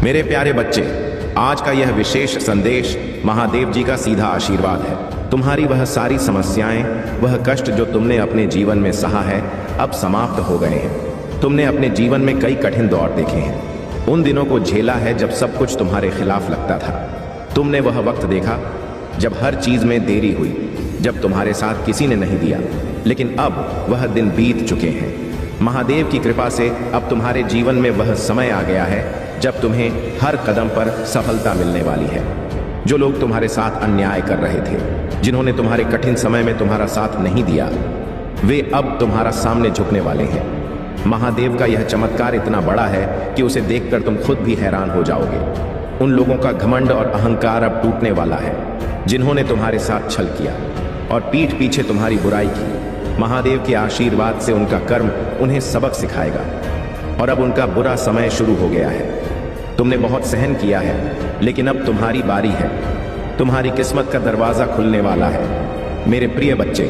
मेरे प्यारे बच्चे, आज का यह विशेष संदेश महादेव जी का सीधा आशीर्वाद है। तुम्हारी वह सारी समस्याएं, वह कष्ट जो तुमने अपने जीवन में सहा है, अब समाप्त हो गए हैं। तुमने अपने जीवन में कई कठिन दौर देखे हैं। उन दिनों को झेला है जब सब कुछ तुम्हारे खिलाफ लगता था। तुमने वह वक्त देखा जब हर चीज में देरी हुई, जब तुम्हारे साथ किसी ने नहीं दिया। लेकिन अब वह दिन बीत चुके हैं। महादेव की कृपा से अब तुम्हारे जीवन में वह समय आ गया है जब तुम्हें हर कदम पर सफलता मिलने वाली है। जो लोग तुम्हारे साथ अन्याय कर रहे थे, जिन्होंने तुम्हारे कठिन समय में तुम्हारा साथ नहीं दिया, वे अब तुम्हारा सामने झुकने वाले हैं। महादेव का यह चमत्कार इतना बड़ा है कि उसे देखकर तुम खुद भी हैरान हो जाओगे। उन लोगों का घमंड और अहंकार अब टूटने वाला है, जिन्होंने तुम्हारे साथ छल किया और पीठ पीछे तुम्हारी बुराई की। महादेव के आशीर्वाद से उनका कर्म उन्हें सबक सिखाएगा और अब उनका बुरा समय शुरू हो गया है। तुमने बहुत सहन किया है, लेकिन अब तुम्हारी बारी है। तुम्हारी किस्मत का दरवाजा खुलने वाला है। मेरे प्रिय बच्चे,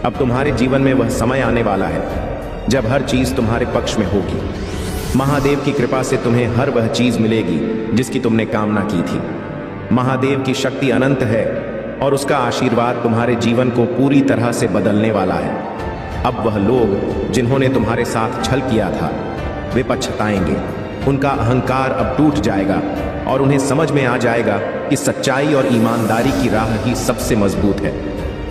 अब तुम्हारे जीवन में वह समय आने वाला है जब हर चीज तुम्हारे पक्ष में होगी। महादेव की कृपा से तुम्हें हर वह चीज मिलेगी जिसकी तुमने कामना की थी। महादेव की शक्ति अनंत है और उसका आशीर्वाद तुम्हारे जीवन को पूरी तरह से बदलने वाला है। अब वह लोग जिन्होंने तुम्हारे साथ छल किया था, वे पछताएंगे। उनका अहंकार अब टूट जाएगा और उन्हें समझ में आ जाएगा कि सच्चाई और ईमानदारी की राह ही सबसे मजबूत है।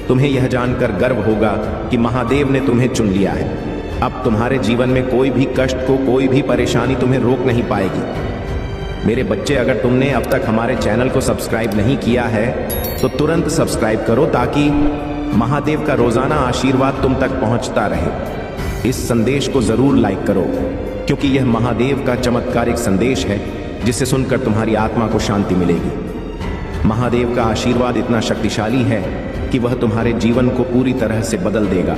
तुम्हें यह जानकर गर्व होगा कि महादेव ने तुम्हें चुन लिया है। अब तुम्हारे जीवन में कोई भी कष्ट को, कोई भी परेशानी तुम्हें रोक नहीं पाएगी। मेरे बच्चे, अगर तुमने अब तक हमारे चैनल को सब्सक्राइब नहीं किया है तो तुरंत सब्सक्राइब करो ताकि महादेव का रोजाना आशीर्वाद तुम तक पहुंचता रहे। इस संदेश को जरूर लाइक करो, क्योंकि यह महादेव का चमत्कारिक संदेश है जिसे सुनकर तुम्हारी आत्मा को शांति मिलेगी। महादेव का आशीर्वाद इतना शक्तिशाली है कि वह तुम्हारे जीवन को पूरी तरह से बदल देगा।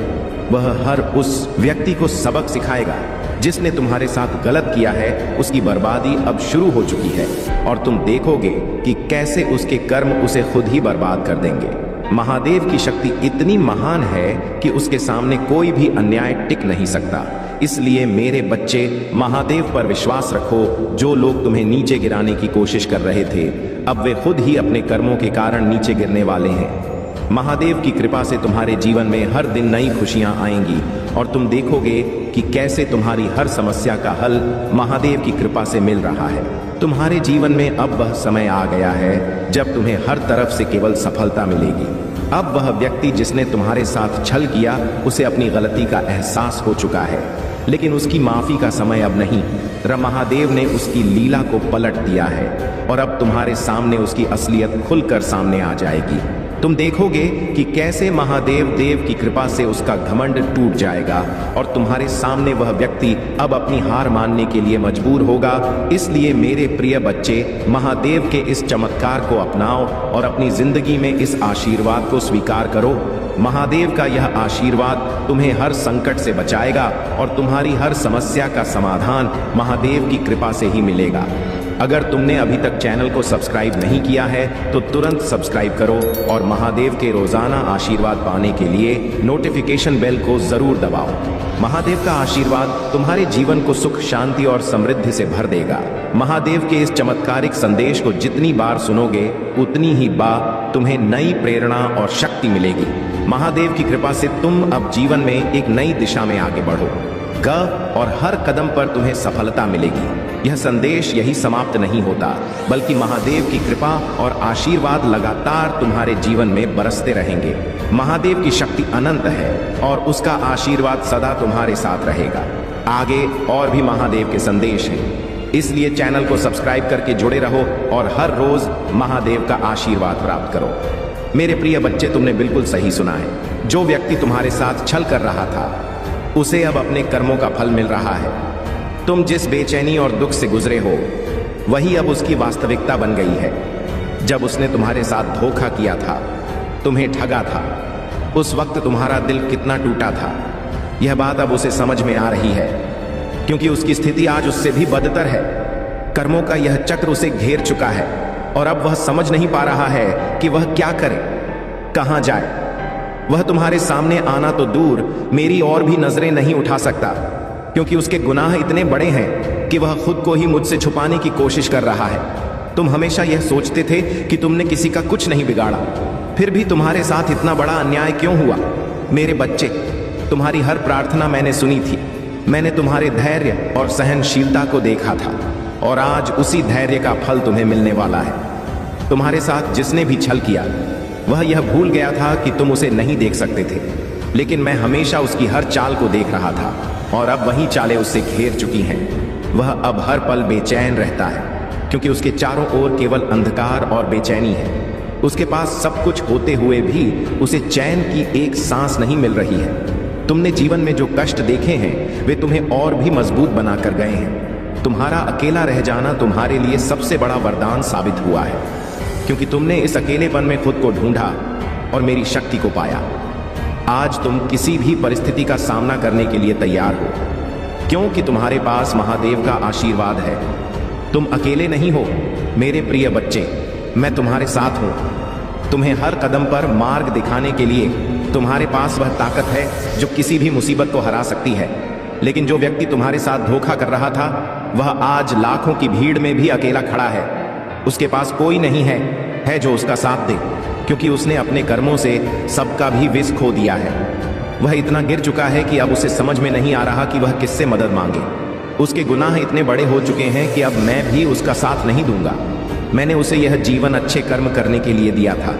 वह हर उस व्यक्ति को सबक सिखाएगा जिसने तुम्हारे साथ गलत किया है। उसकी बर्बादी अब शुरू हो चुकी है और तुम देखोगे कि कैसे उसके कर्म उसे खुद ही बर्बाद कर देंगे। महादेव की शक्ति इतनी महान है कि उसके सामने कोई भी अन्याय टिक नहीं सकता। इसलिए मेरे बच्चे, महादेव पर विश्वास रखो। जो लोग तुम्हें नीचे गिराने की कोशिश कर रहे थे, अब वे खुद ही अपने कर्मों के कारण नीचे गिरने वाले हैं। महादेव की कृपा से तुम्हारे जीवन में हर दिन नई खुशियां आएंगी और तुम देखोगे कि कैसे तुम्हारी हर समस्या का हल महादेव की कृपा से मिल रहा है। तुम्हारे जीवन में अब वह समय आ गया है जब तुम्हें हर तरफ से केवल सफलता मिलेगी। अब वह व्यक्ति जिसने तुम्हारे साथ छल किया, उसे अपनी गलती का एहसास हो चुका है, लेकिन उसकी माफी का समय अब नहीं। महादेव ने उसकी लीला को पलट दिया है और अब तुम्हारे सामने उसकी असलियत खुलकर सामने आ जाएगी। तुम देखोगे कि कैसे महादेव देव की कृपा से उसका घमंड टूट जाएगा और तुम्हारे सामने वह व्यक्ति अब अपनी हार मानने के लिए मजबूर होगा। इसलिए मेरे प्रिय बच्चे, महादेव के इस चमत्कार को अपनाओ और अपनी जिंदगी में इस आशीर्वाद को स्वीकार करो। महादेव का यह आशीर्वाद तुम्हें हर संकट से बचाएगा और तुम्हारी हर समस्या का समाधान महादेव की कृपा से ही मिलेगा। अगर तुमने अभी तक चैनल को सब्सक्राइब नहीं किया है तो तुरंत सब्सक्राइब करो और महादेव के रोजाना आशीर्वाद पाने के लिए नोटिफिकेशन बेल को जरूर दबाओ। महादेव का आशीर्वाद तुम्हारे जीवन को सुख, शांति और समृद्धि से भर देगा। महादेव के इस चमत्कारिक संदेश को जितनी बार सुनोगे, उतनी ही बार तुम्हें नई प्रेरणा और शक्ति मिलेगी। महादेव की कृपा से तुम अब जीवन में एक नई दिशा में आगे बढ़ोगे और हर कदम पर तुम्हें सफलता मिलेगी। यह संदेश यही समाप्त नहीं होता, बल्कि महादेव की कृपा और आशीर्वाद लगातार तुम्हारे जीवन में बरसते रहेंगे। महादेव की शक्ति अनंत है और उसका आशीर्वाद सदा तुम्हारे साथ रहेगा। आगे और भी महादेव के संदेश हैं, इसलिए चैनल को सब्सक्राइब करके जुड़े रहो और हर रोज महादेव का आशीर्वाद प्राप्त करो। मेरे प्रिय बच्चे, तुमने बिल्कुल सही सुना है। जो व्यक्ति तुम्हारे साथ छल कर रहा था, उसे अब अपने कर्मों का फल मिल रहा है। तुम जिस बेचैनी और दुख से गुजरे हो, वही अब उसकी वास्तविकता बन गई है। जब उसने तुम्हारे साथ धोखा किया था, तुम्हें ठगा था, उस वक्त तुम्हारा दिल कितना टूटा था, यह बात अब उसे समझ में आ रही है, क्योंकि उसकी स्थिति आज उससे भी बदतर है। कर्मों का यह चक्र उसे घेर चुका है और अब वह समझ नहीं पा रहा है कि वह क्या करे, कहां जाए। वह तुम्हारे सामने आना तो दूर, मेरी और भी नजरें नहीं उठा सकता, क्योंकि उसके गुनाह इतने बड़े हैं कि वह खुद को ही मुझसे छुपाने की कोशिश कर रहा है। तुम हमेशा यह सोचते थे कि तुमने किसी का कुछ नहीं बिगाड़ा, फिर भी तुम्हारे साथ इतना बड़ा अन्याय क्यों हुआ? मेरे बच्चे, तुम्हारी हर प्रार्थना मैंने सुनी थी। मैंने तुम्हारे धैर्य और सहनशीलता को देखा था और आज उसी धैर्य का फल तुम्हें मिलने वाला है। तुम्हारे साथ जिसने भी छल किया वह यह भूल गया था कि तुम उसे नहीं देख सकते थे, लेकिन मैं हमेशा उसकी हर चाल को देख रहा था और अब वही चालें उससे घेर चुकी हैं। वह अब हर पल बेचैन रहता है क्योंकि उसके चारों ओर केवल अंधकार और बेचैनी है। उसके पास सब कुछ होते हुए भी उसे चैन की एक सांस नहीं मिल रही है। तुमने जीवन में जो कष्ट देखे हैं वे तुम्हें और भी मजबूत बना कर गए हैं। तुम्हारा अकेला रह जाना तुम्हारे लिए सबसे बड़ा वरदान साबित हुआ है, क्योंकि तुमने इस अकेलेपन में खुद को ढूंढा और मेरी शक्ति को पाया। आज तुम किसी भी परिस्थिति का सामना करने के लिए तैयार हो, क्योंकि तुम्हारे पास महादेव का आशीर्वाद है। तुम अकेले नहीं हो मेरे प्रिय बच्चे, मैं तुम्हारे साथ हूं। तुम्हें हर कदम पर मार्ग दिखाने के लिए तुम्हारे पास वह ताकत है जो किसी भी मुसीबत को हरा सकती है। लेकिन जो व्यक्ति तुम्हारे साथ धोखा कर रहा था वह आज लाखों की भीड़ में भी अकेला खड़ा है। उसके पास कोई नहीं है जो उसका साथ दे, क्योंकि उसने अपने कर्मों से सबका भी विष खो दिया है। वह इतना गिर चुका है कि अब उसे समझ में नहीं आ रहा कि वह किससे मदद मांगे। उसके गुनाह इतने बड़े हो चुके हैं कि अब मैं भी उसका साथ नहीं दूंगा। मैंने उसे यह जीवन अच्छे कर्म करने के लिए दिया था,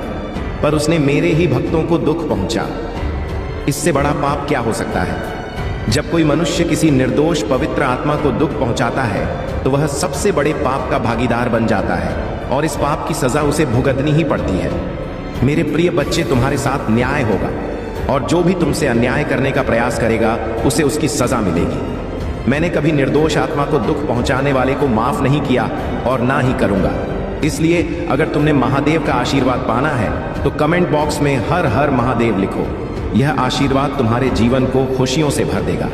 पर उसने मेरे ही भक्तों को दुख पहुंचा। इससे बड़ा पाप क्या हो सकता है? जब कोई मनुष्य किसी निर्दोष पवित्र आत्मा को दुख पहुंचाता है तो वह सबसे बड़े पाप का भागीदार बन जाता है और इस पाप की सजा उसे भुगतनी ही पड़ती है। मेरे प्रिय बच्चे, तुम्हारे साथ न्याय होगा और जो भी तुमसे अन्याय करने का प्रयास करेगा उसे उसकी सजा मिलेगी। मैंने कभी निर्दोष आत्मा को दुख पहुंचाने वाले को माफ नहीं किया और ना ही करूंगा। इसलिए अगर तुमने महादेव का आशीर्वाद पाना है तो कमेंट बॉक्स में हर हर महादेव लिखो। यह आशीर्वाद तुम्हारे जीवन को खुशियों से भर देगा।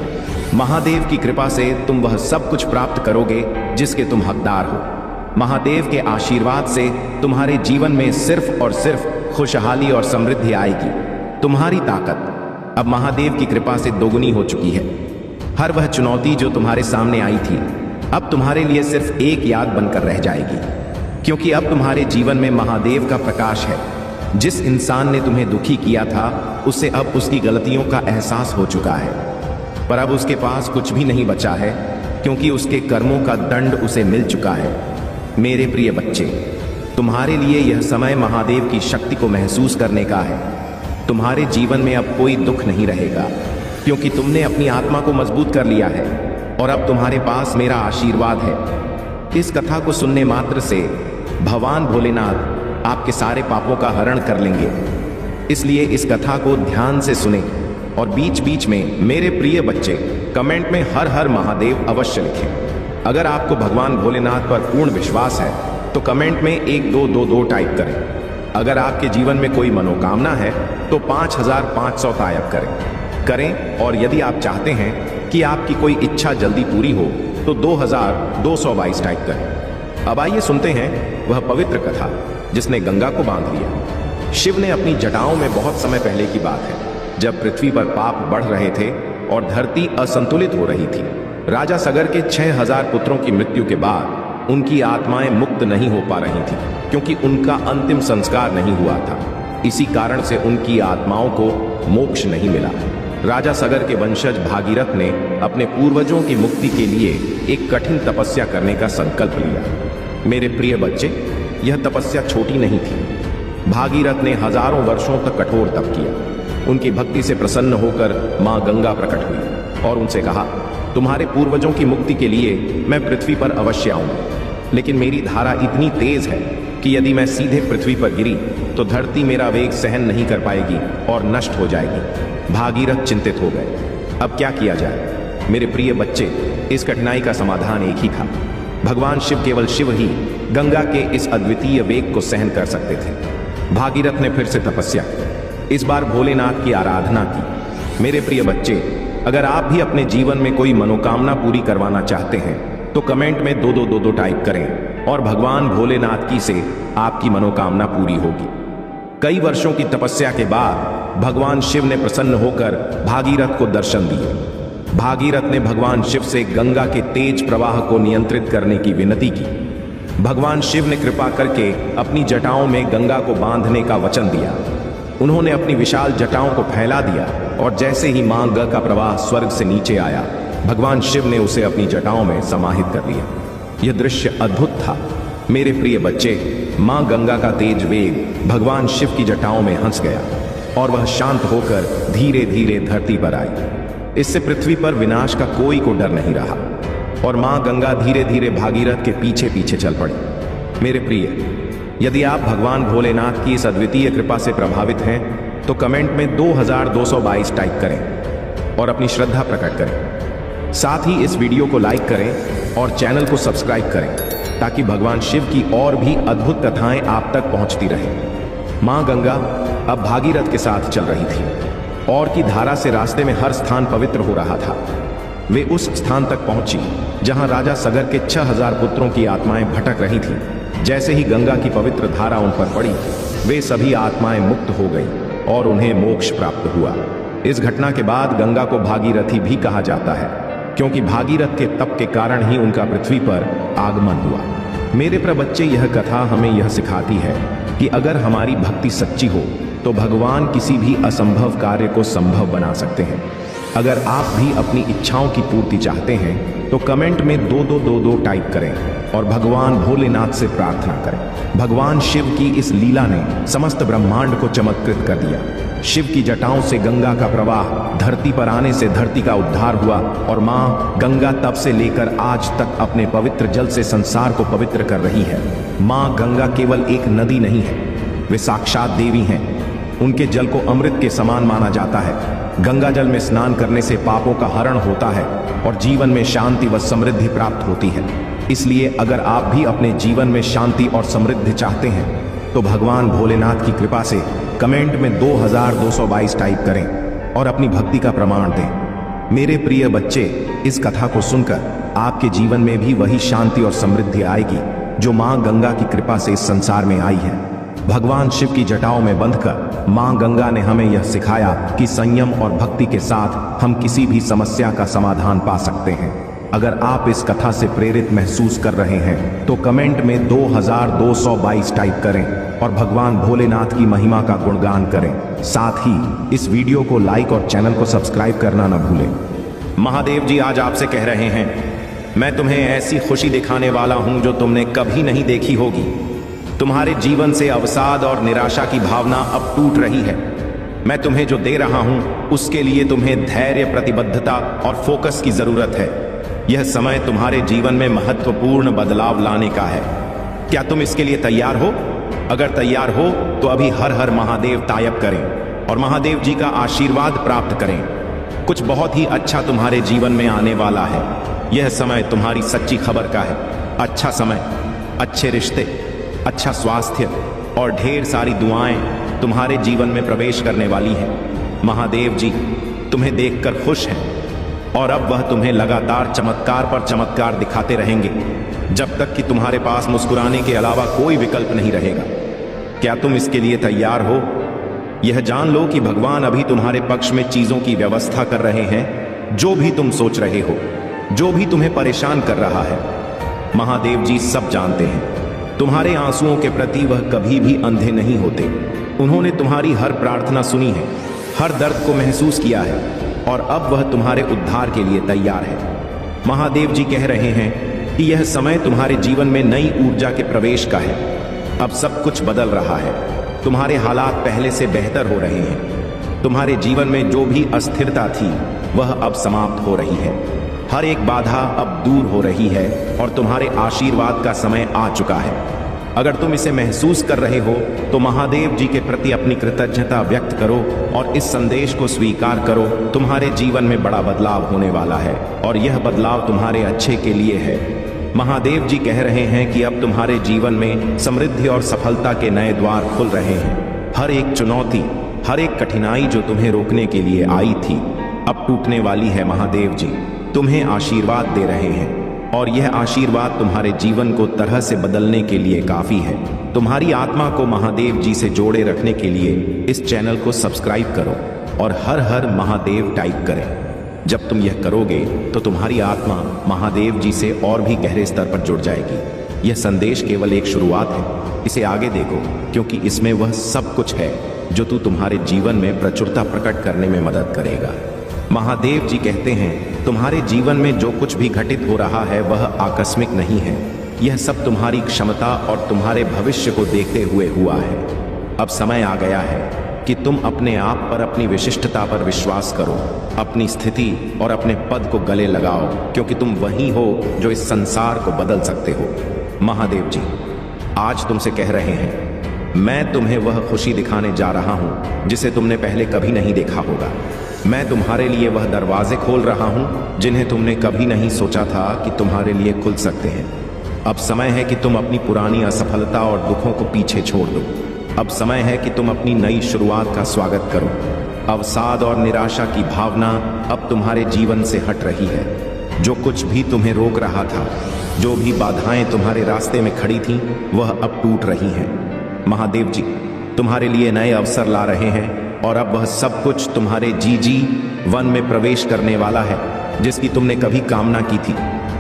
महादेव की कृपा से तुम वह सब कुछ प्राप्त करोगे जिसके तुम हकदार हो। महादेव के आशीर्वाद से तुम्हारे जीवन में सिर्फ और सिर्फ खुशहाली और समृद्धि आएगी। तुम्हारी ताकत अब महादेव की कृपा से दोगुनी हो चुकी है। हर वह चुनौती जो तुम्हारे सामने आई थी अब तुम्हारे लिए सिर्फ एक याद बनकर रह जाएगी, क्योंकि अब तुम्हारे जीवन में महादेव का प्रकाश है। जिस इंसान ने तुम्हें दुखी किया था उसे अब उसकी गलतियों का एहसास हो चुका है, पर अब उसके पास कुछ भी नहीं बचा है, क्योंकि उसके कर्मों का दंड उसे मिल चुका है। मेरे प्रिय बच्चे, तुम्हारे लिए यह समय महादेव की शक्ति को महसूस करने का है। तुम्हारे जीवन में अब कोई दुख नहीं रहेगा, क्योंकि तुमने अपनी आत्मा को मजबूत कर लिया है और अब तुम्हारे पास मेरा आशीर्वाद है। इस कथा को सुनने मात्र से भगवान भोलेनाथ आपके सारे पापों का हरण कर लेंगे। इसलिए इस कथा को ध्यान से सुने और बीच बीच में मेरे प्रिय बच्चे कमेंट में हर हर महादेव अवश्य लिखें। अगर आपको भगवान भोलेनाथ पर पूर्ण विश्वास है तो कमेंट में 1222 टाइप करें। अगर आपके जीवन में कोई मनोकामना है तो 5500 टाइप करें। और यदि आप चाहते हैं कि आपकी कोई इच्छा जल्दी पूरी हो तो 2222 टाइप करें। अब आइए सुनते हैं वह पवित्र कथा जिसने गंगा को बांध लिया। शिव ने अपनी जटाओं में बहुत समय पहले की बात है, जब पृथ्वी पर पाप बढ़ रहे थे और धरती असंतुलित हो रही थी। राजा सगर के 6000 पुत्रों की मृत्यु के बाद उनकी आत्माएं मुक्त नहीं हो पा रही थी, क्योंकि उनका अंतिम संस्कार नहीं हुआ था। इसी कारण से उनकी आत्माओं को मोक्ष नहीं मिला। राजा सगर के वंशज भागीरथ ने अपने पूर्वजों की मुक्ति के लिए एक कठिन तपस्या करने का संकल्प लिया। मेरे प्रिय बच्चे, यह तपस्या छोटी नहीं थी। भागीरथ ने हजारों वर्षों तक कठोर तप किया। उनकी भक्ति से प्रसन्न होकर मां गंगा प्रकट हुई और उनसे कहा, तुम्हारे पूर्वजों की मुक्ति के लिए मैं पृथ्वी पर अवश्य आऊंगा, लेकिन मेरी धारा इतनी तेज है कि यदि मैं सीधे पृथ्वी पर गिरी तो धरती मेरा वेग सहन नहीं कर पाएगी और नष्ट हो जाएगी। भागीरथ चिंतित हो गए। अब क्या किया जाए? मेरे प्रिय बच्चे, इस कठिनाई का समाधान एक ही था। भगवान शिव, केवल शिव ही गंगा के इस अद्वितीय वेग को सहन कर सकते थे। भागीरथ ने फिर से तपस्या की, इस बार भोलेनाथ की आराधना की। मेरे प्रिय बच्चे, अगर आप भी अपने जीवन में कोई मनोकामना पूरी करवाना चाहते हैं तो कमेंट में 2222 टाइप करें और भगवान भोलेनाथ की से आपकी मनोकामना पूरी होगी। कई वर्षों की तपस्या के बाद भगवान शिव ने प्रसन्न होकर भागीरथ को दर्शन दिए। भागीरथ ने भगवान शिव से गंगा के तेज प्रवाह को नियंत्रित करने की विनती की। भगवान शिव ने कृपा करके अपनी जटाओं में गंगा को बांधने का वचन दिया। उन्होंने अपनी विशाल जटाओं को फैला दिया और जैसे ही मां गंगा का प्रवाह स्वर्ग से नीचे आया, भगवान शिव ने उसे अपनी जटाओं में समाहित कर लिया। यह दृश्य अद्भुत था। मेरे प्रिय बच्चे, मां गंगा का तेज वेग भगवान शिव की जटाओं में हंस गया और वह शांत होकर धीरे धीरे धरती पर आई। इससे पृथ्वी पर विनाश का कोई को डर नहीं रहा और मां गंगा धीरे धीरे भागीरथ के पीछे पीछे चल पड़ी। मेरे प्रिय, यदि आप भगवान भोलेनाथ की इस अद्वितीय कृपा से प्रभावित हैं तो कमेंट में 2222 टाइप करें और अपनी श्रद्धा प्रकट करें। साथ ही इस वीडियो को लाइक करें और चैनल को सब्सक्राइब करें ताकि भगवान शिव की और भी अद्भुत कथाएं आप तक पहुंचती रहें। मां गंगा अब भागीरथ के साथ चल रही थी और की धारा से रास्ते में हर स्थान पवित्र हो रहा था। वे उस स्थान तक पहुंची जहां राजा सगर के 6000 पुत्रों की आत्माएं भटक रही थीं। जैसे ही गंगा की पवित्र धारा उन पर पड़ी, वे सभी आत्माएं मुक्त हो गईं और उन्हें मोक्ष प्राप्त हुआ। इस घटना के बाद गंगा को भागीरथी भी कहा जाता है, क्योंकि भागीरथ के तप के कारण ही उनका पृथ्वी पर आगमन हुआ। मेरे प्रिय बच्चे, यह कथा हमें यह सिखाती है कि अगर हमारी भक्ति सच्ची हो तो भगवान किसी भी असंभव कार्य को संभव बना सकते हैं। अगर आप भी अपनी इच्छाओं की पूर्ति चाहते हैं तो कमेंट में 2222 टाइप करें और भगवान भोलेनाथ से प्रार्थना करें। भगवान शिव की इस लीला ने समस्त ब्रह्मांड को चमत्कृत कर दिया। शिव की जटाओं से गंगा का प्रवाह धरती पर आने से धरती का उद्धार हुआ और मां गंगा तब से लेकर आज तक अपने पवित्र जल से संसार को पवित्र कर रही है। मां गंगा केवल एक नदी नहीं है, वे साक्षात देवी हैं। उनके जल को अमृत के समान माना जाता है। गंगा जल में स्नान करने से पापों का हरण होता है और जीवन में शांति व समृद्धि प्राप्त होती है। इसलिए अगर आप भी अपने जीवन में शांति और समृद्धि चाहते हैं तो भगवान भोलेनाथ की कृपा से कमेंट में 2222 टाइप करें और अपनी भक्ति का प्रमाण दें। मेरे प्रिय बच्चे, इस कथा को सुनकर आपके जीवन में भी वही शांति और समृद्धि आएगी जो मां गंगा की कृपा से इस संसार में आई है। भगवान शिव की जटाओं में बंधकर मां गंगा ने हमें यह सिखाया कि संयम और भक्ति के साथ हम किसी भी समस्या का समाधान पा सकते हैं। अगर आप इस कथा से प्रेरित महसूस कर रहे हैं तो कमेंट में 2222 टाइप करें और भगवान भोलेनाथ की महिमा का गुणगान करें। साथ ही इस वीडियो को लाइक और चैनल को सब्सक्राइब करना न भूलें। महादेव जी आज आपसे कह रहे हैं, मैं तुम्हें ऐसी खुशी दिखाने वाला हूं जो तुमने कभी नहीं देखी होगी। तुम्हारे जीवन से अवसाद और निराशा की भावना अब टूट रही है। मैं तुम्हें जो दे रहा हूं उसके लिए तुम्हें धैर्य, प्रतिबद्धता और फोकस की जरूरत है। यह समय तुम्हारे जीवन में महत्वपूर्ण बदलाव लाने का है। क्या तुम इसके लिए तैयार हो? अगर तैयार हो तो अभी हर हर महादेव टाइप करें और महादेव जी का आशीर्वाद प्राप्त करें। कुछ बहुत ही अच्छा तुम्हारे जीवन में आने वाला है। यह समय तुम्हारी सच्ची खबर का है। अच्छा समय, अच्छे रिश्ते, अच्छा स्वास्थ्य और ढेर सारी दुआएं तुम्हारे जीवन में प्रवेश करने वाली हैं। महादेव जी तुम्हें देखकर खुश हैं और अब वह तुम्हें लगातार चमत्कार पर चमत्कार दिखाते रहेंगे जब तक कि तुम्हारे पास मुस्कुराने के अलावा कोई विकल्प नहीं रहेगा। क्या तुम इसके लिए तैयार हो? यह जान लो कि भगवान अभी तुम्हारे पक्ष में चीजों की व्यवस्था कर रहे हैं। जो भी तुम सोच रहे हो, जो भी तुम्हें परेशान कर रहा है, महादेव जी सब जानते हैं। तुम्हारे आंसुओं के प्रति वह कभी भी अंधे नहीं होते। उन्होंने तुम्हारी हर प्रार्थना सुनी है, हर दर्द को महसूस किया है और अब वह तुम्हारे उद्धार के लिए तैयार है। महादेव जी कह रहे हैं कि यह समय तुम्हारे जीवन में नई ऊर्जा के प्रवेश का है। अब सब कुछ बदल रहा है। तुम्हारे हालात पहले से बेहतर हो रहे हैं। तुम्हारे जीवन में जो भी अस्थिरता थी वह अब समाप्त हो रही है। हर एक बाधा अब दूर हो रही है और तुम्हारे आशीर्वाद का समय आ चुका है। अगर तुम इसे महसूस कर रहे हो तो महादेव जी के प्रति अपनी कृतज्ञता व्यक्त करो और इस संदेश को स्वीकार करो। तुम्हारे जीवन में बड़ा बदलाव होने वाला है और यह बदलाव तुम्हारे अच्छे के लिए है। महादेव जी कह रहे हैं कि अब तुम्हारे जीवन में समृद्धि और सफलता के नए द्वार खुल रहे हैं। हर एक चुनौती, हर एक कठिनाई जो तुम्हें रोकने के लिए आई थी अब टूटने वाली है। महादेव जी तुम्हें आशीर्वाद दे रहे हैं और यह आशीर्वाद तुम्हारे जीवन को तरह से बदलने के लिए काफी है। तुम्हारी आत्मा को महादेव जी से जोड़े रखने के लिए इस चैनल को सब्सक्राइब करो और हर हर महादेव टाइप करें। जब तुम यह करोगे तो तुम्हारी आत्मा महादेव जी से और भी गहरे स्तर पर जुड़ जाएगी। यह संदेश केवल एक शुरुआत है, इसे आगे देखो, क्योंकि इसमें वह सब कुछ है जो तुम्हारे जीवन में प्रचुरता प्रकट करने में मदद करेगा। महादेव जी कहते हैं, तुम्हारे जीवन में जो कुछ भी घटित हो रहा है वह आकस्मिक नहीं है। यह सब तुम्हारी क्षमता और तुम्हारे भविष्य को देखते हुए हुआ है। अब समय आ गया है कि तुम अपने आप पर, अपनी विशिष्टता पर विश्वास करो, अपनी स्थिति और अपने पद को गले लगाओ, क्योंकि तुम वही हो जो इस संसार को बदल सकते हो। महादेव जी आज तुमसे कह रहे हैं, मैं तुम्हें वह खुशी दिखाने जा रहा हूं जिसे तुमने पहले कभी नहीं देखा होगा। मैं तुम्हारे लिए वह दरवाजे खोल रहा हूं जिन्हें तुमने कभी नहीं सोचा था कि तुम्हारे लिए खुल सकते हैं। अब समय है कि तुम अपनी पुरानी असफलता और दुखों को पीछे छोड़ दो। अब समय है कि तुम अपनी नई शुरुआत का स्वागत करो। अवसाद और निराशा की भावना अब तुम्हारे जीवन से हट रही है। जो कुछ भी तुम्हें रोक रहा था, जो भी बाधाएं तुम्हारे रास्ते में खड़ी थीं, वह अब टूट रही हैं। महादेव जी तुम्हारे लिए नए अवसर ला रहे हैं और अब वह सब कुछ तुम्हारे जी वन में प्रवेश करने वाला है जिसकी तुमने कभी कामना की थी।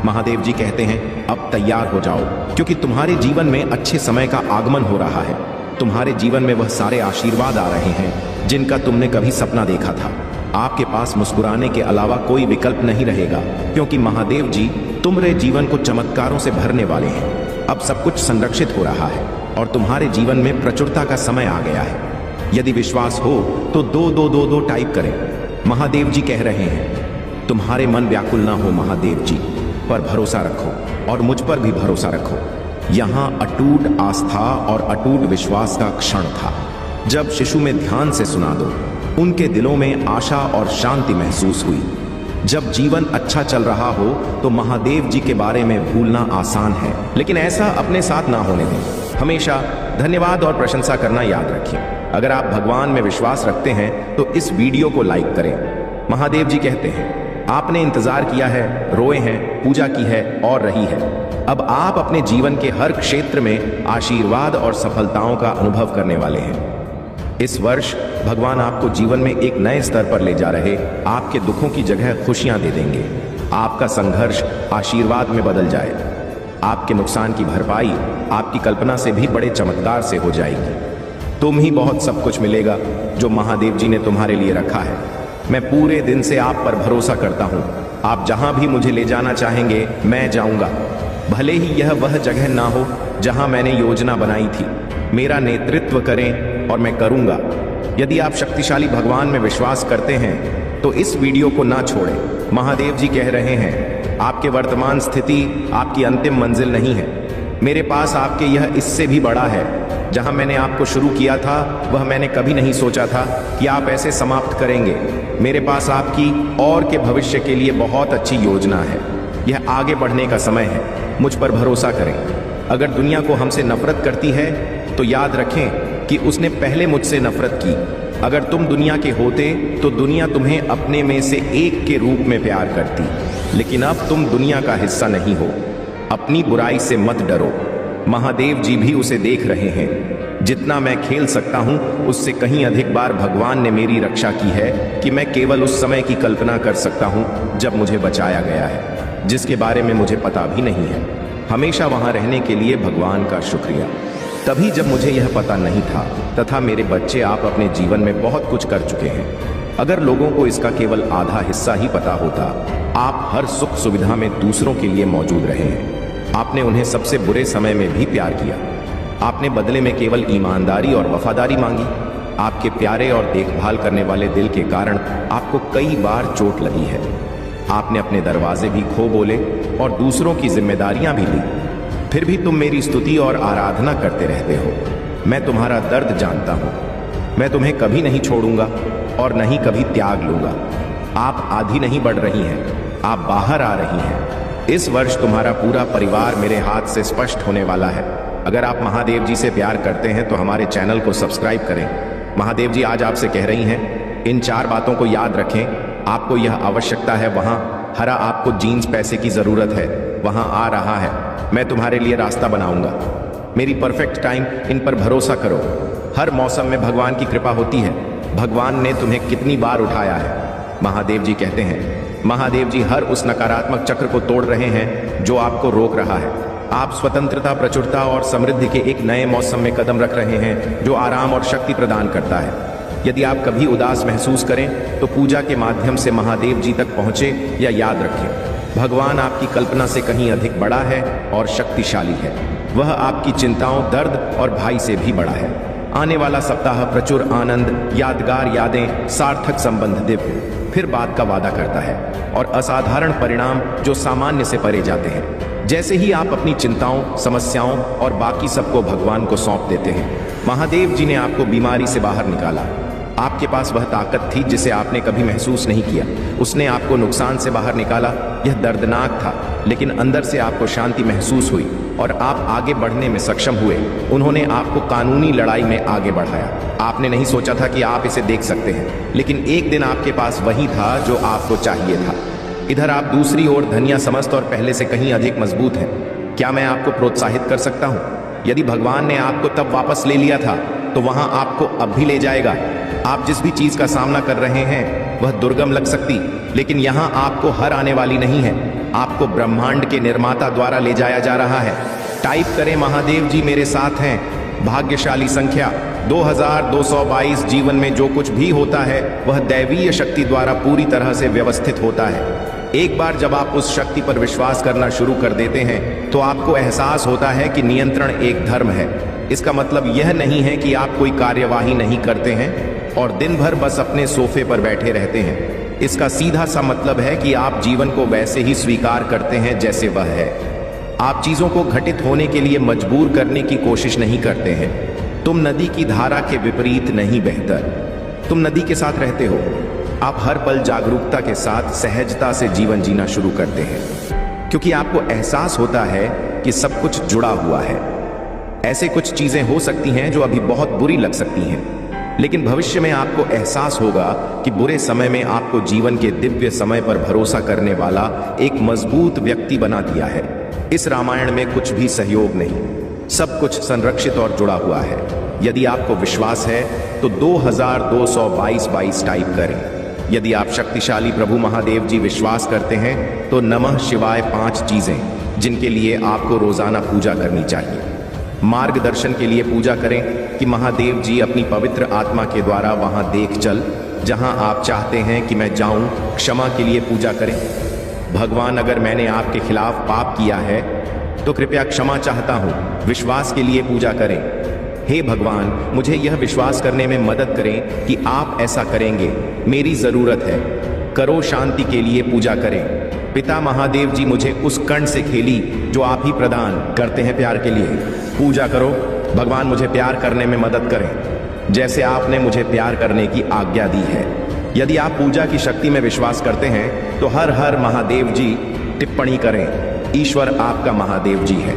महादेव जी कहते हैं, अब तैयार हो जाओ, क्योंकि तुम्हारे जीवन में अच्छे समय का आगमन हो रहा है। तुम्हारे जीवन में वह सारे आशीर्वाद आ रहे हैं जिनका तुमने कभी सपना देखा था। आपके पास मुस्कुराने के अलावा कोई विकल्प नहीं रहेगा, क्योंकि महादेव जी तुम्हारे जीवन को चमत्कारों से भरने वाले हैं। अब सब कुछ संरक्षित हो रहा है और तुम्हारे जीवन में प्रचुरता का समय आ गया है। यदि विश्वास हो तो 22222 टाइप करें। महादेव जी कह रहे हैं, तुम्हारे मन व्याकुल ना हो, महादेव जी पर भरोसा रखो और मुझ पर भी भरोसा रखो। यहाँ अटूट आस्था और अटूट विश्वास का क्षण था जब शिशु में ध्यान से सुना दो। उनके दिलों में आशा और शांति महसूस हुई। जब जीवन अच्छा चल रहा हो तो महादेव जी के बारे में भूलना आसान है, लेकिन ऐसा अपने साथ ना होने दें। हमेशा धन्यवाद और प्रशंसा करना याद रखिए। अगर आप भगवान में विश्वास रखते हैं तो इस वीडियो को लाइक करें। महादेव जी कहते हैं, आपने इंतजार किया है, रोए हैं, पूजा की है और रही है। अब आप अपने जीवन के हर क्षेत्र में आशीर्वाद और सफलताओं का अनुभव करने वाले हैं। इस वर्ष भगवान आपको जीवन में एक नए स्तर पर ले जा रहे, आपके दुखों की जगह खुशियां दे देंगे। आपका संघर्ष आशीर्वाद में बदल जाए। आपके नुकसान की भरपाई आपकी कल्पना से भी बड़े चमत्कार से हो जाएगी। तुम ही बहुत सब कुछ मिलेगा जो महादेव जी ने तुम्हारे लिए रखा है। मैं पूरे दिन से आप पर भरोसा करता हूँ। आप जहाँ भी मुझे ले जाना चाहेंगे मैं जाऊँगा, भले ही यह वह जगह ना हो जहाँ मैंने योजना बनाई थी। मेरा नेतृत्व करें और मैं करूँगा। यदि आप शक्तिशाली भगवान में विश्वास करते हैं तो इस वीडियो को ना छोड़ें। महादेव जी कह रहे हैं, आपके वर्तमान स्थिति आपकी अंतिम मंजिल नहीं है। मेरे पास आपके यह इससे भी बड़ा है। जहां मैंने आपको शुरू किया था वह मैंने कभी नहीं सोचा था कि आप ऐसे समाप्त करेंगे। मेरे पास आपकी और के भविष्य के लिए बहुत अच्छी योजना है। यह आगे बढ़ने का समय है। मुझ पर भरोसा करें। अगर दुनिया को हमसे नफरत करती है तो याद रखें कि उसने पहले मुझसे नफरत की। अगर तुम दुनिया के होते तो दुनिया तुम्हें अपने में से एक के रूप में प्यार करती, लेकिन अब तुम दुनिया का हिस्सा नहीं हो। अपनी बुराई से मत डरो, महादेव जी भी उसे देख रहे हैं। जितना मैं खेल सकता हूं उससे कहीं अधिक बार भगवान ने मेरी रक्षा की है कि मैं केवल उस समय की कल्पना कर सकता हूं जब मुझे बचाया गया है, जिसके बारे में मुझे पता भी नहीं है। हमेशा वहां रहने के लिए भगवान का शुक्रिया। तभी जब मुझे यह पता नहीं था, तथा मेरे बच्चे आप अपने जीवन में बहुत कुछ कर चुके हैं। अगर लोगों को इसका केवल आधा हिस्सा ही पता होता। आप हर सुख सुविधा में दूसरों के लिए मौजूद रहे हैं। आपने उन्हें सबसे बुरे समय में भी प्यार किया। आपने बदले में केवल ईमानदारी और वफादारी मांगी। आपके प्यारे और देखभाल करने वाले दिल के कारण आपको कई बार चोट लगी है। आपने अपने दरवाजे भी खो बोले और दूसरों की जिम्मेदारियां भी ली। फिर भी तुम मेरी स्तुति और आराधना करते रहते हो। मैं तुम्हारा दर्द जानता हूँ। मैं तुम्हें कभी नहीं छोड़ूंगा और न ही कभी त्याग लूंगा। आप आधी नहीं बढ़ रही हैं, आप बाहर आ रही हैं। इस वर्ष तुम्हारा पूरा परिवार मेरे हाथ से स्पष्ट होने वाला है। अगर आप महादेव जी से प्यार करते हैं तो हमारे चैनल को सब्सक्राइब करें। महादेव जी आज आपसे कह रही हैं, इन 4 बातों को याद रखें। आपको यह आवश्यकता है, वहां हरा आपको जीन्स पैसे की जरूरत है, वहां आ रहा है। मैं तुम्हारे लिए रास्ता बनाऊंगा। मेरी परफेक्ट टाइम, इन पर भरोसा करो। हर मौसम में भगवान की कृपा होती है। भगवान ने तुम्हें कितनी बार उठाया है। महादेव जी कहते हैं, महादेव जी हर उस नकारात्मक चक्र को तोड़ रहे हैं जो आपको रोक रहा है। आप स्वतंत्रता, प्रचुरता और समृद्धि के एक नए मौसम में कदम रख रहे हैं जो आराम और शक्ति प्रदान करता है। यदि आप कभी उदास महसूस करें तो पूजा के माध्यम से महादेव जी तक पहुंचे या याद रखें, भगवान आपकी कल्पना से कहीं अधिक बड़ा है और शक्तिशाली है। वह आपकी चिंताओं, दर्द और भय से भी बड़ा है। आने वाला सप्ताह प्रचुर आनंद, यादगार यादें, सार्थक संबंध, दिव्य फिर बात का वादा करता है और असाधारण परिणाम जो सामान्य से परे जाते हैं। जैसे ही आप अपनी चिंताओं, समस्याओं और बाकी सबको भगवान को सौंप देते हैं, महादेव जी ने आपको बीमारी से बाहर निकाला। आपके पास वह ताकत थी जिसे आपने कभी महसूस नहीं किया। उसने आपको नुकसान से बाहर निकाला। यह दर्दनाक था, लेकिन अंदर से आपको शांति महसूस हुई और आप आगे बढ़ने में सक्षम हुए। उन्होंने आपको कानूनी लड़ाई में आगे बढ़ाया। आपने नहीं सोचा था कि आप इसे देख सकते हैं, लेकिन एक दिन आपके पास वही था जो आपको चाहिए था। इधर आप दूसरी ओर धन्य, समस्त और पहले से कहीं अधिक मजबूत हैं। क्या मैं आपको प्रोत्साहित कर सकता हूँ? यदि भगवान ने आपको तब वापस ले लिया था तो वहां आपको अब भी ले जाएगा। आप जिस भी चीज का सामना कर रहे हैं वह दुर्गम लग सकती, लेकिन यहां आपको हर आने वाली नहीं है। आपको ब्रह्मांड के निर्माता द्वारा ले जाया जा रहा है। टाइप करें, महादेव जी मेरे साथ हैं। भाग्यशाली संख्या 2222। जीवन में जो कुछ भी होता है वह दैवीय शक्ति द्वारा पूरी तरह से व्यवस्थित होता है। एक बार जब आप उस शक्ति पर विश्वास करना शुरू कर देते हैं तो आपको एहसास होता है कि नियंत्रण एक धर्म है। इसका मतलब यह नहीं है कि आप कोई कार्यवाही नहीं करते हैं और दिन भर बस अपने सोफे पर बैठे रहते हैं। इसका सीधा सा मतलब है कि आप जीवन को वैसे ही स्वीकार करते हैं जैसे वह है। आप चीजों को घटित होने के लिए मजबूर करने की कोशिश नहीं करते हैं। तुम नदी की धारा के विपरीत नहीं बेहतर, तुम नदी के साथ रहते हो। आप हर पल जागरूकता के साथ सहजता से जीवन जीना शुरू करते हैं, क्योंकि आपको एहसास होता है कि सब कुछ जुड़ा हुआ है। ऐसे कुछ चीजें हो सकती हैं जो अभी बहुत बुरी लग सकती हैं, लेकिन भविष्य में आपको एहसास होगा कि बुरे समय में आपको जीवन के दिव्य समय पर भरोसा करने वाला एक मजबूत व्यक्ति बना दिया है। इस रामायण में कुछ भी सहयोग नहीं, सब कुछ संरक्षित और जुड़ा हुआ है। यदि आपको विश्वास है तो 2222 टाइप करें। यदि आप शक्तिशाली प्रभु महादेव जी विश्वास करते हैं तो नमः शिवाय 5 चीजें जिनके लिए आपको रोजाना पूजा करनी चाहिए। मार्गदर्शन के लिए पूजा करें कि महादेव जी अपनी पवित्र आत्मा के द्वारा वहां देख चल जहां आप चाहते हैं कि मैं जाऊं। क्षमा के लिए पूजा करें, भगवान अगर मैंने आपके खिलाफ पाप किया है तो कृपया क्षमा चाहता हूं। विश्वास के लिए पूजा करें, हे भगवान मुझे यह विश्वास करने में मदद करें कि आप ऐसा करेंगे, मेरी जरूरत है। करो शांति के लिए पूजा करें, पिता महादेव जी मुझे उस कण से खेली जो आप ही प्रदान करते हैं प्यार के लिए। पूजा करो, भगवान मुझे प्यार करने में मदद करें जैसे आपने मुझे प्यार करने की आज्ञा दी है। यदि आप पूजा की शक्ति में विश्वास करते हैं तो हर हर महादेव जी टिप्पणी करें, ईश्वर आपका महादेव जी है।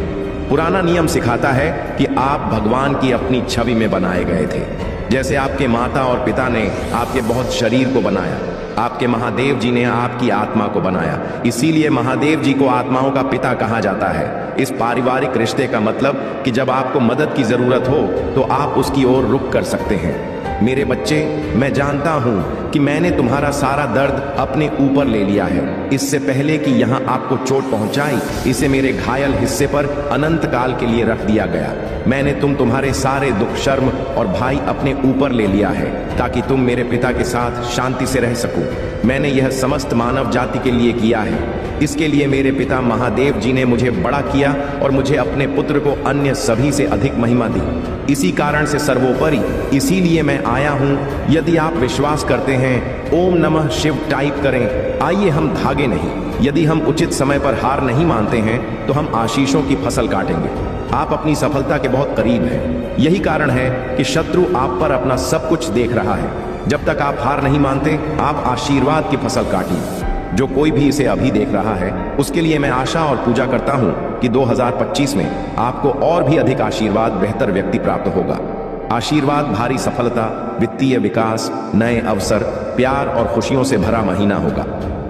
पुराना नियम सिखाता है कि आप भगवान की अपनी छवि में बनाए गए थे। जैसे आपके माता और पिता ने आपके बहुत शरीर को बनाया, आपके महादेव जी ने आपकी आत्मा को बनाया। इसीलिए महादेव जी को आत्माओं का पिता कहा जाता है। इस पारिवारिक रिश्ते का मतलब कि जब आपको मदद की जरूरत हो तो आप उसकी ओर रुख कर सकते हैं। मेरे बच्चे, मैं जानता हूं कि मैंने तुम्हारा सारा दर्द अपने ऊपर ले लिया है। इससे पहले कि यहां आपको चोट पहुंचाई, इसे मेरे घायल हिस्से पर अनंत काल के लिए रख दिया गया। मैंने तुम्हारे सारे दुख, शर्म और भय अपने ऊपर ले लिया है ताकि तुम मेरे पिता के साथ शांति से रह सको। मैंने यह समस्त मानव जाति के लिए किया है। इसके लिए मेरे पिता महादेव जी ने मुझे बड़ा किया और मुझे अपने पुत्र को अन्य सभी से अधिक महिमा दी। इसी कारण से सर्वोपरि इसीलिए मैं आया हूं। यदि आप विश्वास करते हैं, ओम नमः शिव टाइप करें। आइए हम धागे नहीं, यदि हम उचित समय पर हार नहीं मानते हैं तो हम आशीषों की फसल काटेंगे। आप अपनी सफलता के बहुत करीब हैं। यही कारण है कि शत्रु आप पर अपना सब कुछ देख रहा है। जब तक आप हार नहीं मानते, आप आशीर्वाद की फसल काटिए। जो कोई भी इसे अभी देख रहा है उसके लिए मैं आशा और पूजा करता हूं कि 2025 में आपको और भी अधिक आशीर्वाद, बेहतर व्यक्ति प्राप्त होगा। आशीर्वाद, भारी सफलता, वित्तीय विकास, नए अवसर, प्यार और खुशियों से भरा महीना होगा।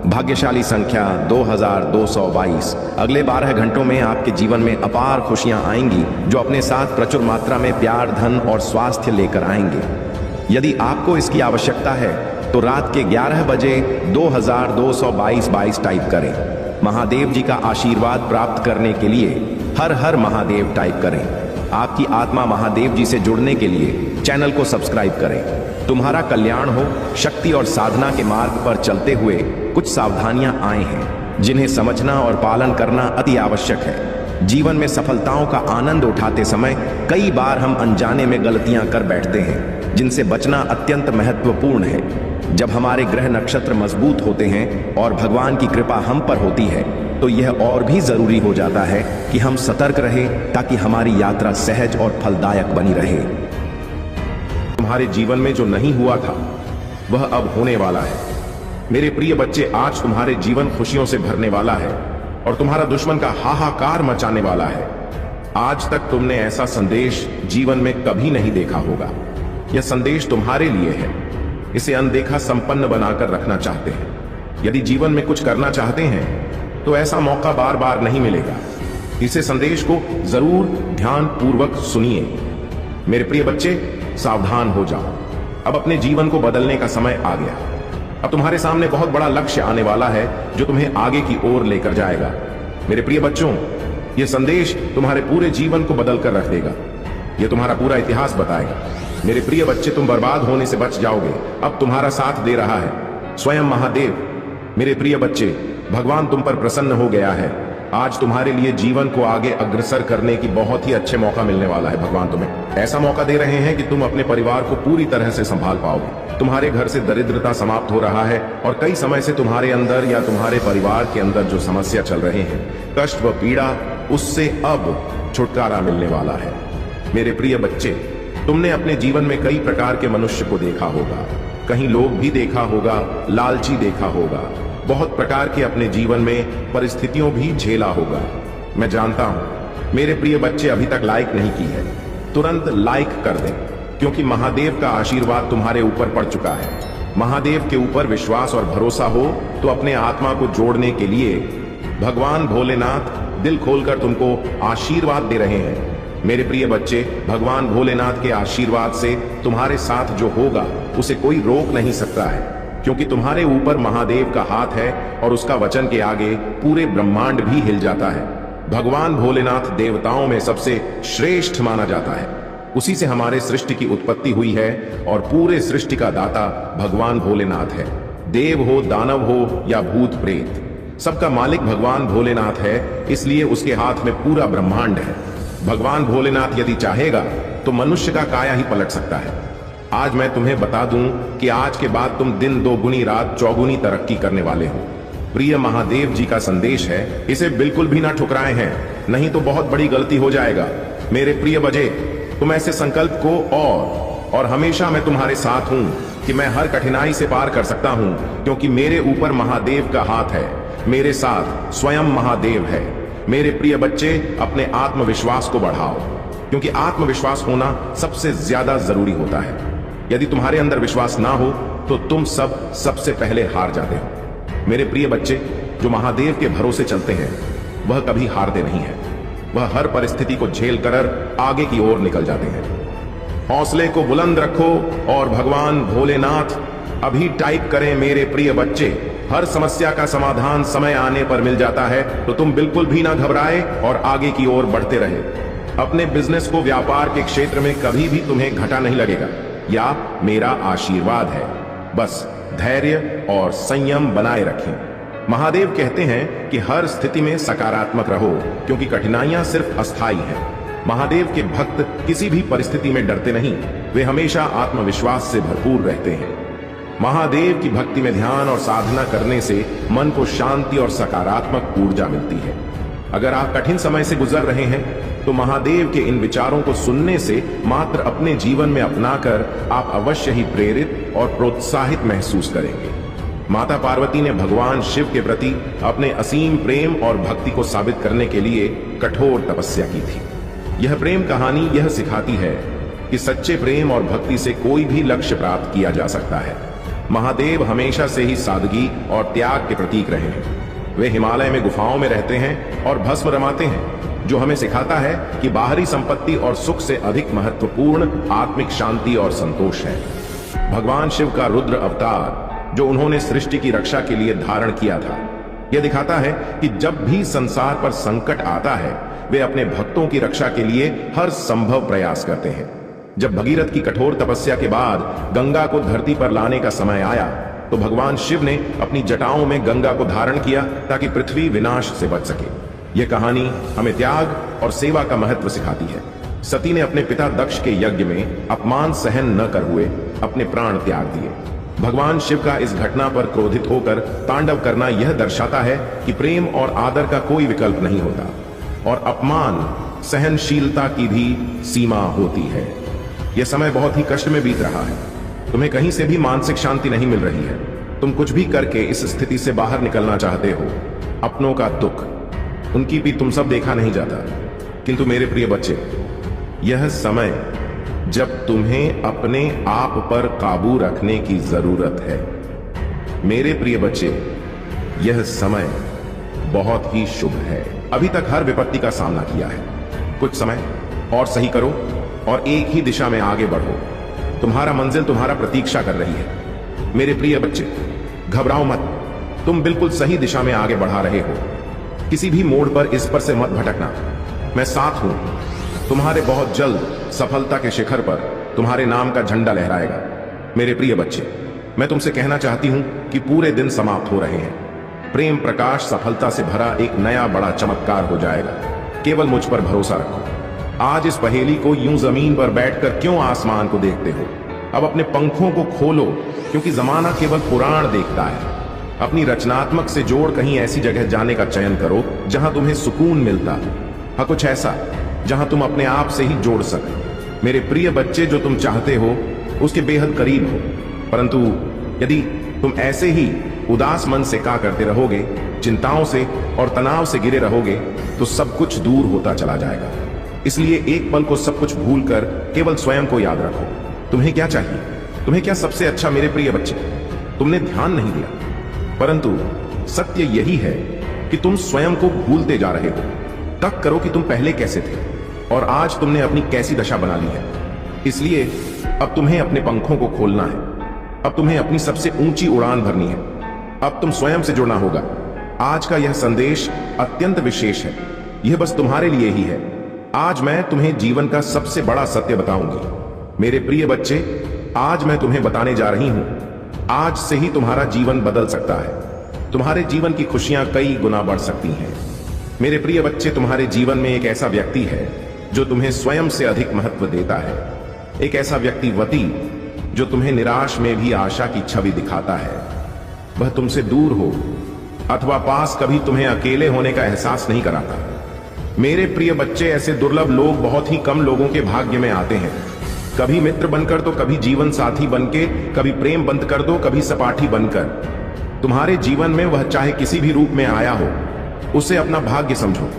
भाग्यशाली संख्या 2222। अगले 12 घंटों में आपके जीवन में अपार खुशियां आएंगी जो अपने साथ प्रचुर मात्रा में प्यार, धन और स्वास्थ्य लेकर आएंगे। यदि आपको इसकी आवश्यकता है तो रात के 11 बजे 2222 टाइप करें। महादेव जी का आशीर्वाद प्राप्त करने के लिए हर हर महादेव टाइप करें। आपकी आत्मा महादेव जी से जुड़ने के लिए चैनल को सब्सक्राइब करें। तुम्हारा कल्याण हो। शक्ति और साधना के मार्ग पर चलते हुए कुछ सावधानियां आए हैं जिन्हें समझना और पालन करना अति आवश्यक है। जीवन में सफलताओं का आनंद उठाते समय कई बार हम अनजाने में गलतियां कर बैठते हैं जिनसे बचना अत्यंत महत्वपूर्ण है। जब हमारे ग्रह नक्षत्र मजबूत होते हैं और भगवान की कृपा हम पर होती है तो यह और भी जरूरी हो जाता है कि हम सतर्क रहें ताकि हमारी यात्रा सहज और फलदायक बनी रहे। तुम्हारे जीवन में जो नहीं हुआ था वह अब होने वाला है। मेरे प्रिय बच्चे, आज तुम्हारे जीवन खुशियों से भरने वाला है और तुम्हारा दुश्मन का हाहाकार मचाने वाला है। आज तक तुमने ऐसा संदेश जीवन में कभी नहीं देखा होगा। यह संदेश तुम्हारे लिए है। इसे अनदेखा संपन्न बनाकर रखना चाहते हैं। यदि जीवन में कुछ करना चाहते हैं तो ऐसा मौका बार बार नहीं मिलेगा। इसे संदेश को जरूर ध्यान पूर्वक सुनिए। मेरे प्रिय बच्चे, सावधान हो जाओ। अब अपने जीवन को बदलने का समय आ गया। अब तुम्हारे सामने बहुत बड़ा लक्ष्य आने वाला है जो तुम्हें आगे की ओर लेकर जाएगा। मेरे प्रिय बच्चों, यह संदेश तुम्हारे पूरे जीवन को बदल कर रख देगा। यह तुम्हारा पूरा इतिहास बताएगा। मेरे प्रिय बच्चे, तुम बर्बाद होने से बच जाओगे। अब तुम्हारा साथ दे रहा है स्वयं महादेव। मेरे प्रिय बच्चे, भगवान तुम पर प्रसन्न हो गया है। आज तुम्हारे लिए जीवन को आगे अग्रसर करने की बहुत ही अच्छे मौका मिलने वाला है। भगवान तुम्हें ऐसा मौका दे रहे हैं कि तुम अपने परिवार को पूरी तरह से संभाल पाओगे। तुम्हारे घर से दरिद्रता समाप्त हो रहा है और कई समय से तुम्हारे अंदर या तुम्हारे परिवार के अंदर जो समस्या चल रहे हैं, कष्ट व पीड़ा, उससे अब छुटकारा मिलने वाला है। मेरे प्रिय बच्चे, तुमने अपने जीवन में कई प्रकार के मनुष्य को देखा होगा। कहीं लोग भी देखा होगा, लालची देखा होगा, बहुत प्रकार के अपने जीवन में परिस्थितियों भी झेला होगा। मैं जानता हूं मेरे प्रिय बच्चे अभी तक लाइक नहीं की है, तुरंत लाइक कर दें क्योंकि महादेव का आशीर्वाद तुम्हारे ऊपर पड़ चुका है। महादेव के ऊपर विश्वास और भरोसा हो तो अपने आत्मा को जोड़ने के लिए भगवान भोलेनाथ दिल खोलकर तुमको आशीर्वाद दे रहे हैं। मेरे प्रिय बच्चे, भगवान भोलेनाथ के आशीर्वाद से तुम्हारे साथ जो होगा उसे कोई रोक नहीं सकता है क्योंकि तुम्हारे ऊपर महादेव का हाथ है और उसका वचन के आगे पूरे ब्रह्मांड भी हिल जाता है। भगवान भोलेनाथ देवताओं में सबसे श्रेष्ठ माना जाता है। उसी से हमारे सृष्टि की उत्पत्ति हुई है और पूरे सृष्टि का दाता भगवान भोलेनाथ है। देव हो, दानव हो या भूत प्रेत, सबका मालिक भगवान भोलेनाथ है। इसलिए उसके हाथ में पूरा ब्रह्मांड है। भगवान भोलेनाथ यदि चाहेगा तो मनुष्य का काया ही पलट सकता है। आज मैं तुम्हें बता दूं कि आज के बाद तुम दिन दोगुनी रात चौगुनी तरक्की करने वाले हो। प्रिय महादेव जी का संदेश है, इसे बिल्कुल भी ना ठुकराए हैं, नहीं तो बहुत बड़ी गलती हो जाएगा। मेरे प्रिय बजे, तुम ऐसे संकल्प को और हमेशा मैं तुम्हारे साथ हूं कि मैं हर कठिनाई से पार कर सकता हूं क्योंकि मेरे ऊपर महादेव का हाथ है। मेरे साथ स्वयं महादेव है। मेरे प्रिय बच्चे, अपने आत्मविश्वास को बढ़ाओ क्योंकि आत्मविश्वास होना सबसे ज्यादा जरूरी होता है। यदि तुम्हारे अंदर विश्वास ना हो तो तुम सबसे पहले हार जाते हो। मेरे प्रिय बच्चे, जो महादेव के भरोसे चलते हैं वह कभी हारते नहीं है। वह हर परिस्थिति को झेल कर आगे की ओर निकल जाते हैं। हौसले को बुलंद रखो और भगवान भोलेनाथ अभी टाइप करें। मेरे प्रिय बच्चे, हर समस्या का समाधान समय आने पर मिल जाता है, तो तुम बिल्कुल भी ना घबराए और आगे की ओर बढ़ते रहे। अपने बिजनेस को, व्यापार के क्षेत्र में कभी भी तुम्हें घाटा नहीं लगेगा, या मेरा आशीर्वाद है। बस धैर्य और संयम बनाए रखें। महादेव कहते हैं कि हर स्थिति में सकारात्मक रहो क्योंकि कठिनाइयां सिर्फ अस्थायी हैं। महादेव के भक्त किसी भी परिस्थिति में डरते नहीं, वे हमेशा आत्मविश्वास से भरपूर रहते हैं। महादेव की भक्ति में ध्यान और साधना करने से मन को शांति और सकारात्मक ऊर्जा मिलती है। अगर आप कठिन समय से गुजर रहे हैं तो महादेव के इन विचारों को सुनने से मात्र अपने जीवन में अपनाकर आप अवश्य ही प्रेरित और प्रोत्साहित महसूस करेंगे। माता पार्वती ने भगवान शिव के प्रति अपने असीम प्रेम और भक्ति को साबित करने के लिए कठोर तपस्या की थी। यह प्रेम कहानी यह सिखाती है कि सच्चे प्रेम और भक्ति से कोई भी लक्ष्य प्राप्त किया जा सकता है। महादेव हमेशा से ही सादगी और त्याग के प्रतीक रहे हैं। वे हिमालय में गुफाओं में रहते हैं और भस्म रमाते हैं, जो हमें सिखाता है कि बाहरी संपत्ति और सुख से अधिक महत्वपूर्ण आत्मिक शांति और संतोष है। भगवान शिव का रुद्र अवतार जो उन्होंने सृष्टि की रक्षा के लिए धारण किया था। यह दिखाता है कि जब भी संसार पर संकट आता है वे अपने भक्तों की रक्षा के लिए हर संभव प्रयास करते हैं। जब भगीरथ की कठोर तपस्या के बाद गंगा को धरती पर लाने का समय आया तो भगवान शिव ने अपनी जटाओं में गंगा को धारण किया ताकि पृथ्वी विनाश से बच सके। यह कहानी हमें त्याग और सेवा का महत्व सिखाती है। सती ने अपने पिता दक्ष के यज्ञ में अपमान सहन न कर हुए अपने प्राण त्याग दिए। भगवान शिव का इस घटना पर क्रोधित होकर तांडव करना यह दर्शाता है कि प्रेम और आदर का कोई विकल्प नहीं होता और अपमान सहनशीलता की भी सीमा होती है। यह समय बहुत ही कष्ट में बीत रहा है। तुम्हें कहीं से भी मानसिक शांति नहीं मिल रही है। तुम कुछ भी करके इस स्थिति से बाहर निकलना चाहते हो। अपनों का दुख, उनकी भी तुम सब देखा नहीं जाता। किंतु मेरे प्रिय बच्चे, यह समय जब तुम्हें अपने आप पर काबू रखने की जरूरत है। मेरे प्रिय बच्चे, यह समय बहुत ही शुभ है। अभी तक हर विपत्ति का सामना किया है। कुछ समय और सही करो और एक ही दिशा में आगे बढ़ो। तुम्हारा मंजिल तुम्हारा प्रतीक्षा कर रही है। मेरे प्रिय बच्चे, घबराओ मत। तुम बिल्कुल सही दिशा में आगे बढ़ा रहे हो। किसी भी मोड़ पर इस पर से मत भटकना। मैं साथ हूं। तुम्हारे बहुत जल्द सफलता के शिखर पर तुम्हारे नाम का झंडा लहराएगा। मेरे प्रिय बच्चे, मैं तुमसे कहना चाहती हूं कि पूरे दिन समाप्त हो रहे हैं। प्रेम प्रकाश सफलता से भरा एक नया बड़ा चमत्कार हो जाएगा। केवल मुझ पर भरोसा रखो। आज इस पहेली को यूं जमीन पर बैठकर क्यों आसमान को देखते हो? अब अपने पंखों को खोलो, क्योंकि जमाना केवल पुराण देखता है। अपनी रचनात्मक से जोड़ कहीं ऐसी जगह जाने का चयन करो जहां तुम्हें सुकून मिलता। हाँ, कुछ ऐसा जहां तुम अपने आप से ही जोड़ सको। मेरे प्रिय बच्चे, जो तुम चाहते हो उसके बेहद करीब हो। परंतु यदि तुम ऐसे ही उदास मन से क्या करते रहोगे, चिंताओं से और तनाव से घिरे रहोगे, तो सब कुछ दूर होता चला जाएगा। इसलिए एक पल को सब कुछ भूलकर केवल स्वयं को याद रखो। तुम्हें क्या चाहिए? तुम्हें क्या सबसे अच्छा? मेरे प्रिय बच्चे, तुमने ध्यान नहीं दिया, परंतु सत्य यही है कि तुम स्वयं को भूलते जा रहे हो। तक करो कि तुम पहले कैसे थे और आज तुमने अपनी कैसी दशा बना ली है। इसलिए अब तुम्हें अपने पंखों को खोलना है। अब तुम्हें अपनी सबसे ऊंची उड़ान भरनी है। अब तुम स्वयं से जुड़ना होगा। आज का यह संदेश अत्यंत विशेष है। यह बस तुम्हारे लिए ही है। आज मैं तुम्हें जीवन का सबसे बड़ा सत्य बताऊंगी। मेरे प्रिय बच्चे, आज मैं तुम्हें बताने जा रही हूं, आज से ही तुम्हारा जीवन बदल सकता है। तुम्हारे जीवन की खुशियां कई गुना बढ़ सकती हैं। मेरे प्रिय बच्चे, तुम्हारे जीवन में एक ऐसा व्यक्ति है जो तुम्हें स्वयं से अधिक महत्व देता है। एक ऐसा व्यक्तिवती जो तुम्हें निराश में भी आशा की छवि दिखाता है। वह तुमसे दूर हो अथवा पास, कभी तुम्हें अकेले होने का एहसास नहीं कराता। मेरे प्रिय बच्चे, ऐसे दुर्लभ लोग बहुत ही कम लोगों के भाग्य में आते हैं। कभी मित्र बनकर तो कभी जीवन साथी बनके, कभी प्रेम बंद कर दो, कभी सपाठी बनकर। तुम्हारे जीवन में वह चाहे किसी भी रूप में आया हो, उसे अपना भाग्य समझो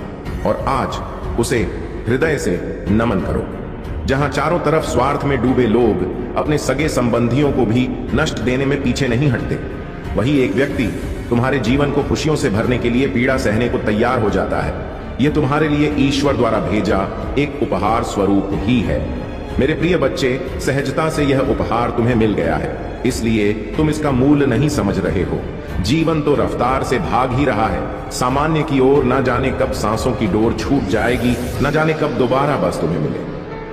और आज उसे हृदय से नमन करो। जहां चारों तरफ स्वार्थ में डूबे लोग अपने सगे संबंधियों को भी नष्ट देने में पीछे नहीं हटते, वही एक व्यक्ति तुम्हारे जीवन को खुशियों से भरने के लिए पीड़ा सहने को तैयार हो जाता है। यह तुम्हारे लिए ईश्वर द्वारा भेजा एक उपहार स्वरूप ही है। मेरे प्रिय बच्चे, सहजता से यह उपहार तुम्हें मिल गया है, इसलिए तुम इसका मूल्य नहीं समझ रहे हो। जीवन तो रफ्तार से भाग ही रहा है सामान्य की ओर। न जाने कब सांसों की डोर छूट जाएगी, न जाने कब दोबारा बस तुम्हें मिले।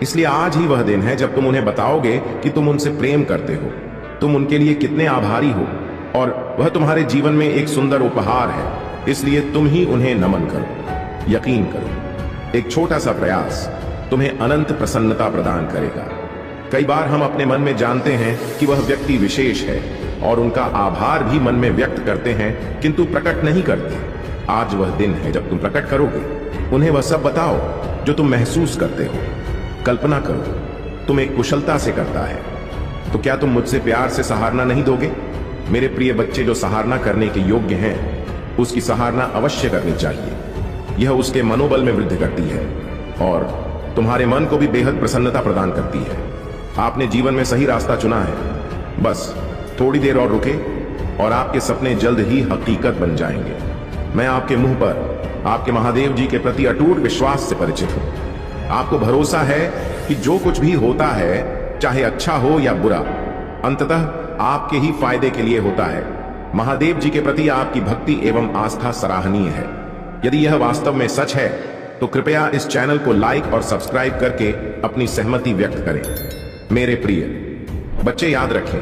इसलिए आज ही वह दिन है जब तुम उन्हें बताओगे कि तुम उनसे प्रेम करते हो, तुम उनके लिए कितने आभारी हो, और वह तुम्हारे जीवन में एक सुंदर उपहार है। इसलिए तुम ही उन्हें नमन करो। यकीन करो, एक छोटा सा प्रयास तुम्हें अनंत प्रसन्नता प्रदान करेगा। कई बार हम अपने मन में जानते हैं कि वह व्यक्ति विशेष है और उनका आभार भी मन में व्यक्त करते हैं, किंतु प्रकट नहीं करते। आज वह दिन है जब तुम प्रकट करोगे। उन्हें वह सब बताओ जो तुम महसूस करते हो। कल्पना करो, तुम एक कुशलता से करता है, तो क्या तुम मुझसे प्यार से सराहना नहीं दोगे? मेरे प्रिय बच्चे, जो सराहना करने के योग्य हैं, उसकी सराहना अवश्य करनी चाहिए। यह उसके मनोबल में वृद्धि करती है और तुम्हारे मन को भी बेहद प्रसन्नता प्रदान करती है। आपने जीवन में सही रास्ता चुना है। बस थोड़ी देर और रुके और आपके सपने जल्द ही हकीकत बन जाएंगे। मैं आपके मुंह पर आपके महादेव जी के प्रति अटूट विश्वास से परिचित हूं। आपको भरोसा है कि जो कुछ भी होता है, चाहे अच्छा हो या बुरा, अंततः आपके ही फायदे के लिए होता है। महादेव जी के प्रति आपकी भक्ति एवं आस्था सराहनीय है। यदि यह वास्तव में सच है तो कृपया इस चैनल को लाइक और सब्सक्राइब करके अपनी सहमति व्यक्त करें। मेरे प्रिय बच्चे, याद रखें,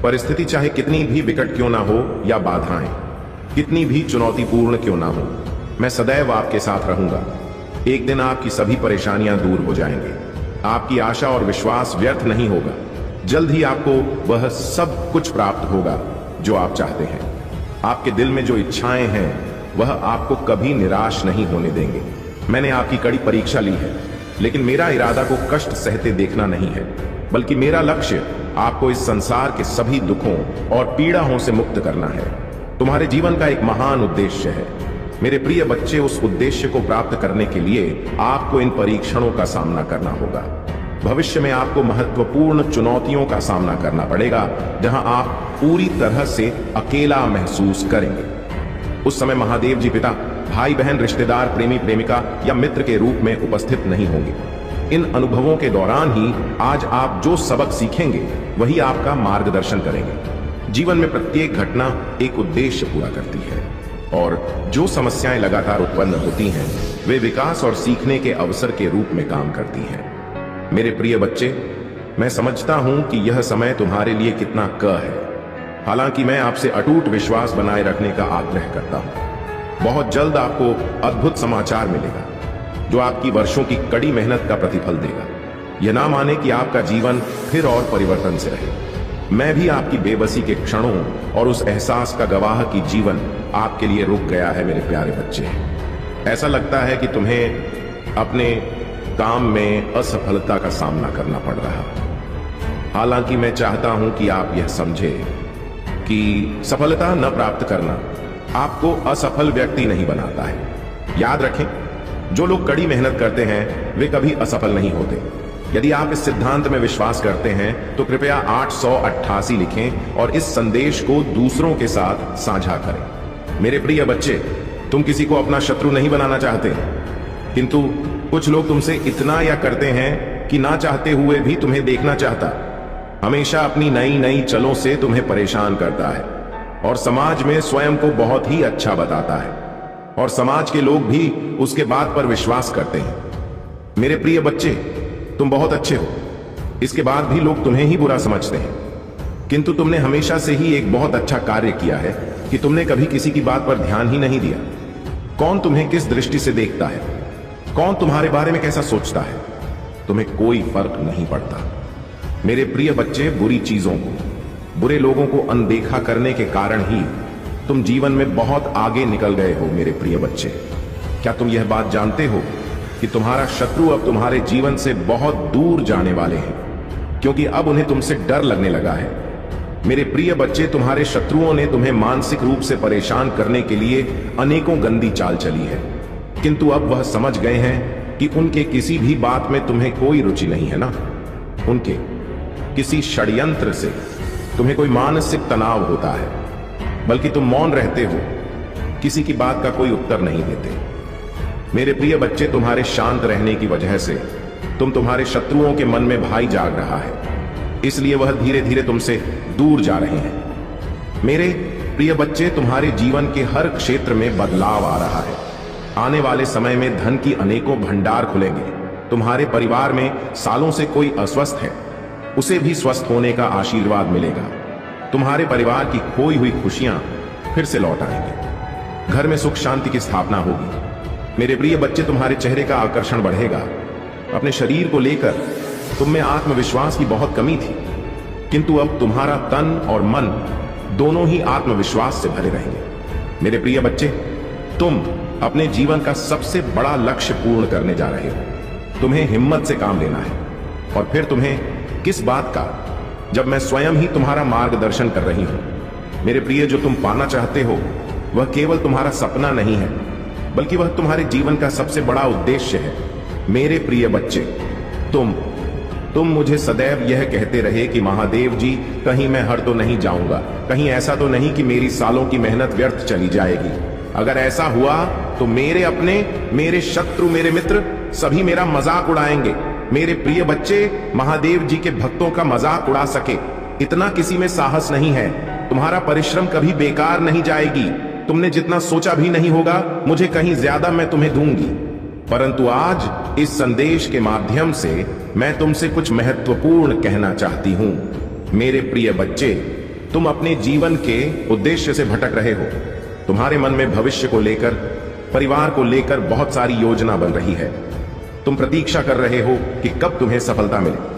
परिस्थिति चाहे कितनी भी विकट क्यों ना हो या बाधाएं कितनी भी चुनौतीपूर्ण क्यों ना हो, मैं सदैव आपके साथ रहूंगा। एक दिन आपकी सभी परेशानियां दूर हो जाएंगी। आपकी आशा और विश्वास व्यर्थ नहीं होगा। जल्द ही आपको वह सब कुछ प्राप्त होगा जो आप चाहते हैं। आपके दिल में जो इच्छाएं हैं वह आपको कभी निराश नहीं होने देंगे। मैंने आपकी कड़ी परीक्षा ली है, लेकिन मेरा इरादा को कष्ट सहते देखना नहीं है, बल्कि मेरा लक्ष्य आपको इस संसार के सभी दुखों और पीड़ाओं से मुक्त करना है। तुम्हारे जीवन का एक महान उद्देश्य है। मेरे प्रिय बच्चे, उस उद्देश्य को प्राप्त करने के लिए आपको इन परीक्षणों का सामना करना होगा। भविष्य में आपको महत्वपूर्ण चुनौतियों का सामना करना पड़ेगा, जहां आप पूरी तरह से अकेला महसूस करेंगे। उस समय महादेव जी पिता, भाई बहन, रिश्तेदार, प्रेमी प्रेमिका या मित्र के रूप में उपस्थित नहीं होंगे। इन अनुभवों के दौरान ही आज आप जो सबक सीखेंगे वही आपका मार्गदर्शन करेंगे। जीवन में प्रत्येक घटना एक उद्देश्य पूरा करती है, और जो समस्याएं लगातार उत्पन्न होती हैं वे विकास और सीखने के अवसर के रूप में काम करती हैं। मेरे प्रिय बच्चे, मैं समझता हूं कि यह समय तुम्हारे लिए कितना है। हालांकि मैं आपसे अटूट विश्वास बनाए रखने का आग्रह करता हूं। बहुत जल्द आपको अद्भुत समाचार मिलेगा जो आपकी वर्षों की कड़ी मेहनत का प्रतिफल देगा। यह ना माने कि आपका जीवन फिर और परिवर्तन से रहे। मैं भी आपकी बेबसी के क्षणों और उस एहसास का गवाह कि जीवन आपके लिए रुक गया है। मेरे प्यारे बच्चे, ऐसा लगता है कि तुम्हें अपने काम में असफलता का सामना करना पड़ रहा। हालांकि मैं चाहता हूं कि आप यह समझें कि सफलता न प्राप्त करना आपको असफल व्यक्ति नहीं बनाता है। याद रखें, जो लोग कड़ी मेहनत करते हैं वे कभी असफल नहीं होते। यदि आप इस सिद्धांत में विश्वास करते हैं तो कृपया 888 लिखें और इस संदेश को दूसरों के साथ साझा करें। मेरे प्रिय बच्चे, तुम किसी को अपना शत्रु नहीं बनाना चाहते, किंतु कुछ लोग तुमसे इतना या करते हैं कि ना चाहते हुए भी तुम्हें देखना चाहता। हमेशा अपनी नई नई चलों से तुम्हें परेशान करता है और समाज में स्वयं को बहुत ही अच्छा बताता है, और समाज के लोग भी उसके बात पर विश्वास करते हैं। मेरे प्रिय बच्चे, तुम बहुत अच्छे हो, इसके बाद भी लोग तुम्हें ही बुरा समझते हैं। किंतु तुमने हमेशा से ही एक बहुत अच्छा कार्य किया है कि तुमने कभी किसी की बात पर ध्यान ही नहीं दिया। कौन तुम्हें किस दृष्टि से देखता है, कौन तुम्हारे बारे में कैसा सोचता है, तुम्हें कोई फर्क नहीं पड़ता। मेरे प्रिय बच्चे, बुरी चीजों को, बुरे लोगों को अनदेखा करने के कारण ही तुम जीवन में बहुत आगे निकल गए हो। मेरे प्रिय बच्चे, क्या तुम यह बात जानते हो कि तुम्हारा शत्रु अब तुम्हारे जीवन से बहुत दूर जाने वाले हैं, क्योंकि अब उन्हें तुमसे डर लगने लगा है। मेरे प्रिय बच्चे, तुम्हारे शत्रुओं ने तुम्हें मानसिक रूप से परेशान करने के लिए अनेकों गंदी चाल चली है, किंतु अब वह समझ गए हैं कि उनके किसी भी बात में तुम्हें कोई रुचि नहीं है ना। उनके किसी षड्यंत्र से तुम्हें कोई मानसिक तनाव होता है, बल्कि तुम मौन रहते हो, किसी की बात का कोई उत्तर नहीं देते। मेरे प्रिय बच्चे, तुम्हारे शांत रहने की वजह से तुम्हारे शत्रुओं के मन में भय जाग रहा है, इसलिए वह धीरे धीरे तुमसे दूर जा रहे हैं। मेरे प्रिय बच्चे, तुम्हारे जीवन के हर क्षेत्र में बदलाव आ रहा है। आने वाले समय में धन की अनेकों भंडार खुलेंगे। तुम्हारे परिवार में सालों से कोई अस्वस्थ है, उसे भी स्वस्थ होने का आशीर्वाद मिलेगा। तुम्हारे परिवार की खोई हुई खुशियां फिर से लौट आएंगी। घर में सुख शांति की स्थापना होगी। मेरे प्रिय बच्चे, तुम्हारे चेहरे का आकर्षण बढ़ेगा। अपने शरीर को लेकर तुम में आत्मविश्वास की बहुत कमी थी, किंतु अब तुम्हारा तन और मन दोनों ही आत्मविश्वास से भरे रहेंगे। मेरे प्रिय बच्चे, तुम अपने जीवन का सबसे बड़ा लक्ष्य पूर्ण करने जा रहे हो। तुम्हें हिम्मत से काम लेना है, और फिर तुम्हें किस बात का, जब मैं स्वयं ही तुम्हारा मार्गदर्शन कर रही हूं। मेरे प्रिय, जो तुम पाना चाहते हो वह केवल तुम्हारा सपना नहीं है, बल्कि वह तुम्हारे जीवन का सबसे बड़ा उद्देश्य है। मेरे प्रिय बच्चे, तुम मुझे सदैव यह कहते रहे कि महादेव जी, कहीं मैं हर तो नहीं जाऊंगा, कहीं ऐसा तो नहीं कि मेरी सालों की मेहनत व्यर्थ चली जाएगी। अगर ऐसा हुआ तो मेरे अपने, मेरे शत्रु, मेरे मित्र सभी मेरा मजाक उड़ाएंगे। मेरे प्रिय बच्चे, महादेव जी के भक्तों का मजाक उड़ा सके इतना किसी में साहस नहीं है। तुम्हारा परिश्रम कभी बेकार नहीं जाएगी। तुमने जितना सोचा भी नहीं होगा, मुझे कहीं ज्यादा मैं तुम्हें दूंगी। परंतु आज इस संदेश के माध्यम से मैं तुमसे कुछ महत्वपूर्ण कहना चाहती हूं। मेरे प्रिय बच्चे, तुम अपने जीवन के उद्देश्य से भटक रहे हो। तुम्हारे मन में भविष्य को लेकर, परिवार को लेकर बहुत सारी योजना बन रही है। तुम प्रतीक्षा कर रहे हो कि कब तुम्हें सफलता मिले।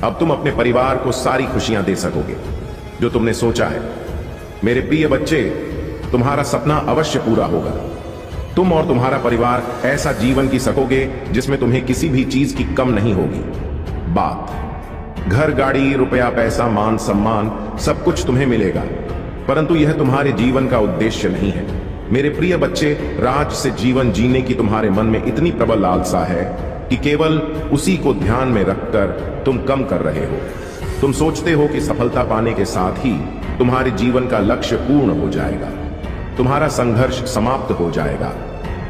अब तुम अपने परिवार को सारी खुशियां दे सकोगे जो तुमने सोचा है। मेरे प्रिय बच्चे, तुम्हारा सपना अवश्य पूरा होगा। तुम और तुम्हारा परिवार ऐसा जीवन जी सकोगे जिसमें तुम्हें किसी भी चीज की कम नहीं होगी। बात घर, गाड़ी, रुपया, पैसा, मान सम्मान सब कुछ तुम्हें मिलेगा, परंतु यह तुम्हारे जीवन का उद्देश्य नहीं है। मेरे प्रिय बच्चे, राज से जीवन जीने की तुम्हारे मन में इतनी प्रबल लालसा है कि केवल उसी को ध्यान में रखकर तुम कम कर रहे हो। तुम सोचते हो कि सफलता पाने के साथ ही तुम्हारे जीवन का लक्ष्य पूर्ण हो जाएगा, तुम्हारा संघर्ष समाप्त हो जाएगा।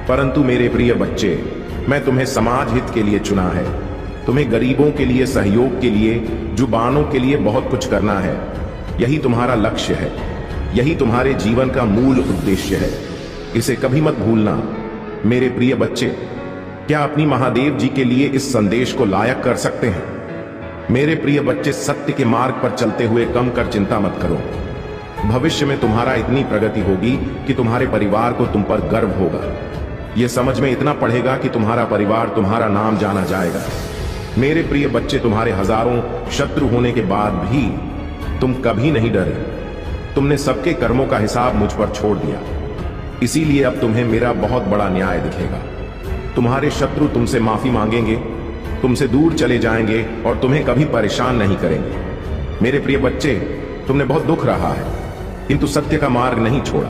परंतु मेरे प्रिय बच्चे, मैं तुम्हें समाज हित के लिए चुना है। तुम्हें गरीबों के लिए, सहयोग के लिए, जुबानों के लिए बहुत कुछ करना है। यही तुम्हारा लक्ष्य है, यही तुम्हारे जीवन का मूल उद्देश्य है। इसे कभी मत भूलना। मेरे प्रिय बच्चे, क्या अपनी महादेव जी के लिए इस संदेश को लायक कर सकते हैं? मेरे प्रिय बच्चे, सत्य के मार्ग पर चलते हुए कम कर चिंता मत करो। भविष्य में तुम्हारा इतनी प्रगति होगी कि तुम्हारे परिवार को तुम पर गर्व होगा। यह समझ में इतना पड़ेगा कि तुम्हारा परिवार, तुम्हारा नाम जाना जाएगा। मेरे प्रिय बच्चे, तुम्हारे हजारों शत्रु होने के बाद भी तुम कभी नहीं डरे। तुमने सबके कर्मों का हिसाब मुझ पर छोड़ दिया, इसीलिए अब तुम्हें मेरा बहुत बड़ा न्याय दिखेगा। तुम्हारे शत्रु तुमसे माफी मांगेंगे, तुमसे दूर चले जाएंगे और तुम्हें कभी परेशान नहीं करेंगे। मेरे प्रिय बच्चे, तुमने बहुत दुख रहा है किंतु सत्य का मार्ग नहीं छोड़ा,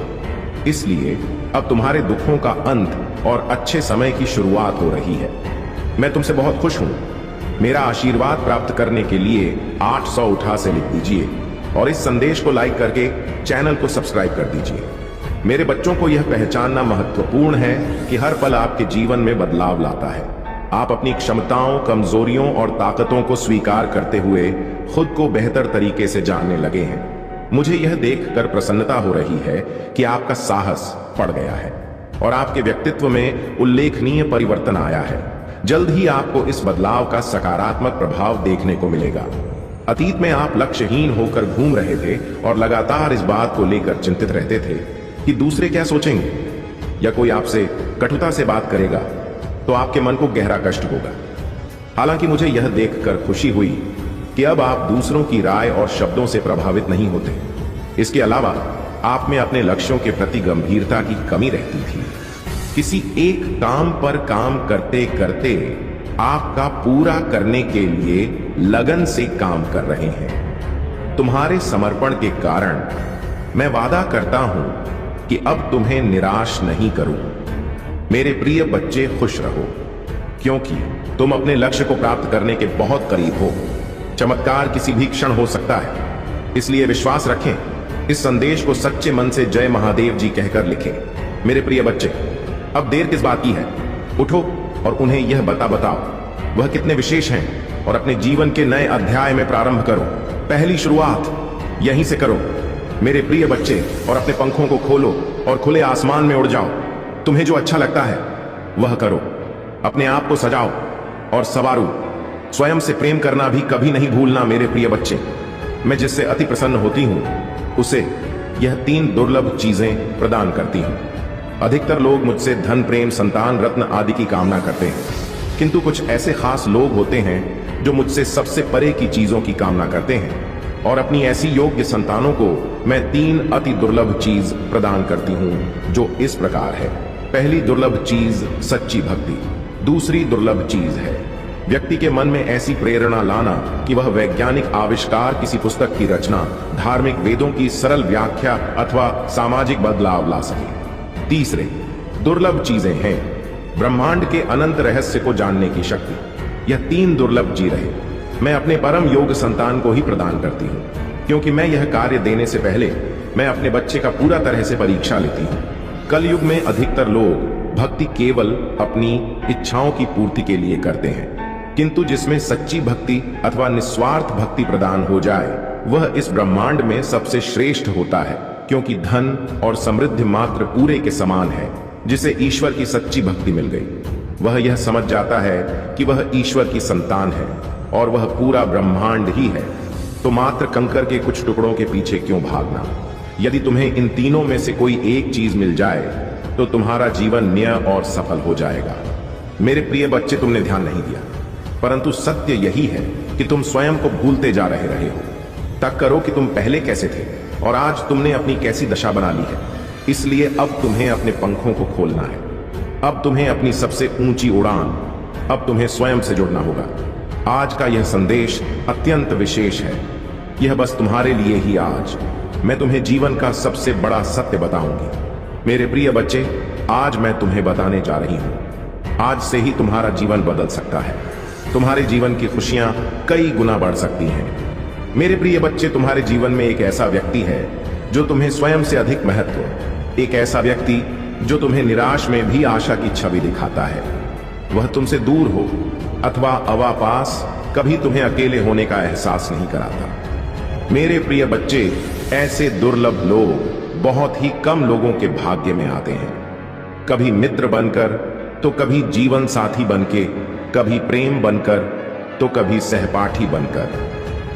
इसलिए अब तुम्हारे दुखों का अंत और अच्छे समय की शुरुआत हो रही है। मैं तुमसे बहुत खुश हूं। मेरा आशीर्वाद प्राप्त करने के लिए 800 उठा से लिख दीजिए और इस संदेश को लाइक करके चैनल को सब्सक्राइब कर दीजिए। मेरे बच्चों को यह पहचानना महत्वपूर्ण है कि हर पल आपके जीवन में बदलाव लाता है। आप अपनी क्षमताओं, कमजोरियों और ताकतों को स्वीकार करते हुए खुद को बेहतर तरीके से जानने लगे हैं। मुझे यह देखकर प्रसन्नता हो रही है कि आपका साहस बढ़ गया है और आपके व्यक्तित्व में उल्लेखनीय परिवर्तन आया है। जल्द ही आपको इस बदलाव का सकारात्मक प्रभाव देखने को मिलेगा। अतीत में आप लक्ष्यहीन होकर घूम रहे थे और लगातार इस बात को लेकर चिंतित रहते थे कि दूसरे क्या सोचेंगे या कोई आपसे कटुता से बात करेगा, तो आपके मन को गहरा कष्ट होगा। हालांकि मुझे यह देखकर खुशी हुई कि अब आप दूसरों की राय और शब्दों से प्रभावित नहीं होते। इसके अलावा आप में अपने लक्ष्यों के प्रति गंभीरता की कमी रहती थी। किसी एक काम पर काम करते करते आपका पूरा करने के लिए लगन से काम कर रहे हैं। तुम्हारे समर्पण के कारण मैं वादा करता हूं कि अब तुम्हें निराश नहीं करूं। मेरे प्रिय बच्चे, खुश रहो क्योंकि तुम अपने लक्ष्य को प्राप्त करने के बहुत करीब हो। चमत्कार किसी भी क्षण हो सकता है, इसलिए विश्वास रखें। इस संदेश को सच्चे मन से जय महादेव जी कहकर लिखें। मेरे प्रिय बच्चे, अब देर किस बात की है? उठो और उन्हें यह बताओ वह कितने विशेष हैं और अपने जीवन के नए अध्याय में प्रारंभ करो। पहली शुरुआत यहीं से करो मेरे प्रिय बच्चे, और अपने पंखों को खोलो और खुले आसमान में उड़ जाओ। तुम्हें जो अच्छा लगता है वह करो। अपने आप को सजाओ और संवारो। स्वयं से प्रेम करना भी कभी नहीं भूलना मेरे प्रिय बच्चे। मैं जिससे अति प्रसन्न होती हूं उसे यह 3 दुर्लभ चीजें प्रदान करती हूं। अधिकतर लोग मुझसे धन, प्रेम, संतान, रत्न आदि की कामना करते हैं, किंतु कुछ ऐसे खास लोग होते हैं जो मुझसे सबसे परे की चीजों की कामना करते हैं, और अपनी ऐसी योग्य संतानों को मैं 3 अति दुर्लभ चीज प्रदान करती हूं जो इस प्रकार है। पहली दुर्लभ चीज सच्ची भक्ति। दूसरी दुर्लभ चीज है व्यक्ति के मन में ऐसी प्रेरणा लाना कि वह वैज्ञानिक आविष्कार, किसी पुस्तक की रचना, धार्मिक वेदों की सरल व्याख्या अथवा सामाजिक बदलाव ला सके। तीसरे दुर्लभ चीजें हैं ब्रह्मांड के अनंत रहस्य को जानने की शक्ति। यह 3 दुर्लभ चीजें मैं अपने परम योग संतान को ही प्रदान करती हूँ, क्योंकि मैं यह कार्य देने से पहले मैं अपने बच्चे का पूरा तरह से परीक्षा लेती हूँ। कलयुग में अधिकतर लोग भक्ति केवल अपनी इच्छाओं की पूर्ति के लिए करते हैं, किंतु जिसमें सच्ची भक्ति अथवा निस्वार्थ भक्ति प्रदान हो जाए वह इस ब्रह्मांड में सबसे श्रेष्ठ होता है, क्योंकि धन और समृद्धि मात्र पूरे के समान है। जिसे ईश्वर की सच्ची भक्ति मिल गई, वह यह समझ जाता है कि वह ईश्वर की संतान है और वह पूरा ब्रह्मांड ही है। तो मात्र कंकर के कुछ टुकड़ों के पीछे क्यों भागना? यदि तुम्हें इन तीनों में से कोई एक चीज मिल जाए तो तुम्हारा जीवन न्याय और सफल हो जाएगा। मेरे प्रिय बच्चे, तुमने ध्यान नहीं दिया, परंतु सत्य यही है कि तुम स्वयं को भूलते जा रहे हो। तक करो कि तुम पहले कैसे थे और आज तुमने अपनी कैसी दशा बना ली है। इसलिए अब तुम्हें अपने पंखों को खोलना है। अब तुम्हें अपनी सबसे ऊंची उड़ान, अब तुम्हें स्वयं से जुड़ना होगा। आज का यह संदेश अत्यंत विशेष है। यह बस तुम्हारे लिए ही आज मैं तुम्हें जीवन का सबसे बड़ा सत्य बताऊंगी। मेरे प्रिय बच्चे, आज मैं तुम्हें बताने जा रही हूं। आज से ही तुम्हारा जीवन बदल सकता है। तुम्हारे जीवन की खुशियां कई गुना बढ़ सकती हैं। मेरे प्रिय बच्चे, तुम्हारे जीवन में एक ऐसा व्यक्ति है जो तुम्हें स्वयं से अधिक महत्व, एक ऐसा व्यक्ति जो तुम्हें निराश में भी आशा की छवि दिखाता है। वह तुमसे दूर हो अथवा अवापास कभी तुम्हें अकेले होने का एहसास नहीं कराता। मेरे प्रिय बच्चे, ऐसे दुर्लभ लोग बहुत ही कम लोगों के भाग्य में आते हैं। कभी मित्र बनकर, तो कभी जीवन साथी बनके, कभी प्रेम बनकर, तो कभी सहपाठी बनकर।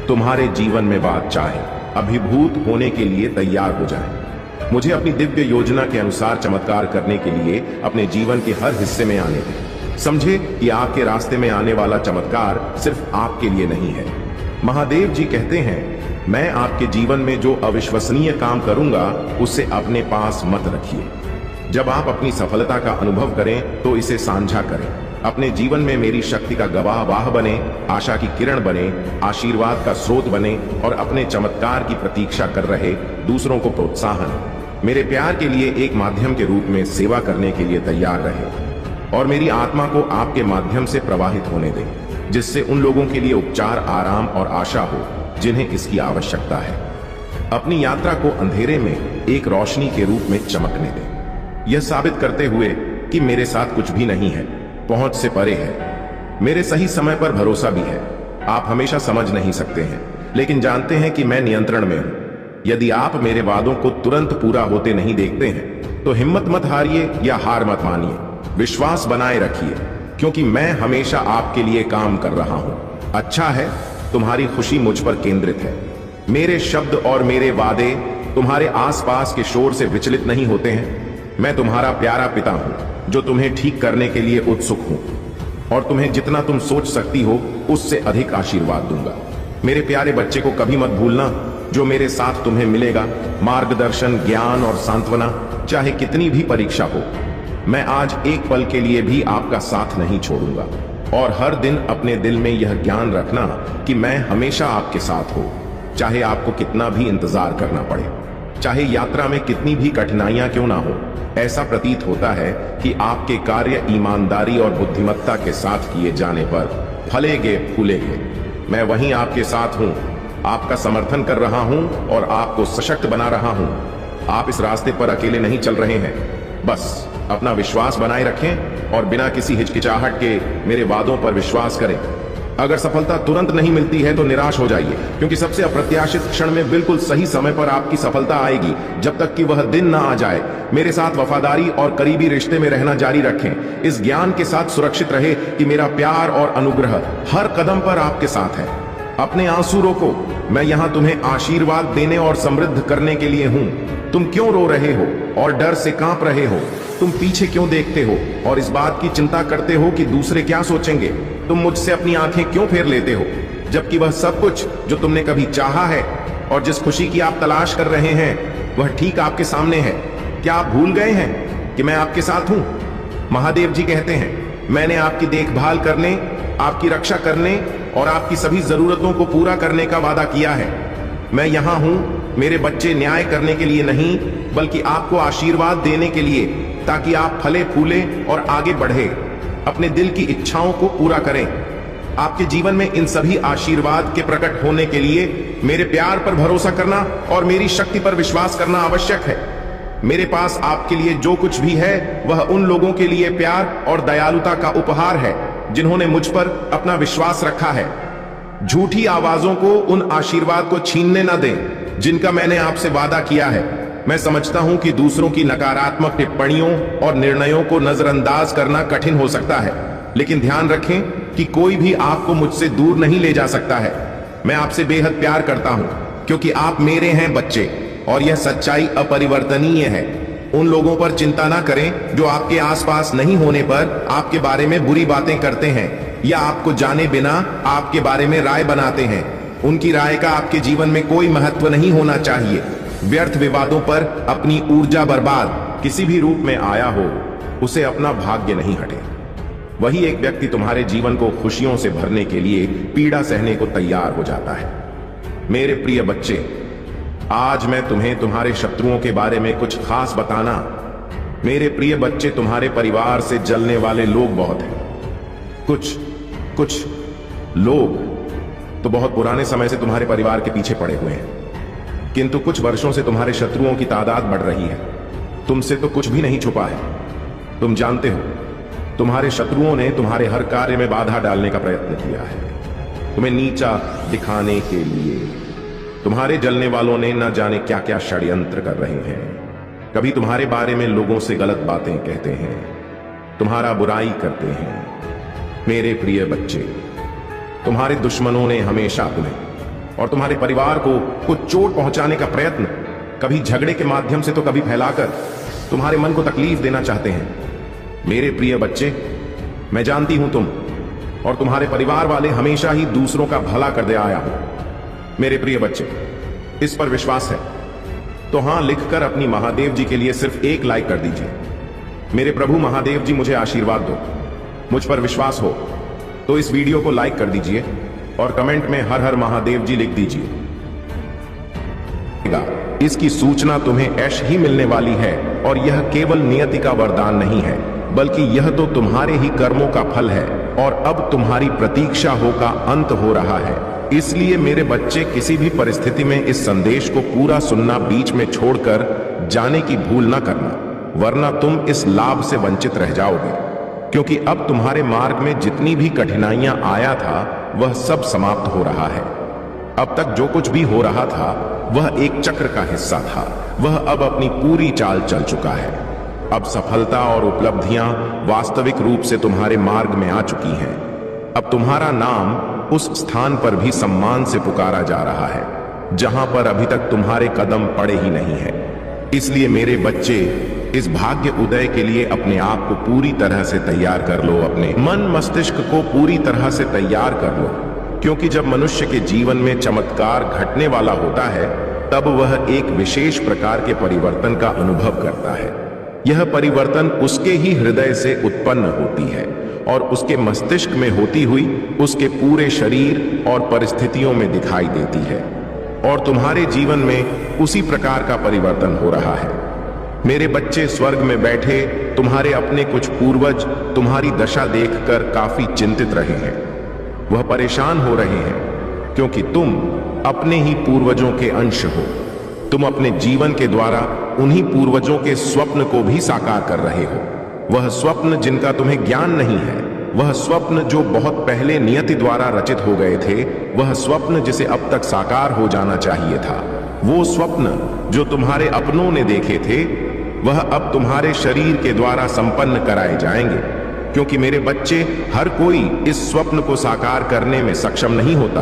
तुम्हारे जीवन में बात चाहे अभिभूत होने के लिए तैयार हो जाए। मुझे अपनी दिव्य योजना के अनुसार चमत्कार करने के लिए अपने जीवन के हर हिस्से में आने दें। समझे कि आपके रास्ते में आने वाला चमत्कार सिर्फ आपके लिए नहीं है। महादेव जी कहते हैं, मैं आपके जीवन में जो अविश्वसनीय काम करूंगा उसे अपने पास मत रखिए। जब आप अपनी सफलता का अनुभव करें तो इसे साझा करें। अपने जीवन में मेरी शक्ति का गवाह बने, आशा की किरण बने, आशीर्वाद का स्रोत बने और अपने चमत्कार की प्रतीक्षा कर रहे दूसरों को प्रोत्साहन, मेरे प्यार के लिए एक माध्यम के रूप में सेवा करने के लिए तैयार रहे और मेरी आत्मा को आपके माध्यम से प्रवाहित होने दें, जिससे उन लोगों के लिए उपचार, आराम और आशा हो जिन्हें इसकी आवश्यकता है। अपनी यात्रा को अंधेरे में एक रोशनी के रूप में चमकने दें, यह साबित करते हुए कि मेरे साथ कुछ भी नहीं है, पहुंच से परे है। मेरे सही समय पर भरोसा भी है। आप हमेशा समझ नहीं सकते हैं, लेकिन जानते हैं कि मैं नियंत्रण में हूं। यदि आप मेरे वादों को तुरंत पूरा होते नहीं देखते हैं तो हिम्मत मत हारिए या हार मत मानिए। विश्वास बनाए रखिए, क्योंकि मैं हमेशा आपके लिए काम कर रहा हूं। अच्छा है, तुम्हारी खुशी मुझ पर केंद्रित है। मेरे शब्द और मेरे वादे तुम्हारे आसपास के शोर से विचलित नहीं होते हैं। मैं तुम्हारा प्यारा पिता हूं जो तुम्हें ठीक करने के लिए उत्सुक हूं और तुम्हें जितना तुम सोच सकती हो उससे अधिक आशीर्वाद दूंगा। मेरे प्यारे बच्चे को कभी मत भूलना, जो मेरे साथ तुम्हें मिलेगा, मार्गदर्शन, ज्ञान और सांत्वना, चाहे कितनी भी परीक्षा हो, मैं आज एक पल के लिए भी आपका साथ नहीं छोड़ूंगा। और हर दिन अपने दिल में यह ज्ञान रखना कि मैं हमेशा आपके साथ हूं, चाहे आपको कितना भी इंतजार करना पड़े, चाहे यात्रा में कितनी भी कठिनाइयां क्यों ना हो। ऐसा प्रतीत होता है कि आपके कार्य ईमानदारी और बुद्धिमत्ता के साथ किए जाने पर फलेंगे फूलेंगे। मैं वहीं आपके साथ हूं, आपका समर्थन कर रहा हूं और आपको सशक्त बना रहा हूं। आप इस रास्ते पर अकेले नहीं चल रहे हैं। बस अपना विश्वास बनाए रखें और बिना किसी हिचकिचाहट के मेरे वादों पर विश्वास करें। अगर सफलता तुरंत नहीं मिलती है तो निराश हो जाइए, क्योंकि सबसे अप्रत्याशित क्षण में बिल्कुल सही समय पर आपकी सफलता आएगी। जब तक कि वह दिन ना आ जाए, मेरे साथ वफादारी और करीबी रिश्ते में रहना जारी रखें। इस ज्ञान के साथ सुरक्षित रहे कि मेरा प्यार और अनुग्रह हर कदम पर आपके साथ है। अपने आंसू रोको, मैं यहाँ तुम्हें आशीर्वाद देने और समृद्ध करने के लिए हूँ। तुम क्यों रो रहे हो और डर से कांप रहे हो? तुम पीछे क्यों देखते हो और इस बात की चिंता करते हो कि दूसरे क्या सोचेंगे? तुम मुझसे अपनी आंखें क्यों फेर लेते हो, जबकि वह सब कुछ जो तुमने कभी चाहा है और जिस खुशी की आप तलाश कर रहे हैं वह ठीक आपके सामने है? क्या आप भूल गए हैं कि मैं आपके साथ हूं? महादेव जी कहते हैं, मैंने आपकी देखभाल करने, आपकी रक्षा करने और आपकी सभी जरूरतों को पूरा करने का वादा किया है। मैं यहां हूं मेरे बच्चे, न्याय करने के लिए नहीं बल्कि आपको आशीर्वाद देने के लिए, ताकि आप फले फूले और आगे बढ़े, अपने दिल की इच्छाओं को पूरा करें। आपके जीवन में इन सभी आशीर्वाद के प्रकट होने के लिए मेरे प्यार पर भरोसा करना और मेरी शक्ति पर विश्वास करना आवश्यक है। मेरे पास आपके लिए जो कुछ भी है वह उन लोगों के लिए प्यार और दयालुता का उपहार है जिन्होंने मुझ पर अपना विश्वास रखा है। झूठी आवाजों को उन आशीर्वाद को छीनने न दें जिनका मैंने आपसे वादा किया है। मैं समझता हूं कि दूसरों की नकारात्मक टिप्पणियों और निर्णयों को नजरअंदाज करना कठिन हो सकता है, लेकिन ध्यान रखें कि कोई भी आपको मुझसे दूर नहीं ले जा सकता है। मैं आपसे बेहद प्यार करता हूं क्योंकि आप मेरे हैं बच्चे, और यह सच्चाई अपरिवर्तनीय है। उन लोगों पर चिंता ना करें जो आपके आसपास नहीं होने पर आपके बारे में बुरी बातें करते हैं या आपको जाने बिना आपके बारे में राय बनाते हैं। उनकी राय का आपके जीवन में कोई महत्व नहीं होना चाहिए। व्यर्थ विवादों पर अपनी ऊर्जा बर्बाद किसी भी रूप में आया हो, उसे अपना भाग्य नहीं हटे। वही एक व्यक्ति तुम्हारे जीवन को खुशियों से भरने के लिए पीड़ा सहने को तैयार हो जाता है। मेरे प्रिय बच्चे, आज मैं तुम्हें तुम्हारे शत्रुओं के बारे में कुछ खास बताना। मेरे प्रिय बच्चे, तुम्हारे परिवार से जलने वाले लोग बहुत हैं। कुछ लोग तो बहुत पुराने समय से तुम्हारे परिवार के पीछे पड़े हुए हैं, किंतु कुछ वर्षों से तुम्हारे शत्रुओं की तादाद बढ़ रही है। तुमसे तो कुछ भी नहीं छुपा है। तुम जानते हो, तुम्हारे शत्रुओं ने तुम्हारे हर कार्य में बाधा डालने का प्रयत्न किया है, तुम्हें नीचा दिखाने के लिए। तुम्हारे जलने वालों ने न जाने क्या क्या षड्यंत्र कर रहे हैं। कभी तुम्हारे बारे में लोगों से गलत बातें कहते हैं, तुम्हारा बुराई करते हैं। मेरे प्रिय बच्चे, तुम्हारे दुश्मनों ने हमेशा तुम्हें और तुम्हारे परिवार को कुछ चोट पहुंचाने का प्रयत्न, कभी झगड़े के माध्यम से तो कभी फैलाकर, तुम्हारे मन को तकलीफ देना चाहते हैं। मेरे प्रिय बच्चे, मैं जानती हूं तुम और तुम्हारे परिवार वाले हमेशा ही दूसरों का भला करते आया हो। मेरे प्रिय बच्चे, इस पर विश्वास है तो हां लिखकर अपनी महादेव जी के लिए सिर्फ एक लाइक कर दीजिए। मेरे प्रभु महादेव जी मुझे आशीर्वाद दो। मुझ पर विश्वास हो तो इस वीडियो को लाइक कर दीजिए और कमेंट में हर हर महादेव जी लिख दीजिए। इसकी सूचना तुम्हें ऐश ही मिलने वाली है, और यह केवल नियति का वरदान नहीं है, बल्कि यह तो तुम्हारे ही कर्मों का फल है, और अब तुम्हारी प्रतीक्षा हो का अंत हो रहा है। इसलिए मेरे बच्चे, किसी भी परिस्थिति में इस संदेश को पूरा सुनना बीच में छोड़कर जाने की भूल न करना, वरना तुम इस लाभ से वंचित रह जाओगे। क्योंकि अब तुम्हारे मार्ग में जितनी भी कठिनाइयां आया था, वह सब समाप्त हो रहा है। अब तक जो कुछ भी हो रहा था वह एक चक्र का हिस्सा था। वह अब अपनी पूरी चाल चल चुका है। अब सफलता और उपलब्धियां वास्तविक रूप से तुम्हारे मार्ग में आ चुकी हैं। अब तुम्हारा नाम उस स्थान पर भी सम्मान से पुकारा जा रहा है जहां पर अभी तक तुम्हारे कदम पड़े ही नहीं है। इसलिए मेरे बच्चे, इस भाग्य उदय के लिए अपने आप को पूरी तरह से तैयार कर लो। अपने मन मस्तिष्क को पूरी तरह से तैयार कर लो, क्योंकि जब मनुष्य के जीवन में चमत्कार घटने वाला होता है, तब वह एक विशेष प्रकार के परिवर्तन का अनुभव करता है। यह परिवर्तन उसके ही हृदय से उत्पन्न होती है और उसके मस्तिष्क में होती हुई उसके पूरे शरीर और परिस्थितियों में दिखाई देती है, और तुम्हारे जीवन में उसी प्रकार का परिवर्तन हो रहा है। मेरे बच्चे, स्वर्ग में बैठे तुम्हारे अपने कुछ पूर्वज तुम्हारी दशा देखकर काफी चिंतित रहे हैं। वह परेशान हो रहे हैं क्योंकि तुम अपने ही पूर्वजों के अंश हो। तुम अपने जीवन के द्वारा उन्हीं पूर्वजों के स्वप्न को भी साकार कर रहे हो। वह स्वप्न जिनका तुम्हें ज्ञान नहीं है, वह स्वप्न जो बहुत पहले नियति द्वारा रचित हो गए थे, वह स्वप्न जिसे अब तक साकार हो जाना चाहिए था, वो स्वप्न जो तुम्हारे अपनों ने देखे थे, वह अब तुम्हारे शरीर के द्वारा संपन्न कराए जाएंगे। क्योंकि मेरे बच्चे, हर कोई इस स्वप्न को साकार करने में सक्षम नहीं होता।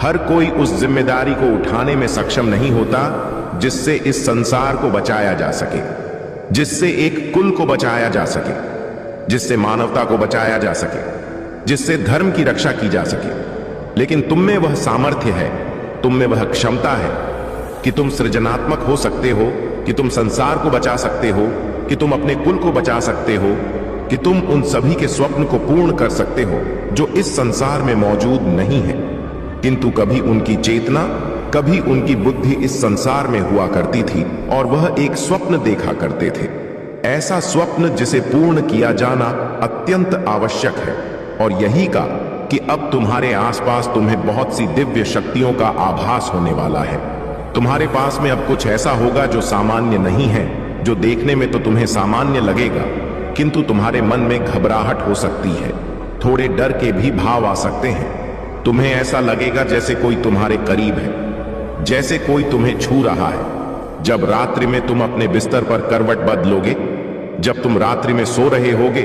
हर कोई उस जिम्मेदारी को उठाने में सक्षम नहीं होता जिससे इस संसार को बचाया जा सके, जिससे एक कुल को बचाया जा सके, जिससे मानवता को बचाया जा सके, जिससे धर्म की रक्षा की जा सके। लेकिन तुम में वह सामर्थ्य है, तुम में वह क्षमता है कि तुम सृजनात्मक हो सकते हो, कि तुम संसार को बचा सकते हो, कि तुम अपने कुल को बचा सकते हो, कि तुम उन सभी के स्वप्न को पूर्ण कर सकते हो जो इस संसार में मौजूद नहीं है, किंतु कभी उनकी चेतना, कभी उनकी बुद्धि इस संसार में हुआ करती थी और वह एक स्वप्न देखा करते थे। ऐसा स्वप्न जिसे पूर्ण किया जाना अत्यंत आवश्यक है, और यही का कि अब तुम्हारे आसपास तुम्हें बहुत सी दिव्य शक्तियों का आभास होने वाला है। तुम्हारे पास में अब कुछ ऐसा होगा जो सामान्य नहीं है, जो देखने में तो तुम्हें सामान्य लगेगा, किंतु तुम्हारे मन में घबराहट हो सकती है, थोड़े डर के भी भाव आ सकते हैं। तुम्हें ऐसा लगेगा जैसे कोई तुम्हारे करीब है, जैसे कोई तुम्हें छू रहा है। जब रात्रि में तुम अपने बिस्तर पर करवट बदलोगे, जब तुम रात्रि में सो रहे होगे,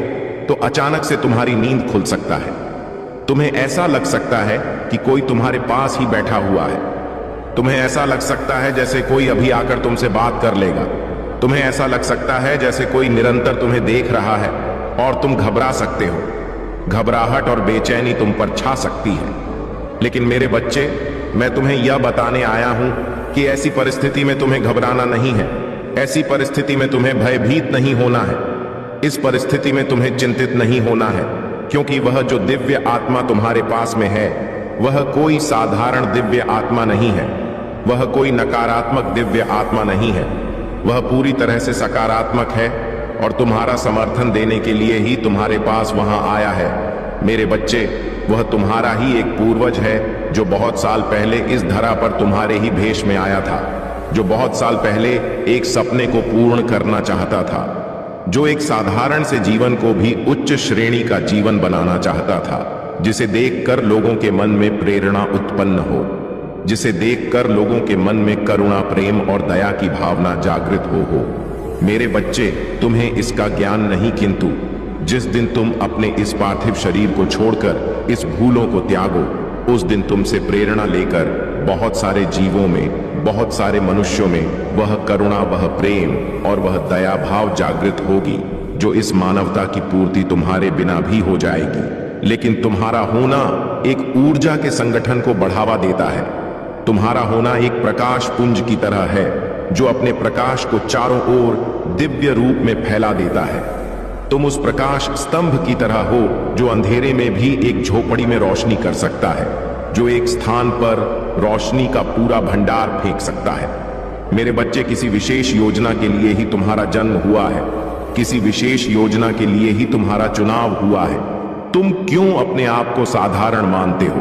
तो अचानक से तुम्हारी नींद खुल सकता है। तुम्हें ऐसा लग सकता है कि कोई तुम्हारे पास ही बैठा हुआ है। तुम्हें ऐसा लग सकता है जैसे कोई अभी आकर तुमसे बात कर लेगा। तुम्हें ऐसा लग सकता है जैसे कोई निरंतर तुम्हें देख रहा है और तुम घबरा सकते हो। घबराहट और बेचैनी तुम पर छा सकती है। लेकिन मेरे बच्चे, मैं तुम्हें यह बताने आया हूं कि ऐसी परिस्थिति में तुम्हें घबराना नहीं है। ऐसी परिस्थिति में तुम्हें भयभीत नहीं होना है। इस परिस्थिति में तुम्हें चिंतित नहीं होना है, क्योंकि वह जो दिव्य आत्मा तुम्हारे पास में है, वह कोई साधारण दिव्य आत्मा नहीं है। वह कोई नकारात्मक दिव्य आत्मा नहीं है। वह पूरी तरह से सकारात्मक है और तुम्हारा समर्थन देने के लिए ही तुम्हारे पास वहां आया है। मेरे बच्चे, वह तुम्हारा ही एक पूर्वज है जो बहुत साल पहले इस धरा पर तुम्हारे ही भेष में आया था, जो बहुत साल पहले एक सपने को पूर्ण करना चाहता था, जो एक साधारण से जीवन को भी उच्च श्रेणी का जीवन बनाना चाहता था, जिसे देखकर लोगों के मन में प्रेरणा उत्पन्न हो, जिसे देखकर लोगों के मन में करुणा, प्रेम और दया की भावना जागृत हो। मेरे बच्चे, तुम्हें इसका ज्ञान नहीं, किंतु जिस दिन तुम अपने इस पार्थिव शरीर को छोड़कर इस भूलों को त्यागो, उस दिन तुमसे प्रेरणा लेकर बहुत सारे जीवों में, बहुत सारे मनुष्यों में वह करुणा, वह प्रेम और वह दया भाव जागृत होगी, जो इस मानवता की पूर्ति तुम्हारे बिना भी हो जाएगी। लेकिन तुम्हारा होना एक ऊर्जा के संगठन को बढ़ावा देता है। तुम्हारा होना एक प्रकाश पुंज की तरह है, जो अपने प्रकाश को चारों ओर दिव्य रूप में फैला देता है। तुम उस प्रकाश स्तंभ की तरह हो जो अंधेरे में भी एक झोपड़ी में रोशनी कर सकता है, जो एक स्थान पर रोशनी का पूरा भंडार फेंक सकता है। मेरे बच्चे, किसी विशेष योजना के लिए ही तुम्हारा जन्म हुआ है। किसी विशेष योजना के लिए ही तुम्हारा चुनाव हुआ है। तुम क्यों अपने आप को साधारण मानते हो?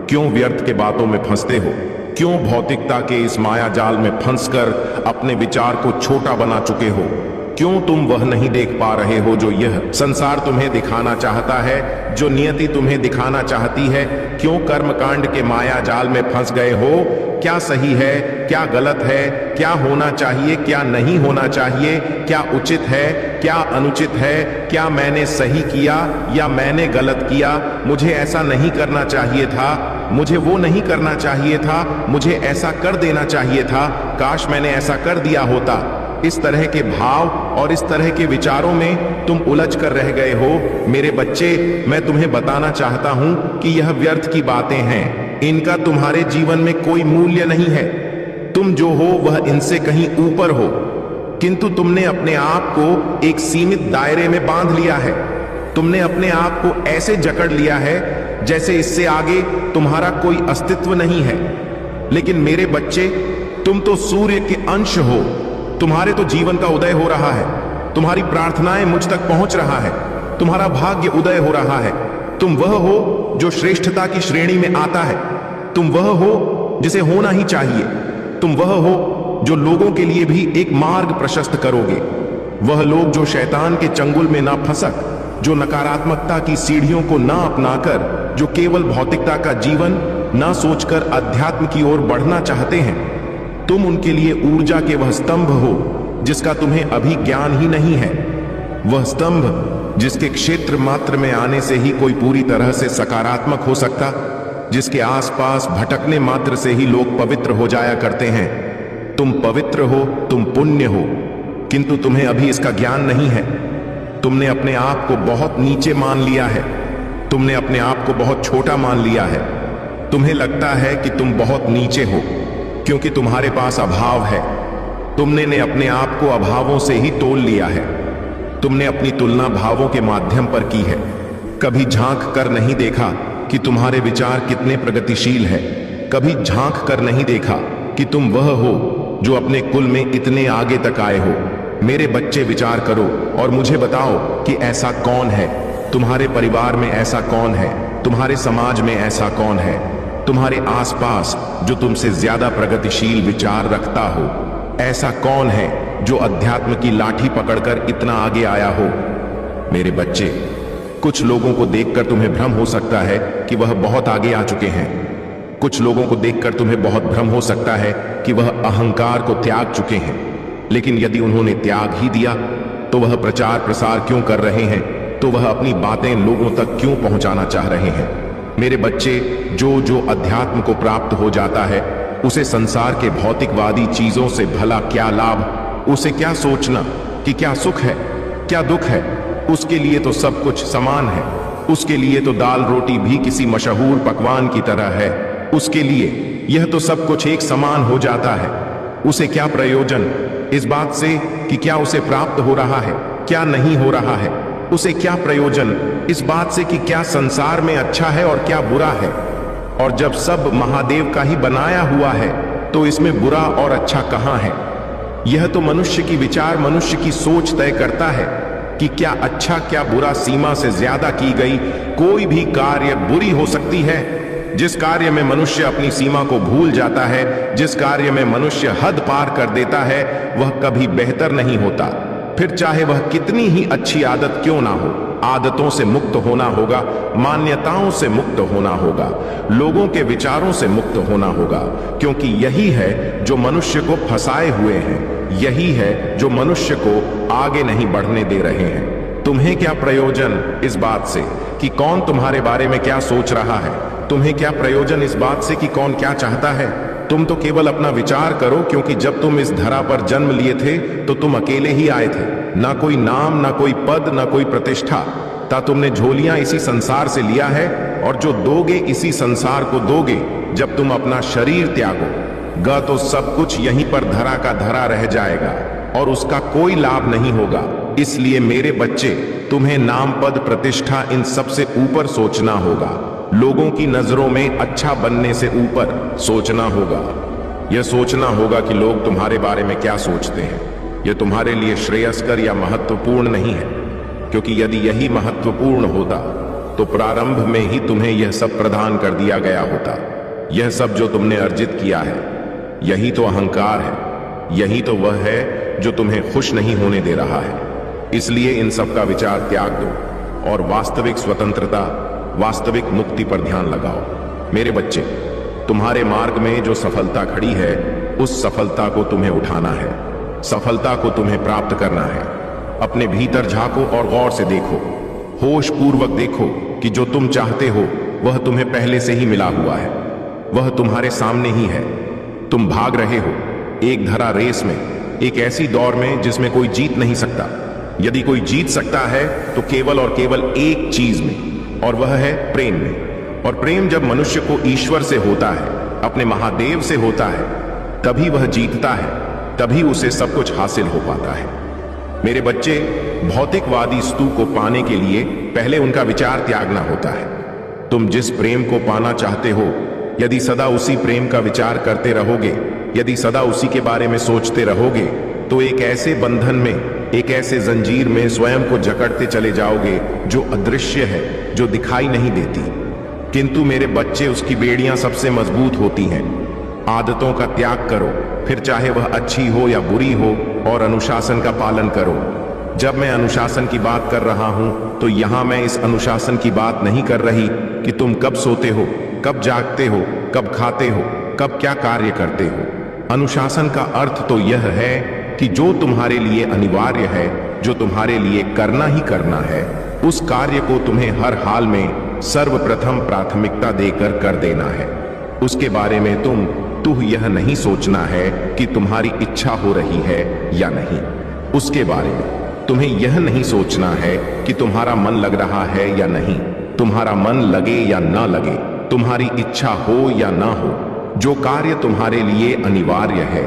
क्यों व्यर्थ के बातों में फंसते हो? क्यों भौतिकता के इस माया जाल में फंसकर अपने विचार को छोटा बना चुके हो? क्यों तुम वह नहीं देख पा रहे हो जो यह संसार तुम्हें दिखाना चाहता है, जो नियति तुम्हें दिखाना चाहती है? क्यों कर्मकांड के माया जाल में फंस गए हो? क्या सही है, क्या गलत है, क्या होना चाहिए, क्या नहीं होना चाहिए, क्या उचित है, क्या अनुचित है, क्या मैंने सही किया या मैंने गलत किया, मुझे ऐसा नहीं करना चाहिए था, मुझे वो नहीं करना चाहिए था, मुझे ऐसा कर देना चाहिए था, काश मैंने ऐसा कर दिया होता। इस तरह के भाव और इस तरह के विचारों में तुम उलझ कर रह गए हो। मेरे बच्चे, मैं तुम्हें बताना चाहता हूं कि यह व्यर्थ की बातें हैं। इनका तुम्हारे जीवन में कोई मूल्य नहीं है। तुम जो हो वह इनसे कहीं ऊपर हो, किंतु तुमने अपने आप को एक सीमित दायरे में बांध लिया है। तुमने अपने आप को ऐसे जकड़ लिया है जैसे इससे आगे तुम्हारा कोई अस्तित्व नहीं है। लेकिन मेरे बच्चे, तुम तो सूर्य के अंश हो। तुम्हारे तो जीवन का उदय हो रहा है। तुम्हारी प्रार्थनाएं मुझ तक पहुंच रहा है। तुम्हारा भाग्य उदय हो रहा है। तुम वह हो जो श्रेष्ठता की श्रेणी में आता है। तुम वह हो जिसे होना ही चाहिए। तुम वह हो जो लोगों के लिए भी एक मार्ग प्रशस्त करोगे। वह लोग जो शैतान के चंगुल में ना फंसक, जो नकारात्मकता की सीढ़ियों को ना अपनाकर, जो केवल भौतिकता का जीवन ना सोचकर अध्यात्म की ओर बढ़ना चाहते हैं। तुम उनके लिए ऊर्जा के वह स्तंभ हो जिसका तुम्हें अभी ज्ञान ही नहीं है। वह स्तंभ जिसके क्षेत्र मात्र में आने से ही कोई पूरी तरह से सकारात्मक हो सकता, जिसके आसपास भटकने मात्र से ही लोग पवित्र हो जाया करते हैं। तुम पवित्र हो, तुम पुण्य हो, किंतु तुम्हें अभी इसका ज्ञान नहीं है। तुमने अपने आप को बहुत नीचे मान लिया है। तुमने अपने आप को बहुत छोटा मान लिया है। तुम्हें लगता है कि तुम बहुत नीचे हो क्योंकि तुम्हारे पास अभाव है। तुमने ने अपने आप को अभावों से ही तोल लिया है। तुमने अपनी तुलना भावों के माध्यम पर की है। कभी झांक कर नहीं देखा कि तुम्हारे विचार कितने प्रगतिशील है। कभी झांक कर नहीं देखा कि तुम वह हो जो अपने कुल में इतने आगे तक आए हो। मेरे बच्चे, विचार करो और मुझे बताओ कि ऐसा कौन है। तुम्हारे परिवार में ऐसा कौन है? तुम्हारे समाज में ऐसा कौन है? तुम्हारे आसपास जो तुमसे ज्यादा प्रगतिशील विचार रखता हो? ऐसा कौन है जो अध्यात्म की लाठी पकड़कर इतना आगे आया हो? मेरे बच्चे, कुछ लोगों को देखकर तुम्हें भ्रम हो सकता है कि वह बहुत आगे आ चुके हैं। कुछ लोगों को देखकर तुम्हें बहुत भ्रम हो सकता है कि वह अहंकार को त्याग चुके हैं। लेकिन यदि उन्होंने त्याग ही दिया तो वह प्रचार प्रसार क्यों कर रहे हैं? तो वह अपनी बातें लोगों तक क्यों पहुंचाना चाह रहे हैं? मेरे बच्चे, जो जो अध्यात्म को प्राप्त हो जाता है उसे संसार के भौतिकवादी चीजों से भला क्या लाभ? उसे क्या सोचना कि क्या सुख है, क्या दुख है? उसके लिए तो सब कुछ समान है। उसके लिए तो दाल रोटी भी किसी मशहूर पकवान की तरह है। उसके लिए यह तो सब कुछ एक समान हो जाता है। उसे क्या प्रयोजन इस बात से कि क्या उसे प्राप्त हो रहा है, क्या नहीं हो रहा है? उसे क्या प्रयोजन इस बात से कि क्या संसार में अच्छा है और क्या बुरा है? और जब सब महादेव का ही बनाया हुआ है तो इसमें बुरा और अच्छा कहां है? यह तो मनुष्य की विचार, मनुष्य की सोच तय करता है कि क्या अच्छा क्या बुरा। सीमा से ज्यादा की गई कोई भी कार्य बुरी हो सकती है। जिस कार्य में मनुष्य अपनी सीमा को भूल जाता है, जिस कार्य में मनुष्य हद पार कर देता है, वह कभी बेहतर नहीं होता। फिर चाहे वह कितनी ही अच्छी आदत क्यों ना हो। आदतों से मुक्त होना होगा, मान्यताओं से मुक्त होना होगा, लोगों के विचारों से मुक्त होना होगा, क्योंकि यही है जो मनुष्य को फंसाए हुए हैं। यही है जो मनुष्य को आगे नहीं बढ़ने दे रहे हैं। तुम्हें क्या प्रयोजन इस बात से कि कौन तुम्हारे बारे में क्या सोच रहा है? तुम्हें क्या प्रयोजन इस बात से कि कौन क्या चाहता है? तुम तो केवल अपना विचार करो, क्योंकि जब तुम इस धरा पर जन्म लिए थे तो तुम अकेले ही आए थे। ना कोई नाम, ना कोई पद, ना कोई प्रतिष्ठा। ता तुमने झोलियां इसी संसार से लिया है और जो दोगे इसी संसार को दोगे। जब तुम अपना शरीर त्यागोगा तो सब कुछ यहीं पर धरा का धरा रह जाएगा और उसका कोई लाभ नहीं होगा। इसलिए मेरे बच्चे, तुम्हें नाम, पद, प्रतिष्ठा इन सब से ऊपर सोचना होगा। लोगों की नजरों में अच्छा बनने से ऊपर सोचना होगा। यह सोचना होगा कि लोग तुम्हारे बारे में क्या सोचते हैं। यह तुम्हारे लिए श्रेयस्कर या महत्वपूर्ण नहीं है, क्योंकि यदि यही महत्वपूर्ण होता तो प्रारंभ में ही तुम्हें यह सब प्रदान कर दिया गया होता। यह सब जो तुमने अर्जित किया है, यही तो अहंकार है। यही तो वह है जो तुम्हें खुश नहीं होने दे रहा है। इसलिए इन सब का विचार त्याग दो और वास्तविक स्वतंत्रता, वास्तविक मुक्ति पर ध्यान लगाओ। मेरे बच्चे, तुम्हारे मार्ग में जो सफलता खड़ी है, उस सफलता को तुम्हें उठाना है। सफलता को तुम्हें प्राप्त करना है। अपने भीतर झांको और गौर से देखो, होश पूर्वक देखो कि जो तुम चाहते हो वह तुम्हें पहले से ही मिला हुआ है। वह तुम्हारे सामने ही है। तुम भाग रहे हो एक धरा रेस में, एक ऐसी दौड़ में जिसमें कोई जीत नहीं सकता। यदि कोई जीत सकता है तो केवल और केवल एक चीज में, और वह है प्रेम में। और प्रेम जब मनुष्य को ईश्वर से होता है, अपने महादेव से होता है, तभी वह जीतता है, तभी उसे सब कुछ हासिल हो पाता है। मेरे बच्चे, भौतिकवादी स्तु को पाने के लिए पहले उनका विचार त्यागना होता है। तुम जिस प्रेम को पाना चाहते हो, यदि सदा उसी प्रेम का विचार करते रहोगे, यदि सदा उसी के बारे में सोचते रहोगे, तो एक ऐसे बंधन में, एक ऐसे जंजीर में स्वयं को जकड़ते चले जाओगे जो अदृश्य है, जो दिखाई नहीं देती। किंतु मेरे बच्चे, उसकी बेड़ियां सबसे मजबूत होती हैं। आदतों का त्याग करो, फिर चाहे वह अच्छी हो या बुरी हो, और अनुशासन का पालन करो। जब मैं अनुशासन की बात कर रहा हूं तो यहां मैं इस अनुशासन की बात नहीं कर रही कि तुम कब सोते हो, कब जागते हो, कब खाते हो, कब क्या कार्य करते हो। अनुशासन का अर्थ तो यह है कि जो तुम्हारे लिए अनिवार्य है, जो तुम्हारे लिए करना ही करना है, उस कार्य को तुम्हें हर हाल में सर्वप्रथम प्राथमिकता देकर कर देना है। उसके बारे में तुम यह नहीं सोचना है कि तुम्हारी इच्छा हो रही है या नहीं। उसके बारे में तुम्हें यह नहीं सोचना है कि तुम्हारा मन लग रहा है या नहीं। तुम्हारा मन लगे या ना लगे, तुम्हारी इच्छा हो या ना हो, जो कार्य तुम्हारे लिए अनिवार्य है,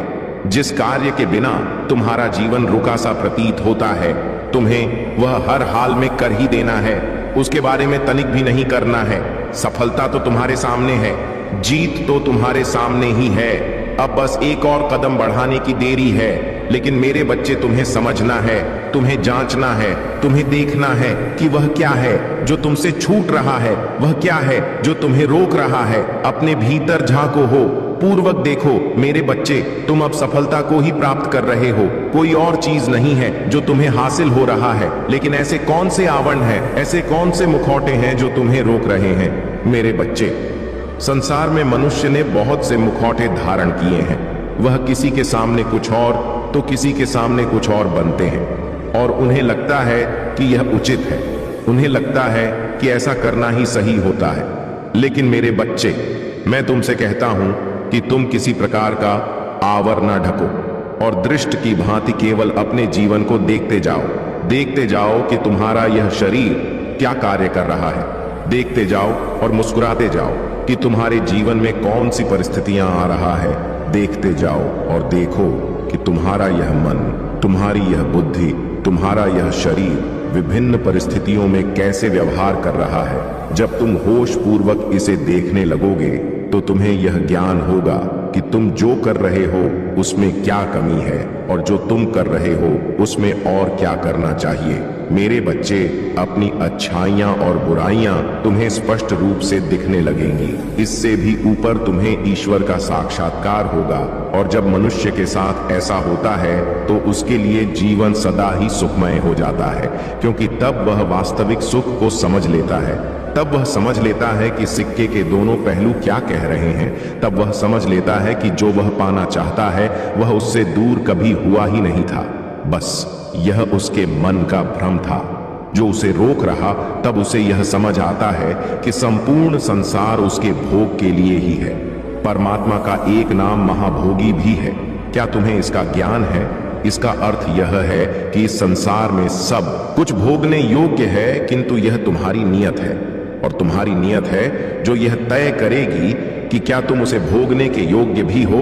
जिस कार्य के बिना तुम्हारा जीवन रुका सा प्रतीत होता है, तुम्हें वह हर हाल में कर ही देना है। उसके बारे में तनिक भी नहीं करना है। सफलता तो तुम्हारे सामने है, जीत तो तुम्हारे सामने ही है। अब बस एक और कदम बढ़ाने की देरी है। लेकिन मेरे बच्चे, तुम्हें समझना है, तुम्हें जांचना है, तुम्हें देखना है कि वह क्या है। जो तुमसे छूट रहा है? वह क्या है जो तुम्हें रोक रहा है? अपने भीतर झांको हो, पूर्वक देखो। मेरे बच्चे, तुम अब सफलता को ही प्राप्त कर रहे हो, कोई और चीज नहीं है जो तुम्हें हासिल हो रहा है। लेकिन ऐसे कौन से आवरण हैं, ऐसे कौन से मुखौटे हैं जो तुम्हें रोक रहे हैं? मेरे बच्चे, संसार में मनुष्य ने बहुत से मुखौटे धारण किए हैं। वह किसी के सामने कुछ और तो किसी के सामने कुछ और बनते हैं, और उन्हें लगता है कि यह उचित है, उन्हें लगता है कि ऐसा करना ही सही होता है। लेकिन मेरे बच्चे, मैं तुमसे कहता हूं कि तुम किसी प्रकार का आवर न ढको और दृष्ट की भांति केवल अपने जीवन को देखते जाओ कि तुम्हारा यह शरीर क्या कार्य कर रहा है। देखते जाओ और मुस्कुराते जाओ कि तुम्हारे जीवन में कौन सी परिस्थितियां आ रहा है। देखते जाओ और देखो कि तुम्हारा यह मन, तुम्हारी यह बुद्धि, तुम्हारा यह शरीर विभिन्न परिस्थितियों में कैसे व्यवहार कर रहा है। जब तुम होश पूर्वक इसे देखने लगोगे तो तुम्हें यह ज्ञान होगा कि तुम जो कर रहे हो उसमें क्या कमी है और जो तुम कर रहे हो उसमें और क्या करना चाहिए। मेरे बच्चे, अपनी अच्छाइयां और बुराइयां तुम्हें स्पष्ट रूप से दिखने लगेंगी। इससे भी ऊपर तुम्हें ईश्वर का साक्षात्कार होगा, और जब मनुष्य के साथ ऐसा होता है तो उसके लिए जीवन सदा ही सुखमय हो जाता है, क्योंकि तब वह वास्तविक सुख को समझ लेता है। तब वह समझ लेता है कि सिक्के के दोनों पहलू क्या कह रहे हैं। तब वह समझ लेता है कि जो वह पाना चाहता है वह उससे दूर कभी हुआ ही नहीं था, बस यह उसके मन का भ्रम था जो उसे रोक रहा। तब उसे यह समझ आता है कि संपूर्ण संसार उसके भोग के लिए ही है। परमात्मा का एक नाम महाभोगी भी है। क्या तुम्हें इसका ज्ञान है? इसका अर्थ यह है कि इस संसार में सब कुछ भोगने योग्य है, किंतु यह तुम्हारी नियत है, और तुम्हारी नियत है जो यह तय करेगी कि क्या तुम उसे भोगने के योग्य भी हो।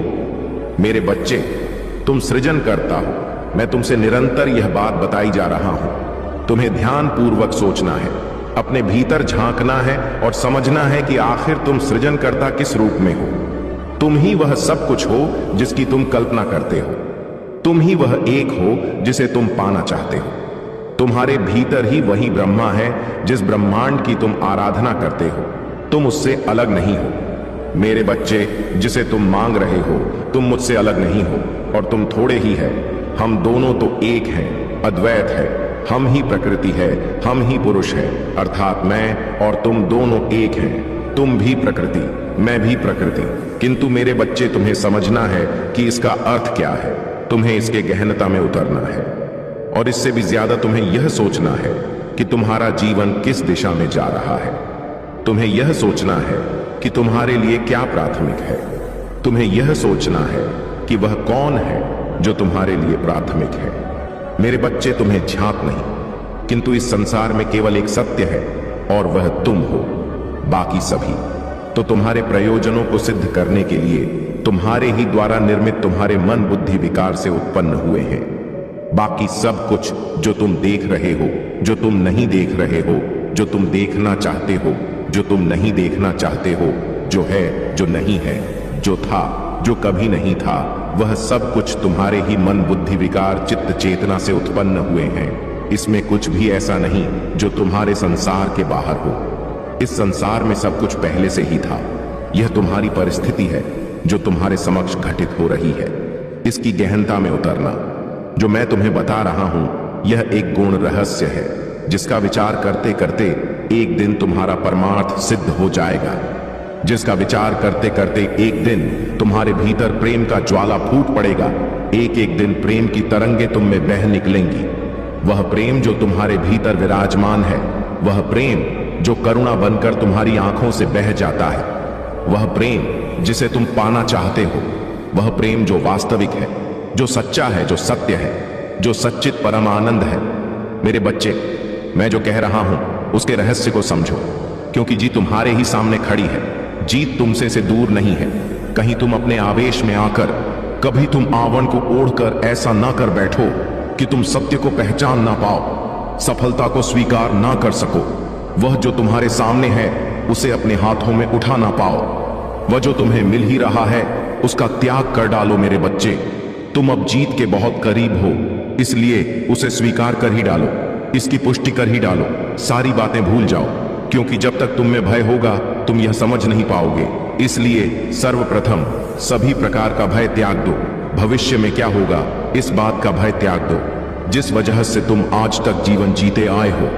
मेरे बच्चे, तुम सृजन करता हो। मैं तुमसे निरंतर यह बात बताई जा रहा हूं। तुम्हें ध्यान पूर्वक सोचना है, अपने भीतर झांकना है और समझना है कि आखिर तुम सृजनकर्ता किस रूप में हो। तुम ही वह सब कुछ हो जिसकी तुम कल्पना करते हो। तुम ही वह एक हो जिसे तुम पाना चाहते हो। तुम्हारे भीतर ही वही ब्रह्मा है जिस ब्रह्मांड की तुम आराधना करते हो। तुम उससे अलग नहीं हो। मेरे बच्चे, जिसे तुम मांग रहे हो तुम मुझसे अलग नहीं हो, और तुम थोड़े ही है। हम दोनों तो एक हैं, अद्वैत है। हम ही प्रकृति है, हम ही पुरुष है, अर्थात मैं और तुम दोनों एक हैं। तुम भी प्रकृति, मैं भी प्रकृति। किंतु मेरे बच्चे, तुम्हें समझना है कि इसका अर्थ क्या है। तुम्हें इसके गहनता में उतरना है, और इससे भी ज्यादा तुम्हें यह सोचना है कि तुम्हारा जीवन किस दिशा में जा रहा है। तुम्हें यह सोचना है कि तुम्हारे लिए क्या प्राथमिक है। तुम्हें यह सोचना है कि वह कौन है जो तुम्हारे लिए प्राथमिक है। मेरे बच्चे, तुम्हें झांक नहीं, किंतु इस संसार में केवल एक सत्य है, और वह तुम हो। बाकी सभी तो तुम्हारे प्रयोजनों को सिद्ध करने के लिए तुम्हारे ही द्वारा निर्मित तुम्हारे मन बुद्धि विकार से उत्पन्न हुए हैं। बाकी सब कुछ जो तुम देख रहे हो, जो तुम नहीं देख रहे हो, जो तुम देखना चाहते हो, जो तुम नहीं देखना चाहते हो, जो है, जो नहीं है, जो था, जो कभी नहीं था, वह सब कुछ तुम्हारे ही मन बुद्धि विकार चित्त चेतना से उत्पन्न हुए हैं। इसमें कुछ भी ऐसा नहीं जो तुम्हारे संसार के बाहर हो। इस संसार में सब कुछ पहले से ही था। यह तुम्हारी परिस्थिति है जो तुम्हारे समक्ष घटित हो रही है। इसकी गहनता में उतरना। जो मैं तुम्हें बता रहा हूं यह एक गुण रहस्य है जिसका विचार करते करते एक दिन तुम्हारा परमार्थ सिद्ध हो जाएगा। जिसका विचार करते करते एक दिन तुम्हारे भीतर प्रेम का ज्वाला फूट पड़ेगा। एक एक दिन प्रेम की तरंगे तुम में बह निकलेंगी। वह प्रेम जो तुम्हारे भीतर विराजमान है, वह प्रेम जो करुणा बनकर तुम्हारी आंखों से बह जाता है, वह प्रेम जिसे तुम पाना चाहते हो, वह प्रेम जो वास्तविक है, जो सच्चा है, जो सत्य है, जो सच्चित परम आनंद है। मेरे बच्चे, मैं जो कह रहा हूं उसके रहस्य को समझो, क्योंकि जीत तुम्हारे ही सामने खड़ी है। जीत तुमसे से दूर नहीं है। कहीं तुम अपने आवेश में आकर कभी तुम आवरण को ओढ़कर ऐसा ना कर बैठो कि तुम सत्य को पहचान ना पाओ, सफलता को स्वीकार ना कर सको। वह जो तुम्हारे सामने है उसे अपने हाथों में उठा ना पाओ। वह जो तुम्हें मिल ही रहा है उसका त्याग कर डालो। मेरे बच्चे, तुम अब जीत के बहुत करीब हो, इसलिए उसे स्वीकार कर ही डालो, इसकी पुष्टि कर ही डालो। सारी बातें भूल जाओ, क्योंकि जब तक तुम में भय होगा तुम यह समझ नहीं पाओगे। इसलिए सर्वप्रथम सभी प्रकार का भय त्याग दो। भविष्य में क्या होगा इस बात का भय त्याग दो। जिस वजह से तुम आज तक जीवन जीते आए हो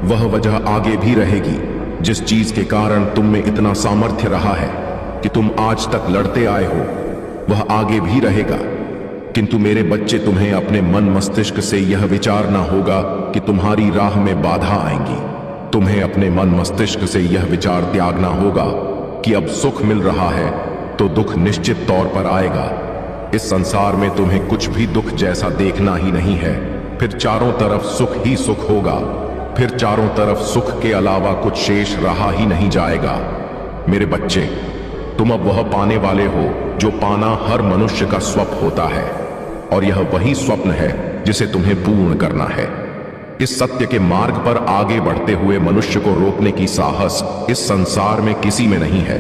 वह वजह आगे भी रहेगी। जिस चीज के कारण तुम में इतना सामर्थ्य रहा है कि तुम आज तक लड़ते आए हो वह आगे भी रहेगा। किंतु मेरे बच्चे, तुम्हें अपने मन मस्तिष्क से यह विचारना होगा कि तुम्हारी राह में बाधा आएंगी। तुम्हें अपने मन मस्तिष्क से यह विचार त्यागना होगा कि अब सुख मिल रहा है तो दुख निश्चित तौर पर आएगा। इस संसार में तुम्हें कुछ भी दुख जैसा देखना ही नहीं है। फिर चारों तरफ सुख ही सुख होगा। फिर चारों तरफ सुख के अलावा कुछ शेष रहा ही नहीं जाएगा। मेरे बच्चे, तुम अब वह पाने वाले हो जो पाना हर मनुष्य का स्वप्न होता है, और यह वही स्वप्न है जिसे तुम्हें पूर्ण करना है। इस सत्य के मार्ग पर आगे बढ़ते हुए मनुष्य को रोकने की साहस इस संसार में किसी में नहीं है।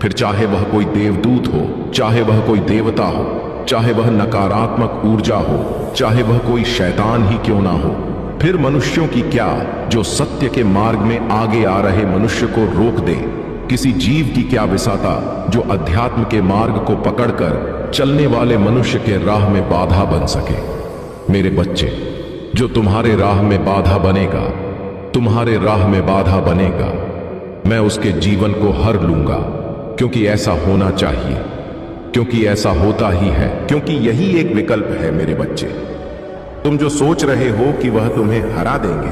फिर चाहे वह कोई देवदूत हो, चाहे वह कोई देवता हो, चाहे वह नकारात्मक ऊर्जा हो, चाहे वह कोई शैतान ही क्यों ना हो, फिर मनुष्यों की क्या जो सत्य के मार्ग में आगे आ रहे मनुष्य को रोक दे। किसी जीव की क्या विसाता जो अध्यात्म के मार्ग को पकड़कर चलने वाले मनुष्य के राह में बाधा बन सके। मेरे बच्चे, जो तुम्हारे राह में बाधा बनेगा, तुम्हारे राह में बाधा बनेगा, मैं उसके जीवन को हर लूंगा, क्योंकि ऐसा होना चाहिए, क्योंकि ऐसा होता ही है, क्योंकि यही एक विकल्प है। मेरे बच्चे, तुम जो सोच रहे हो कि वह तुम्हें हरा देंगे,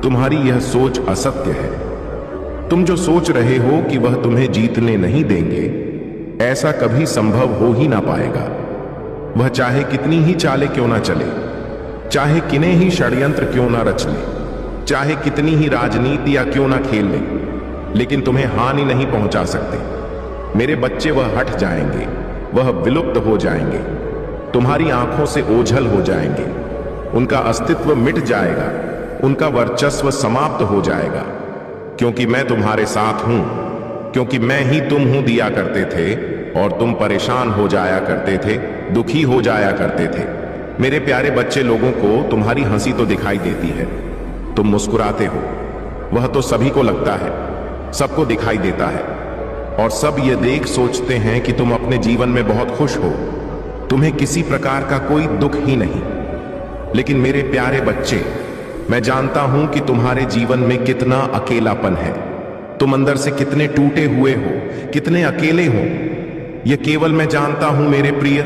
तुम्हारी यह सोच असत्य है। तुम जो सोच रहे हो कि वह तुम्हें जीतने नहीं देंगे, ऐसा कभी संभव हो ही ना पाएगा। वह चाहे कितनी ही चाले क्यों ना चले, चाहे किन्हीं ही षड्यंत्र क्यों ना रच ले, चाहे कितनी ही राजनीतियां क्यों ना खेल ले, लेकिन तुम्हें हानि नहीं पहुंचा सकते। मेरे बच्चे, वह हट जाएंगे, वह विलुप्त हो जाएंगे, तुम्हारी आंखों से ओझल हो जाएंगे, उनका अस्तित्व मिट जाएगा, उनका वर्चस्व समाप्त हो जाएगा, क्योंकि मैं तुम्हारे साथ हूं, क्योंकि मैं ही तुम हूं दिया करते थे और तुम परेशान हो जाया करते थे, दुखी हो जाया करते थे। मेरे प्यारे बच्चे, लोगों को तुम्हारी हंसी तो दिखाई देती है, तुम मुस्कुराते हो, वह तो सभी को लगता है, सबको दिखाई देता है, और सब ये देख सोचते हैं कि तुम अपने जीवन में बहुत खुश हो, तुम्हें किसी प्रकार का कोई दुख ही नहीं। लेकिन मेरे प्यारे बच्चे, मैं जानता हूं कि तुम्हारे जीवन में कितना अकेलापन है, तुम अंदर से कितने टूटे हुए हो, कितने अकेले हो। यह केवल मैं जानता हूं मेरे प्रिय।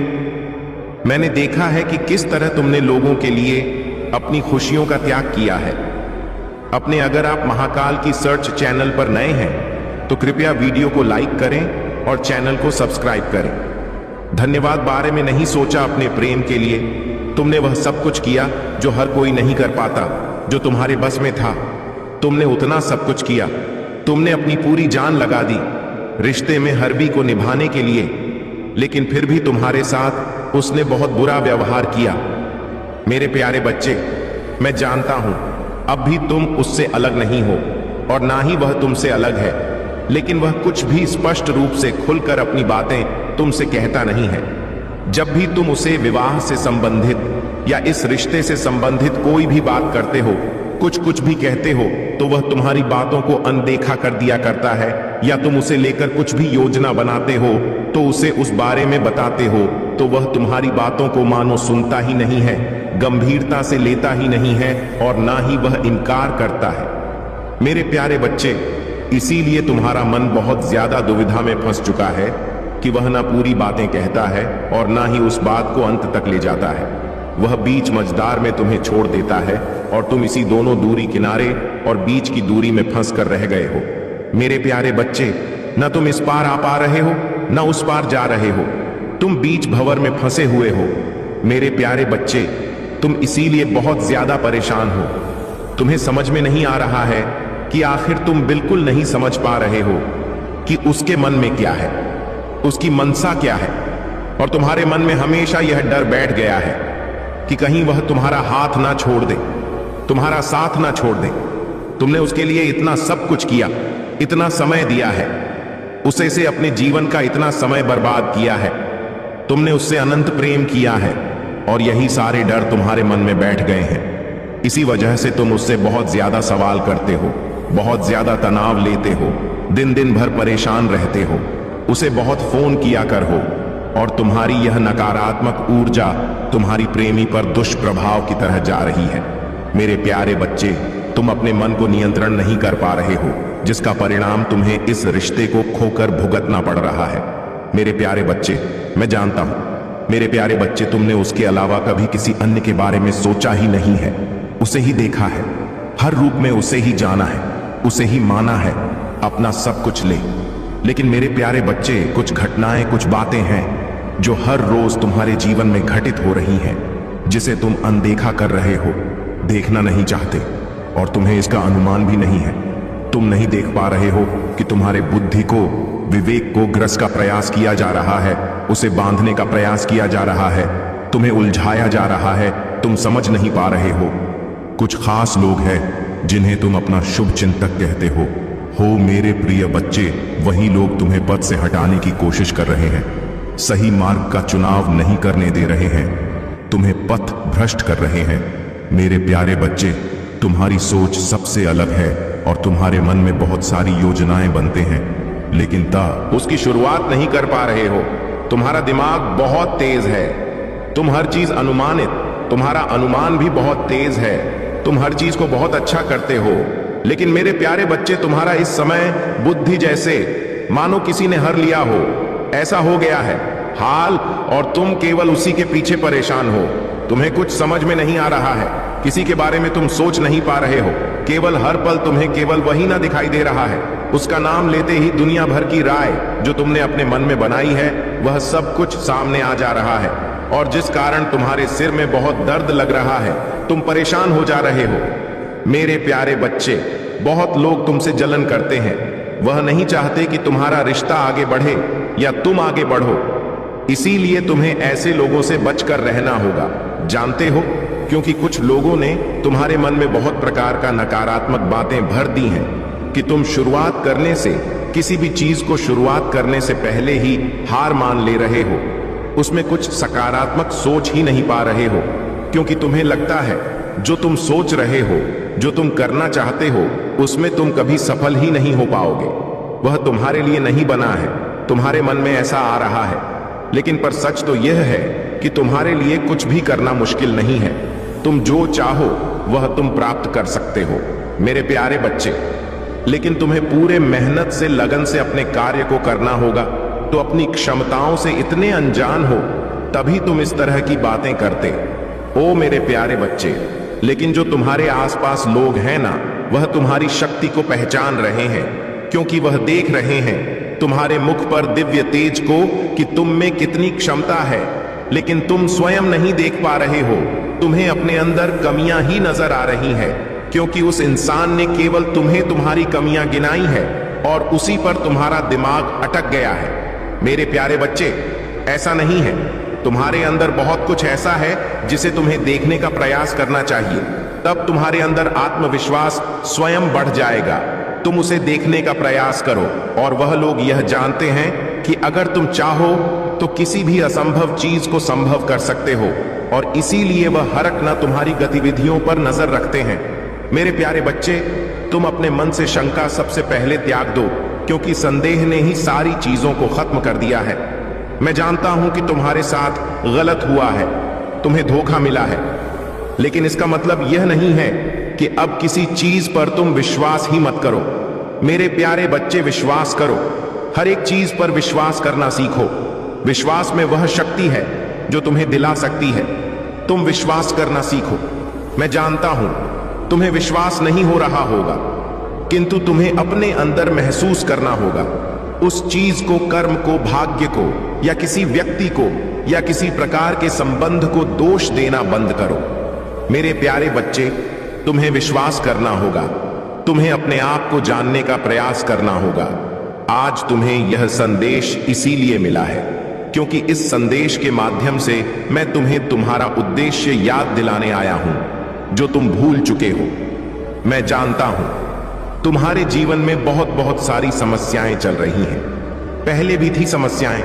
मैंने देखा है कि किस तरह तुमने लोगों के लिए अपनी खुशियों का त्याग किया है। अगर आप महाकाल की सर्च चैनल पर नए हैं तो कृपया वीडियो को लाइक करें और चैनल को सब्सक्राइब करें। धन्यवाद बारे में नहीं सोचा अपने प्रेम के लिए। तुमने वह सब कुछ किया जो हर कोई नहीं कर पाता, जो तुम्हारे बस में था। तुमने उतना सब कुछ किया, तुमने अपनी पूरी जान लगा दी रिश्ते में हरबी को निभाने के लिए, लेकिन फिर भी तुम्हारे साथ उसने बहुत बुरा व्यवहार किया। मेरे प्यारे बच्चे, मैं जानता हूं अब भी तुम उससे अलग नहीं हो और ना ही वह तुमसे अलग है, लेकिन वह कुछ भी स्पष्ट रूप से खुलकर अपनी बातें तुमसे कहता नहीं है। जब भी तुम उसे विवाह से संबंधित या इस रिश्ते से संबंधित कोई भी बात करते हो, कुछ भी कहते हो, तो वह तुम्हारी बातों को अनदेखा कर दिया करता है, या तुम उसे लेकर कुछ भी योजना बनाते हो तो उसे उस बारे में बताते हो तो वह तुम्हारी बातों को मानो सुनता ही नहीं है, गंभीरता से लेता ही नहीं है, और ना ही वह इनकार करता है। मेरे प्यारे बच्चे, इसीलिए तुम्हारा मन बहुत ज्यादा दुविधा में फंस चुका है कि वह ना पूरी बातें कहता है और ना ही उस बात को अंत तक ले जाता है। वह बीच मझदार में तुम्हें छोड़ देता है और तुम इसी दोनों दूरी किनारे और बीच की दूरी में फंस कर रह गए हो। मेरे प्यारे बच्चे, न तुम इस पार आ पा रहे हो न उस पार जा रहे हो, तुम बीच भंवर में फंसे हुए हो। मेरे प्यारे बच्चे, तुम इसीलिए बहुत ज्यादा परेशान हो। तुम्हें समझ में नहीं आ रहा है कि आखिर तुम बिल्कुल नहीं समझ पा रहे हो कि उसके मन में क्या है, उसकी मनसा क्या है, और तुम्हारे मन में हमेशा यह डर बैठ गया है कि कहीं वह तुम्हारा हाथ ना छोड़ दे, तुम्हारा साथ ना छोड़ दे। तुमने उसके लिए इतना सब कुछ किया, इतना समय दिया है, उसे से अपने जीवन का इतना समय बर्बाद किया है, तुमने उससे अनंत प्रेम किया है, और यही सारे डर तुम्हारे मन में बैठ गए हैं। इसी वजह से तुम उससे बहुत ज्यादा सवाल करते हो, बहुत ज्यादा तनाव लेते हो, दिन दिन भर परेशान रहते हो, उसे बहुत फोन किया कर हो, और तुम्हारी यह नकारात्मक ऊर्जा तुम्हारी प्रेमी पर दुष्प्रभाव की तरह जा रही है। मेरे प्यारे बच्चे, तुम अपने मन को नियंत्रण नहीं कर पा रहे हो, जिसका परिणाम तुम्हें इस रिश्ते को खोकर भुगतना पड़ रहा है। मेरे प्यारे बच्चे, मैं जानता हूं, मेरे प्यारे बच्चे, तुमने उसके अलावा कभी किसी अन्य के बारे में सोचा ही नहीं है, उसे ही देखा है, हर रूप में उसे ही जाना है, उसे ही माना है, अपना सब कुछ ले। लेकिन मेरे प्यारे बच्चे, कुछ घटनाएं, कुछ बातें हैं जो हर रोज तुम्हारे जीवन में घटित हो रही हैं, जिसे तुम अनदेखा कर रहे हो, देखना नहीं चाहते, और तुम्हें इसका अनुमान भी नहीं है। तुम नहीं देख पा रहे हो कि तुम्हारे बुद्धि को, विवेक को ग्रस का प्रयास किया जा रहा है, उसे बांधने का प्रयास किया जा रहा है, तुम्हें उलझाया जा रहा है, तुम समझ नहीं पा रहे हो। कुछ खास लोग हैं जिन्हें तुम अपना शुभ चिंतक कहते हो मेरे प्रिय बच्चे, वही लोग तुम्हें पद से हटाने की कोशिश कर रहे हैं, सही मार्ग का चुनाव नहीं करने दे रहे हैं, तुम्हें पथ भ्रष्ट कर रहे हैं। मेरे प्यारे बच्चे, तुम्हारी सोच सबसे अलग है और तुम्हारे मन में बहुत सारी योजनाएं बनते हैं, लेकिन उसकी शुरुआत नहीं कर पा रहे हो। तुम्हारा दिमाग बहुत तेज है, तुम हर चीज अनुमानित, तुम्हारा अनुमान भी बहुत तेज है, तुम हर चीज को बहुत अच्छा करते हो। लेकिन मेरे प्यारे बच्चे, तुम्हारा इस समय बुद्धि जैसे मानो किसी ने हर लिया हो, ऐसा हो गया है हाल, और तुम केवल उसी के पीछे परेशान हो। तुम्हें कुछ समझ में नहीं आ रहा है, किसी के बारे में तुम सोच नहीं पा रहे हो, केवल हर पल तुम्हें केवल वही ना दिखाई दे रहा है, उसका नाम लेते ही दुनिया भर की राय जो तुमने अपने मन में बनाई है, वह सब कुछ सामने आ जा रहा है, और जिस कारण तुम्हारे सिर में बहुत दर्द लग रहा है, तुम परेशान हो जा रहे हो। मेरे प्यारे बच्चे, बहुत लोग तुमसे जलन करते हैं, वह नहीं चाहते कि तुम्हारा रिश्ता आगे बढ़े या तुम आगे बढ़ो, इसीलिए तुम्हें ऐसे लोगों से बचकर रहना होगा। जानते हो, क्योंकि कुछ लोगों ने तुम्हारे मन में बहुत प्रकार का नकारात्मक बातें भर दी हैं कि तुम शुरुआत करने से, किसी भी चीज को शुरुआत करने से पहले ही हार मान ले रहे हो, उसमें कुछ सकारात्मक सोच ही नहीं पा रहे हो, क्योंकि तुम्हें लगता है जो तुम सोच रहे हो, जो तुम करना चाहते हो, उसमें तुम कभी सफल ही नहीं हो पाओगे। वह तुम्हारे लिए नहीं बना है, तुम्हारे मन में ऐसा आ रहा है। लेकिन पर सच तो यह है कि तुम्हारे लिए कुछ भी करना मुश्किल नहीं है, तुम जो चाहो वह तुम प्राप्त कर सकते हो मेरे प्यारे बच्चे। लेकिन तुम्हें पूरे मेहनत से, लगन से अपने कार्य को करना होगा। तो अपनी क्षमताओं से इतने अनजान हो, तभी तुम इस तरह की बातें करते। ओ मेरे प्यारे बच्चे, लेकिन जो तुम्हारे आसपास लोग हैं ना, वह तुम्हारी शक्ति को पहचान रहे हैं, क्योंकि वह देख रहे हैं तुम्हारे मुख पर दिव्य तेज को कि तुम में कितनी क्षमता है। लेकिन तुम स्वयं नहीं देख पा रहे हो, तुम्हें अपने अंदर कमियां ही नजर आ रही हैं, क्योंकि उस इंसान ने केवल तुम्हें तुम्हारी कमियां गिनाई है और उसी पर तुम्हारा दिमाग अटक गया है। मेरे प्यारे बच्चे, ऐसा नहीं है, तुम्हारे अंदर बहुत कुछ ऐसा है जिसे तुम्हें देखने का प्रयास करना चाहिए, तब तुम्हारे अंदर आत्मविश्वास स्वयं बढ़ जाएगा। तुम उसे देखने का प्रयास करो, और वह लोग यह जानते हैं कि अगर तुम चाहो तो किसी भी असंभव चीज को संभव कर सकते हो, और इसीलिए वह हर न तुम्हारी गतिविधियों पर नजर रखते हैं। मेरे प्यारे बच्चे, तुम अपने मन से शंका सबसे पहले त्याग दो, क्योंकि संदेह ने ही सारी चीजों को खत्म कर दिया है। मैं जानता हूं कि तुम्हारे साथ गलत हुआ है, तुम्हें धोखा मिला है, लेकिन इसका मतलब यह नहीं है कि अब किसी चीज पर तुम विश्वास ही मत करो। मेरे प्यारे बच्चे, विश्वास करो, हर एक चीज पर विश्वास करना सीखो। विश्वास में वह शक्ति है जो तुम्हें दिला सकती है। तुम विश्वास करना सीखो। मैं जानता हूं तुम्हें विश्वास नहीं हो रहा होगा, किंतु तुम्हें अपने अंदर महसूस करना होगा। उस चीज को, कर्म को, भाग्य को, या किसी व्यक्ति को, या किसी प्रकार के संबंध को दोष देना बंद करो। मेरे प्यारे बच्चे, तुम्हें विश्वास करना होगा, तुम्हें अपने आप को जानने का प्रयास करना होगा। आज तुम्हें यह संदेश इसीलिए मिला है क्योंकि इस संदेश के माध्यम से मैं तुम्हें तुम्हारा उद्देश्य याद दिलाने आया हूं, जो तुम भूल चुके हो। मैं जानता हूं तुम्हारे जीवन में बहुत सारी समस्याएं चल रही हैं। पहले भी थी समस्याएं,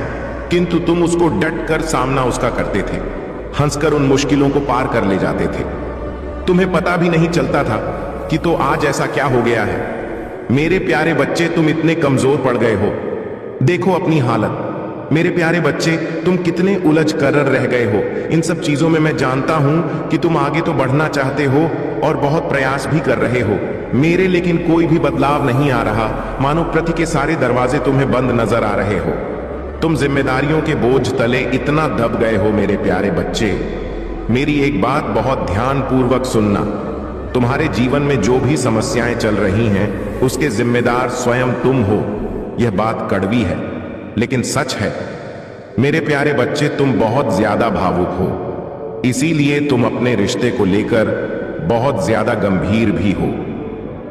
किंतु तुम उसको डट कर सामना उसका करते थे, हंसकर उन मुश्किलों को पार कर ले जाते थे। तुम्हें पता भी नहीं चलता था कि तो आज ऐसा क्या हो गया है। मेरे प्यारे बच्चे, तुम इतने कमजोर पड़ गए हो। देखो अपनी हालत। मेरे प्यारे बच्चे, तुम कितने उलझ कर रह गए हो। इन सब चीजों में मैं जानता हूं कि तुम आगे तो बढ़ना चाहते हो और बहुत प्रयास भी कर रहे हो मेरे, लेकिन कोई भी बदलाव नहीं आ रहा। मानो प्रति के सारे दरवाजे तुम्हें बंद नजर आ रहे हो। तुम जिम्मेदारियों के बोझ तले इतना दब गए हो। मेरे प्यारे बच्चे, मेरी एक बात बहुत ध्यान पूर्वक सुनना। तुम्हारे जीवन में जो भी समस्याएं चल रही हैं, उसके जिम्मेदार स्वयं तुम हो। यह बात कड़वी है लेकिन सच है। मेरे प्यारे बच्चे, तुम बहुत ज्यादा भावुक हो, इसीलिए तुम अपने रिश्ते को लेकर बहुत ज्यादा गंभीर भी हो।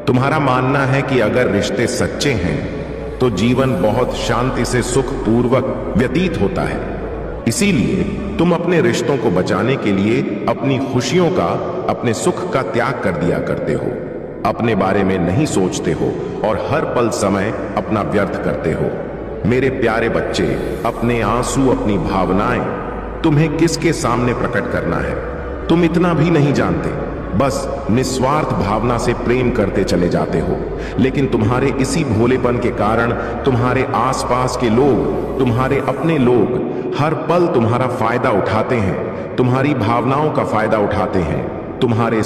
तुम्हारा मानना है कि अगर रिश्ते सच्चे हैं तो जीवन बहुत शांति से सुखपूर्वक व्यतीत होता है। इसीलिए तुम अपने रिश्तों को बचाने के लिए अपनी खुशियों का, अपने सुख का त्याग कर दिया करते हो। अपने बारे में नहीं सोचते हो और हर पल समय अपना व्यर्थ करते हो। मेरे प्यारे बच्चे, अपने आंसू, अपनी भावनाएं तुम्हें किसके सामने प्रकट करना है, तुम इतना भी नहीं जानते। बस निस्वार्थ भावना से प्रेम करते चले जाते हो। लेकिन तुम्हारे इसी भोलेपन के कारण तुम्हारे आसपास के लोग, तुम्हारे अपने लोग हर पल तुम्हारा फायदा उठाते हैं, तुम्हारी भावनाओं का फायदा उठाते हैं। तुम्हारी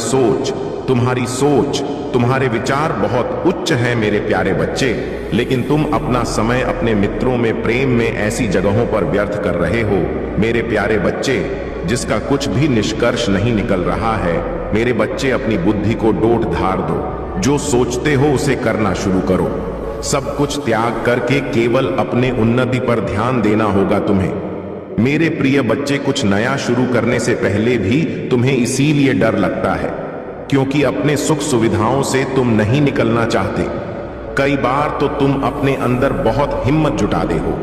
सोच, तुम्हारे विचार बहुत उच्च है मेरे प्यारे बच्चे, लेकिन तुम अपना समय अपने मित्रों में, प्रेम में ऐसी जगहों पर व्यर्थ कर रहे हो मेरे प्यारे बच्चे, जिसका कुछ भी निष्कर्ष नहीं निकल रहा है। मेरे बच्चे, अपनी बुद्धि को डोट धार दो। जो सोचते हो उसे करना शुरू करो। सब कुछ त्याग करके केवल अपने उन्नति पर ध्यान देना होगा तुम्हें। मेरे प्रिय बच्चे, कुछ नया शुरू करने से पहले भी तुम्हें इसीलिए डर लगता है क्योंकि अपने सुख सुविधाओं से तुम नहीं निकलना चाहते। कई बार तो तुम अपने अंदर बहुत हिम्मत जुटाते हो,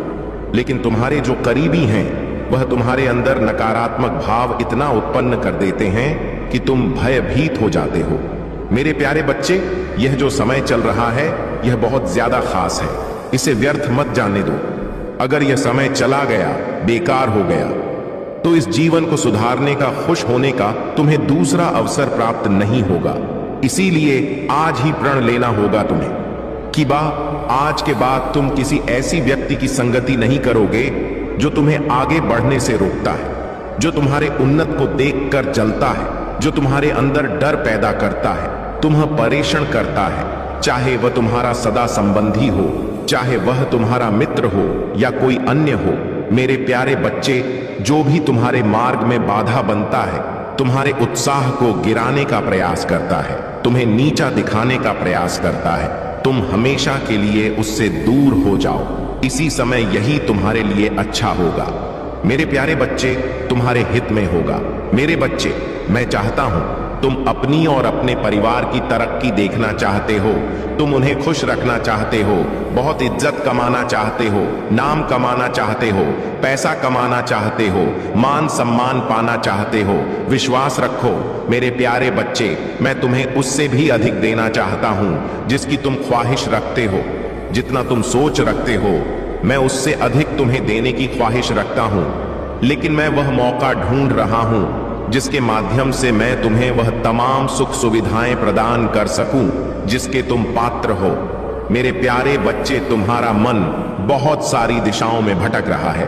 लेकिन तुम्हारे जो करीबी हैं वह तुम्हारे अंदर नकारात्मक भाव इतना उत्पन्न कर देते हैं कि तुम भयभीत हो जाते हो। मेरे प्यारे बच्चे, यह जो समय चल रहा है यह बहुत ज्यादा खास है, इसे व्यर्थ मत जाने दो। अगर यह समय चला गया, बेकार हो गया, तो इस जीवन को सुधारने का, खुश होने का तुम्हें दूसरा अवसर प्राप्त नहीं होगा। इसीलिए आज ही प्रण लेना होगा तुम्हें कि आज के बाद तुम किसी ऐसी व्यक्ति की संगति नहीं करोगे जो तुम्हें आगे बढ़ने से रोकता है, जो तुम्हारे उन्नत को देखकर जलता है, जो तुम्हारे अंदर डर पैदा करता है, तुम्हें परेशान करता है। चाहे वह तुम्हारा सदा संबंधी हो, चाहे वह तुम्हारा मित्र हो या कोई अन्य हो। मेरे प्यारे बच्चे, जो भी तुम्हारे मार्ग में बाधा बनता है, तुम्हारे उत्साह को गिराने का प्रयास करता है, तुम्हें नीचा दिखाने का प्रयास करता है, तुम हमेशा के लिए उससे दूर हो जाओ। इसी समय यही तुम्हारे लिए अच्छा होगा। मेरे प्यारे बच्चे, तुम्हारे हित में होगा। मेरे बच्चे, मैं चाहता हूं तुम अपनी और अपने परिवार की तरक्की देखना चाहते हो, तुम उन्हें खुश रखना चाहते हो, बहुत इज्जत कमाना चाहते हो, नाम कमाना चाहते हो, पैसा कमाना चाहते हो, मान सम्मान पाना चाहते हो। विश्वास रखो मेरे प्यारे बच्चे, मैं तुम्हें उससे भी अधिक देना चाहता हूं जिसकी तुम ख्वाहिश रखते हो। जितना तुम सोच रखते हो, मैं उससे अधिक तुम्हें देने की ख्वाहिश रखता हूं, लेकिन मैं वह मौका ढूंढ रहा हूं जिसके माध्यम से मैं तुम्हें वह तमाम सुख सुविधाएं प्रदान कर सकूं जिसके तुम पात्र हो। मेरे प्यारे बच्चे, तुम्हारा मन बहुत सारी दिशाओं में भटक रहा है,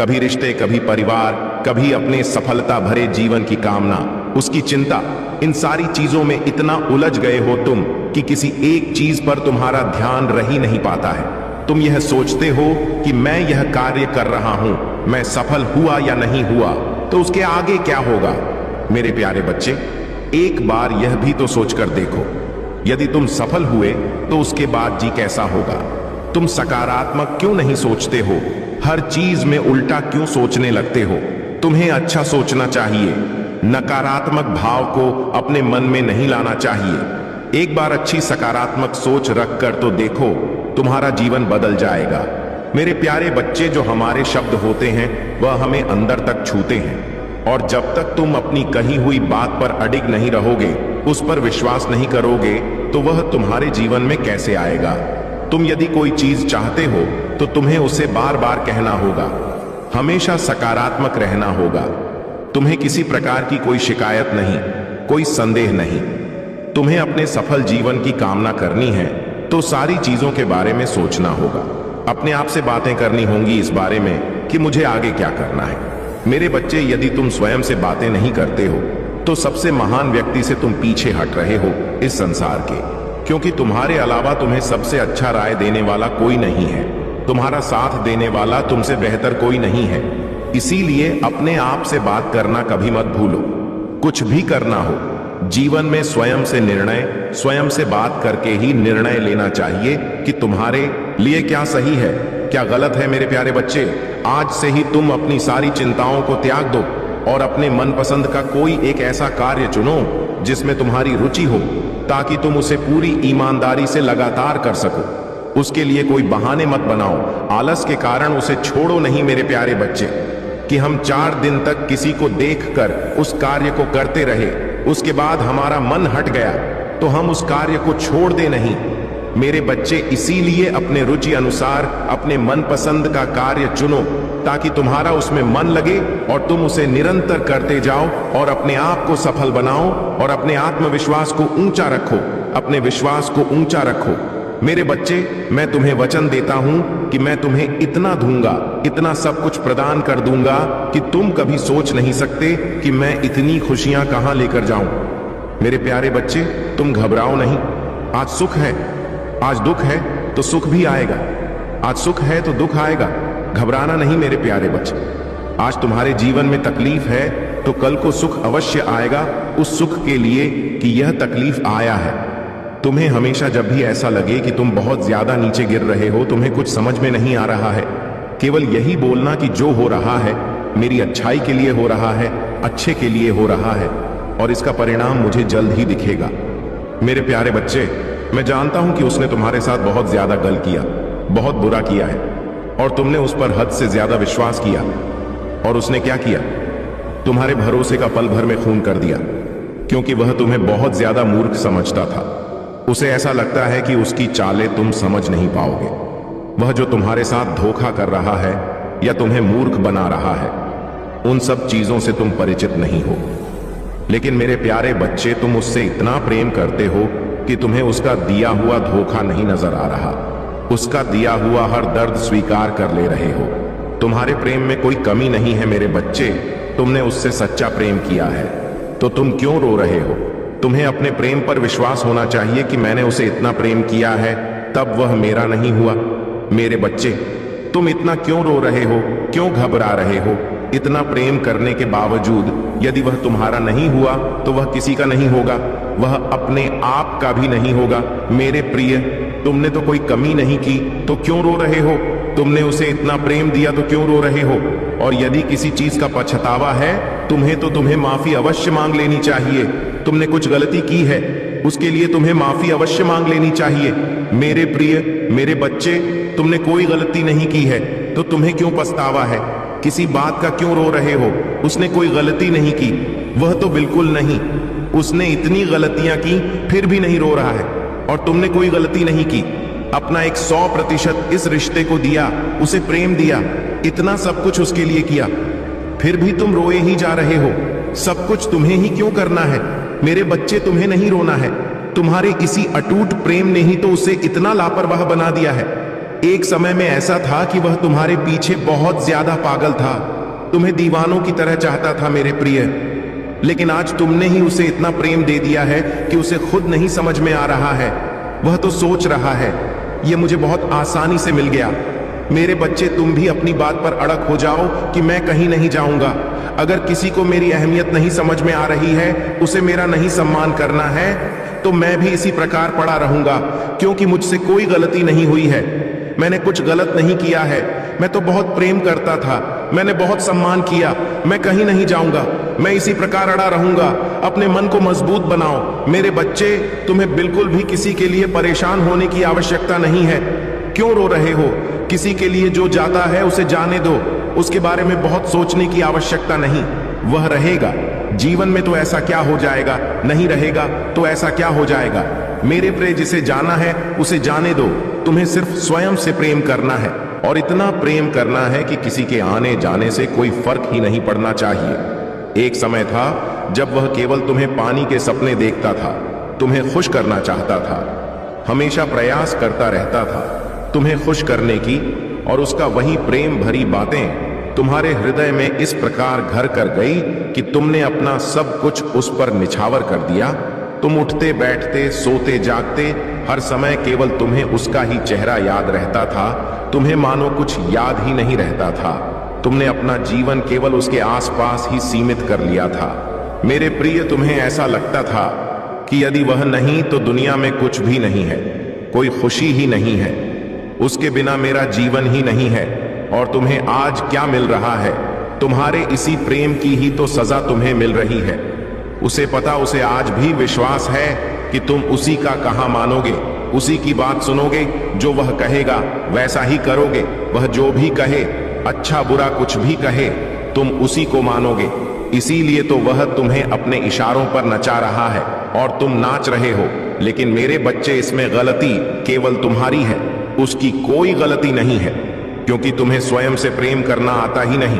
कभी रिश्ते, कभी परिवार, कभी अपने सफलता भरे जीवन की कामना, उसकी चिंता। इन सारी चीजों में इतना उलझ गए हो तुम कि किसी एक चीज पर तुम्हारा ध्यान रह ही नहीं पाता है। तुम यह सोचते हो कि मैं यह कार्य कर रहा हूं, मैं सफल हुआ या नहीं हुआ तो उसके आगे क्या होगा। मेरे प्यारे बच्चे, एक बार यह भी तो सोचकर देखो, यदि तुम सफल हुए तो उसके बाद जी कैसा होगा। तुम सकारात्मक क्यों नहीं सोचते हो, हर चीज में उल्टा क्यों सोचने लगते हो। तुम्हें अच्छा सोचना चाहिए, नकारात्मक भाव को अपने मन में नहीं लाना चाहिए। एक बार अच्छी सकारात्मक सोच रखकर तो देखो, तुम्हारा जीवन बदल जाएगा। मेरे प्यारे बच्चे, जो हमारे शब्द होते हैं वह हमें अंदर तक छूते हैं, और जब तक तुम अपनी कही हुई बात पर अडिग नहीं रहोगे, उस पर विश्वास नहीं करोगे, तो वह तुम्हारे जीवन में कैसे आएगा। तुम यदि कोई चीज चाहते हो तो तुम्हें उसे बार बार कहना होगा, हमेशा सकारात्मक रहना होगा। तुम्हें किसी प्रकार की कोई शिकायत नहीं, कोई संदेह नहीं। तुम्हें अपने सफल जीवन की कामना करनी है तो सारी चीजों के बारे में सोचना होगा। अपने आप से बातें करनी होंगी इस बारे में कि मुझे आगे क्या करना है। मेरे बच्चे, यदि तुम स्वयं से बातें नहीं करते हो तो सबसे महान व्यक्ति से तुम पीछे हट रहे हो इस संसार के, क्योंकि तुम्हारे अलावा तुम्हें सबसे अच्छा राय देने वाला कोई नहीं है। तुम्हारा साथ देने वाला तुमसे बेहतर कोई नहीं है। इसीलिए अपने आप से बात करना कभी मत भूलो। कुछ भी करना हो जीवन में स्वयं से निर्णय, स्वयं से बात करके ही निर्णय लेना चाहिए कि तुम्हारे लिए क्या सही है, क्या गलत है। मेरे प्यारे बच्चे, आज से ही तुम अपनी सारी चिंताओं को त्याग दो और अपने मनपसंद का कोई एक ऐसा कार्य चुनो जिसमें तुम्हारी रुचि हो, ताकि तुम उसे पूरी ईमानदारी से लगातार कर सको। उसके लिए कोई बहाने मत बनाओ। आलस के कारण उसे छोड़ो नहीं मेरे प्यारे बच्चे, कि हम 4 दिन तक किसी को देखकर उस कार्य को करते रहे, उसके बाद हमारा मन हट गया तो हम उस कार्य को छोड़ दे नहीं। मेरे बच्चे, इसीलिए अपने रुचि अनुसार अपने मनपसंद का कार्य चुनो, ताकि तुम्हारा उसमें मन लगे और तुम उसे निरंतर करते जाओ और अपने आप को सफल बनाओ और अपने आत्मविश्वास को ऊंचा रखो, अपने विश्वास को ऊंचा रखो। मेरे बच्चे, मैं तुम्हें वचन देता हूं कि मैं तुम्हें इतना दूंगा, इतना सब कुछ प्रदान कर दूंगा कि तुम कभी सोच नहीं सकते कि मैं इतनी खुशियां कहां लेकर जाऊं। मेरे प्यारे बच्चे, तुम घबराओ नहीं। आज सुख है, आज दुख है तो सुख भी आएगा। आज सुख है तो दुख आएगा। घबराना नहीं मेरे प्यारे बच्चे। आज तुम्हारे जीवन में तकलीफ है तो कल को सुख अवश्य आएगा, उस सुख के लिए कि यह तकलीफ आया है। तुम्हें हमेशा जब भी ऐसा लगे कि तुम बहुत ज्यादा नीचे गिर रहे हो, तुम्हें कुछ समझ में नहीं आ रहा है, केवल यही बोलना कि जो हो रहा है मेरी अच्छाई के लिए हो रहा है, अच्छे के लिए हो रहा है और इसका परिणाम मुझे जल्द ही दिखेगा। मेरे प्यारे बच्चे, मैं जानता हूं कि उसने तुम्हारे साथ बहुत ज्यादा गलत किया, बहुत बुरा किया है और तुमने उस पर हद से ज्यादा विश्वास किया। और उसने क्या किया? तुम्हारे भरोसे का पल भर में खून कर दिया, क्योंकि वह तुम्हें बहुत ज्यादा मूर्ख समझता था। उसे ऐसा लगता है कि उसकी चालें तुम समझ नहीं पाओगे। वह जो तुम्हारे साथ धोखा कर रहा है या तुम्हें मूर्ख बना रहा है, उन सब चीजों से तुम परिचित नहीं हो। लेकिन मेरे प्यारे बच्चे, तुम उससे इतना प्रेम करते हो कि तुम्हें उसका दिया हुआ धोखा नहीं नजर आ रहा। उसका दिया हुआ हर दर्द स्वीकार कर ले रहे हो। तुम्हारे प्रेम में कोई कमी नहीं है मेरे बच्चे। तुमने उससे सच्चा प्रेम किया है, तो तुम क्यों रो रहे हो? तुम्हें अपने प्रेम पर विश्वास होना चाहिए कि मैंने उसे इतना प्रेम किया है, तब वह मेरा नहीं हुआ। मेरे बच्चे, तुम इतना क्यों रो रहे हो, क्यों घबरा रहे हो? इतना प्रेम करने के बावजूद यदि वह तुम्हारा नहीं हुआ तो वह किसी का नहीं होगा, वह अपने आप का भी नहीं होगा। मेरे प्रिय, तुमने तो कोई कमी नहीं की, तो क्यों रो रहे हो? तुमने उसे इतना प्रेम दिया तो क्यों रो रहे हो? और यदि किसी चीज का पछतावा है तुम्हें, तो तुम्हें माफी अवश्य मांग लेनी चाहिए। तुमने कुछ गलती की है, उसके लिए तुम्हें माफी अवश्य मांग लेनी चाहिए। मेरे प्रिय, मेरे बच्चे, तुमने कोई गलती नहीं की है तो तुम्हें क्यों पछतावा है? किसी बात का क्यों रो रहे हो? उसने कोई गलती नहीं की, वह तो बिल्कुल नहीं। उसने इतनी गलतियां की फिर भी नहीं रो रहा है, और तुमने कोई गलती नहीं की। अपना 100% इस रिश्ते को दिया, उसे प्रेम दिया, इतना सब कुछ उसके लिए किया, फिर भी तुम रोए ही जा रहे हो। सब कुछ तुम्हें ही क्यों करना है? मेरे बच्चे, तुम्हें नहीं रोना है। तुम्हारे इसी अटूट प्रेम ने ही तो उसे इतना लापरवाह बना दिया है। एक समय में ऐसा था कि वह तुम्हारे पीछे बहुत ज्यादा पागल था, तुम्हें दीवानों की तरह चाहता था मेरे प्रिय। लेकिन आज तुमने ही उसे इतना प्रेम दे दिया है कि उसे खुद नहीं समझ में आ रहा है। वह तो सोच रहा है यह मुझे बहुत आसानी से मिल गया। मेरे बच्चे, तुम भी अपनी बात पर अड़ग हो जाओ कि मैं कहीं नहीं जाऊंगा। अगर किसी को मेरी अहमियत नहीं समझ में आ रही है, उसे मेरा नहीं सम्मान करना है, तो मैं भी इसी प्रकार पड़ा रहूंगा, क्योंकि मुझसे कोई गलती नहीं हुई है। मैंने कुछ गलत नहीं किया है। मैं तो बहुत प्रेम करता था, मैंने बहुत सम्मान किया। मैं कहीं नहीं जाऊंगा, मैं इसी प्रकार अड़ा रहूंगा। अपने मन को मजबूत बनाओ। मेरे बच्चे, तुम्हें बिल्कुल भी किसी के लिए परेशान होने की आवश्यकता नहीं है। क्यों रो रहे हो? किसी के लिए जो जाता है उसे जाने दो, उसके बारे में बहुत सोचने की आवश्यकता नहीं। वह रहेगा। जीवन में तो ऐसा क्या हो जाएगा, नहीं रहेगा तो ऐसा क्या हो जाएगा। मेरे प्रिय, जिसे जाना है उसे जाने दो। तुम्हें सिर्फ स्वयं से प्रेम करना है, और इतना प्रेम करना है कि किसी के आने जाने से कोई फर्क ही नहीं पड़ना चाहिए। एक समय था जब वह केवल तुम्हें पानी के सपने देखता था, तुम्हें खुश करना चाहता था, हमेशा प्रयास करता रहता था तुम्हें खुश करने की, और उसका वही प्रेम भरी बातें तुम्हारे हृदय में इस प्रकार घर कर गई कि तुमने अपना सब कुछ उस पर निछावर कर दिया। तुम उठते बैठते सोते जागते हर समय केवल तुम्हें उसका ही चेहरा याद रहता था, तुम्हें मानो कुछ याद ही नहीं रहता था। तुमने अपना जीवन केवल उसके आसपास ही सीमित कर लिया था। मेरे प्रिय, तुम्हें ऐसा लगता था कि यदि वह नहीं तो दुनिया में कुछ भी नहीं है, कोई खुशी ही नहीं है, उसके बिना मेरा जीवन ही नहीं है। और तुम्हें आज क्या मिल रहा है? तुम्हारे इसी प्रेम की ही तो सजा तुम्हें मिल रही है। उसे पता, उसे आज भी विश्वास है कि तुम उसी का कहा मानोगे, उसी की बात सुनोगे, जो वह कहेगा वैसा ही करोगे। वह जो भी कहे, अच्छा बुरा कुछ भी कहे, तुम उसी को मानोगे। इसीलिए तो वह तुम्हें अपने इशारों पर नचा रहा है और तुम नाच रहे हो। लेकिन मेरे बच्चे, इसमें गलती केवल तुम्हारी है, उसकी कोई गलती नहीं है, क्योंकि तुम्हें स्वयं से प्रेम करना आता ही नहीं।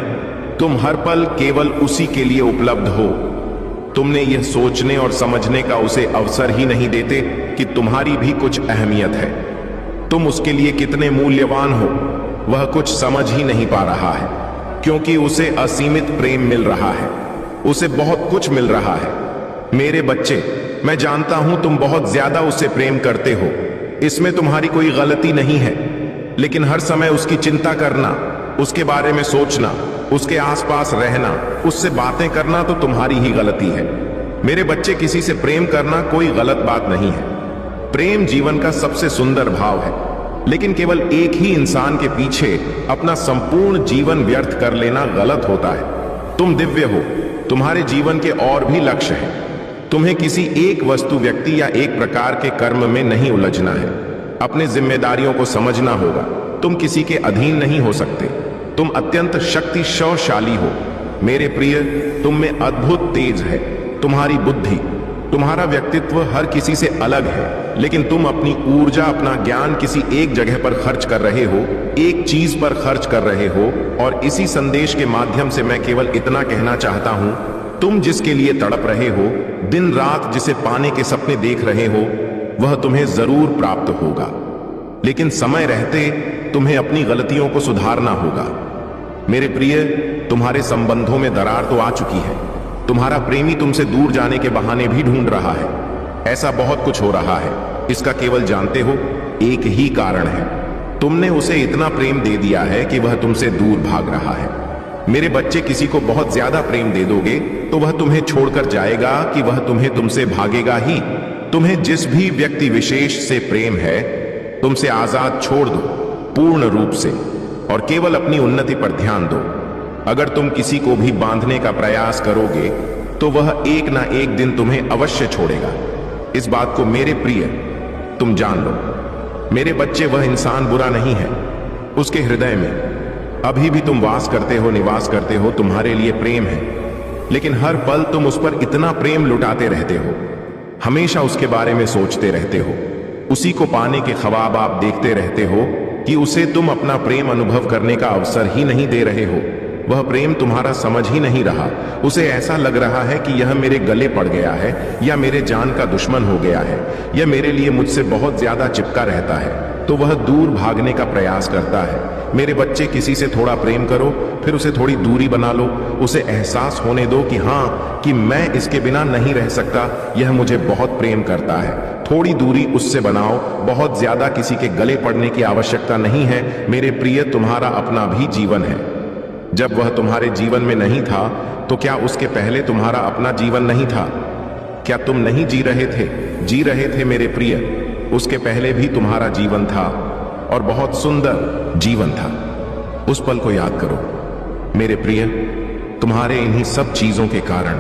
तुम हर पल केवल उसी के लिए उपलब्ध हो। तुमने यह सोचने और समझने का उसे अवसर ही नहीं देते कि तुम्हारी भी कुछ अहमियत है, तुम उसके लिए कितने मूल्यवान हो। वह कुछ समझ ही नहीं पा रहा है, क्योंकि उसे असीमित प्रेम मिल रहा है, उसे बहुत कुछ मिल रहा है। मेरे बच्चे, मैं जानता हूं तुम बहुत ज्यादा उससे प्रेम करते हो, इसमें तुम्हारी कोई गलती नहीं है। लेकिन हर समय उसकी चिंता करना, उसके बारे में सोचना, उसके आसपास रहना, उससे बातें करना तो तुम्हारी ही गलती है। मेरे बच्चे, किसी से प्रेम करना कोई गलत बात नहीं है। प्रेम जीवन का सबसे सुंदर भाव है, लेकिन केवल एक ही इंसान के पीछे अपना संपूर्ण जीवन व्यर्थ कर लेना गलत होता है। तुम दिव्य हो, तुम्हारे जीवन के और भी लक्ष्य हैं। तुम्हें किसी एक वस्तु, व्यक्ति या एक प्रकार के कर्म में नहीं उलझना है। अपने जिम्मेदारियों को समझना होगा। तुम किसी के अधीन नहीं हो सकते। तुम अत्यंत शक्तिशाली हो। मेरे प्रिय, तुम में अद्भुत तेज है। तुम्हारी बुद्धि, तुम्हारा व्यक्तित्व हर किसी से अलग है, लेकिन तुम अपनी ऊर्जा, अपना ज्ञान किसी एक जगह पर खर्च कर रहे हो, एक चीज पर खर्च कर रहे हो। और इसी संदेश के माध्यम से मैं केवल इतना कहना चाहता हूं, तुम जिसके लिए तड़प रहे हो, दिन रात जिसे पाने के सपने देख रहे हो, वह तुम्हें जरूर प्राप्त होगा। लेकिन समय रहते तुम्हें अपनी गलतियों को सुधारना होगा। मेरे प्रिय, तुम्हारे संबंधों में दरार तो आ चुकी है। तुम्हारा प्रेमी तुमसे दूर जाने के बहाने भी ढूंढ रहा है। ऐसा बहुत कुछ हो रहा है। इसका केवल जानते हो, एक ही कारण है। तुमने उसे इतना प्रेम दे दिया है कि वह तुमसे दूर भाग रहा है। मेरे बच्चे, किसी को बहुत ज्यादा प्रेम दे दोगे तो वह तुम्हें छोड़कर जाएगा कि वह तुमसे भागेगा ही। तुम्हें जिस भी व्यक्ति विशेष से प्रेम है, तुमसे आजाद छोड़ दो पूर्ण रूप से, और केवल अपनी उन्नति पर ध्यान दो। अगर तुम किसी को भी बांधने का प्रयास करोगे तो वह एक ना एक दिन तुम्हें अवश्य छोड़ेगा। इस बात को मेरे प्रिय तुम जान लो। मेरे बच्चे, वह इंसान बुरा नहीं है। उसके हृदय में अभी भी तुम वास करते हो, निवास करते हो। तुम्हारे लिए प्रेम है, लेकिन हर पल तुम उस पर इतना प्रेम लुटाते रहते हो, हमेशा उसके बारे में सोचते रहते हो, उसी को पाने के ख्वाब आप देखते रहते हो कि उसे तुम अपना प्रेम अनुभव करने का अवसर ही नहीं दे रहे हो। वह प्रेम तुम्हारा समझ ही नहीं रहा। उसे ऐसा लग रहा है कि यह मेरे गले पड़ गया है, या मेरे जान का दुश्मन हो गया है, या मेरे लिए मुझसे बहुत ज्यादा चिपका रहता है, तो वह दूर भागने का प्रयास करता है। मेरे बच्चे, किसी से थोड़ा प्रेम करो, फिर उसे थोड़ी दूरी बना लो। उसे एहसास होने दो कि हाँ, कि मैं इसके बिना नहीं रह सकता, यह मुझे बहुत प्रेम करता है। थोड़ी दूरी उससे बनाओ। बहुत ज्यादा किसी के गले पड़ने की आवश्यकता नहीं है। मेरे प्रिय, तुम्हारा अपना भी जीवन है। जब वह तुम्हारे जीवन में नहीं था, तो क्या उसके पहले तुम्हारा अपना जीवन नहीं था? क्या तुम नहीं जी रहे थे? जी रहे थे मेरे प्रिय। उसके पहले भी तुम्हारा जीवन था, और बहुत सुंदर जीवन था। उस पल को याद करो मेरे प्रिय। तुम्हारे इन्हीं सब चीजों के कारण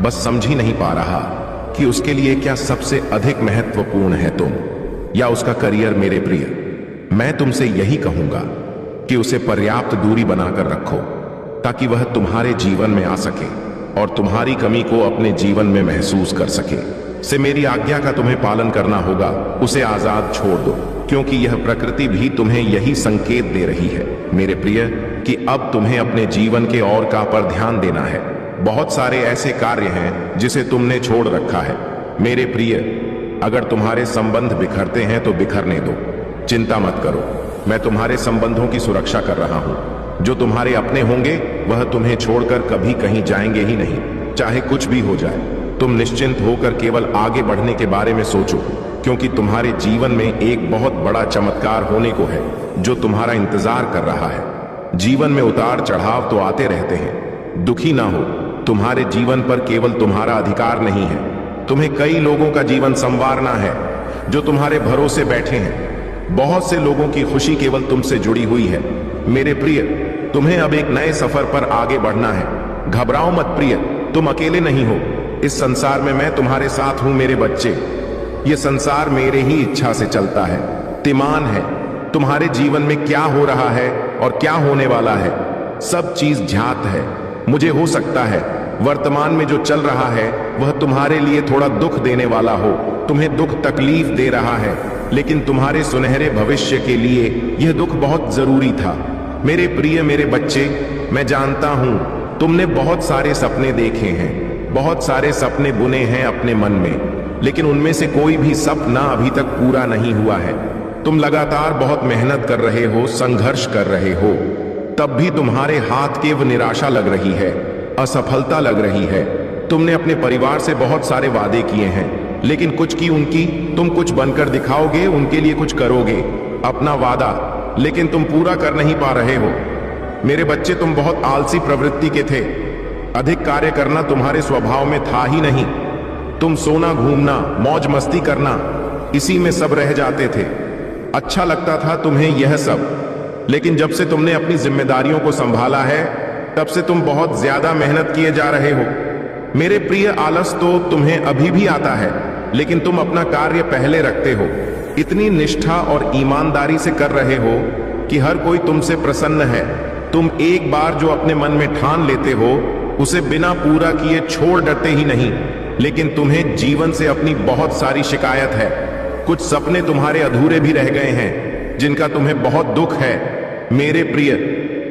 बस समझ ही नहीं पा रहा कि उसके लिए क्या सबसे अधिक महत्वपूर्ण है, तुम या उसका करियर। मेरे प्रिय, मैं तुमसे यही कहूंगा कि उसे पर्याप्त दूरी बनाकर रखो, ताकि वह तुम्हारे जीवन में आ सके और तुम्हारी कमी को अपने जीवन में महसूस कर सके। से मेरी आज्ञा का तुम्हें पालन करना होगा। उसे आजाद छोड़ दो, क्योंकि यह प्रकृति भी तुम्हें यही संकेत दे रही है मेरे प्रिय, कि अब तुम्हें अपने जीवन के और का पर ध्यान देना है। बहुत सारे ऐसे कार्य हैं जिसे तुमने छोड़ रखा है। मेरे प्रिय, अगर तुम्हारे संबंध बिखरते हैं तो बिखरने दो, चिंता मत करो। मैं तुम्हारे संबंधों की सुरक्षा कर रहा हूं। जो तुम्हारे अपने होंगे वह तुम्हें छोड़कर कभी कहीं जाएंगे ही नहीं, चाहे कुछ भी हो जाए। तुम निश्चिंत होकर केवल आगे बढ़ने के बारे में सोचो, क्योंकि तुम्हारे जीवन में एक बहुत बड़ा चमत्कार होने को है जो तुम्हारा इंतजार कर रहा है। जीवन में उतार चढ़ाव तो आते रहते हैं, दुखी ना हो। तुम्हारे जीवन पर केवल तुम्हारा अधिकार नहीं है, तुम्हें कई लोगों का जीवन संवारना है जो तुम्हारे भरोसे बैठे हैं। बहुत से लोगों की खुशी केवल तुमसे जुड़ी हुई है। मेरे प्रिय, तुम्हें अब एक नए सफर पर आगे बढ़ना है। घबराओ मत प्रिय, तुम अकेले नहीं हो। इस संसार में मैं तुम्हारे साथ हूं मेरे बच्चे। यह संसार मेरे ही इच्छा से चलता है। तिमान है तुम्हारे जीवन में क्या हो रहा है और क्या होने वाला है, सब चीज ज्ञात है। मुझे हो सकता है वर्तमान में जो चल रहा है वह तुम्हारे लिए थोड़ा दुख देने वाला हो, तुम्हें दुख तकलीफ दे रहा है, लेकिन तुम्हारे सुनहरे भविष्य के लिए यह दुख बहुत जरूरी था। मेरे प्रिय मेरे बच्चे, मैं जानता हूं तुमने बहुत सारे सपने देखे हैं, बहुत सारे सपने बुने हैं अपने मन में, लेकिन उनमें से कोई भी सपना अभी तक पूरा नहीं हुआ है। तुम लगातार बहुत मेहनत कर रहे हो, संघर्ष कर रहे हो, तब भी तुम्हारे हाथ केवल निराशा लग रही है, असफलता लग रही है। तुमने अपने परिवार से बहुत सारे वादे किए हैं, लेकिन कुछ की उनकी, तुम कुछ बनकर दिखाओगे, उनके लिए कुछ करोगे, अपना वादा, लेकिन तुम पूरा कर नहीं पा रहे हो। मेरे बच्चे, तुम बहुत आलसी प्रवृत्ति के थे। अधिक कार्य करना तुम्हारे स्वभाव में था ही नहीं। तुम सोना, घूमना, मौज मस्ती करना, इसी में सब रह जाते थे। अच्छा लगता था तुम्हें यह सब, लेकिन जब से तुमने अपनी जिम्मेदारियों को संभाला है तब से तुम बहुत ज्यादा मेहनत किए जा रहे हो। मेरे प्रिय, आलस तो तुम्हें अभी भी आता है, लेकिन तुम अपना कार्य पहले रखते हो। इतनी निष्ठा और ईमानदारी से कर रहे हो कि हर कोई तुमसे प्रसन्न है। तुम एक बार जो अपने मन में ठान लेते हो उसे बिना पूरा किए छोड़ डरते ही नहीं, लेकिन तुम्हें जीवन से अपनी बहुत सारी शिकायत है। कुछ सपने तुम्हारे अधूरे भी रह गए हैं जिनका तुम्हें बहुत दुख है। मेरे प्रिय,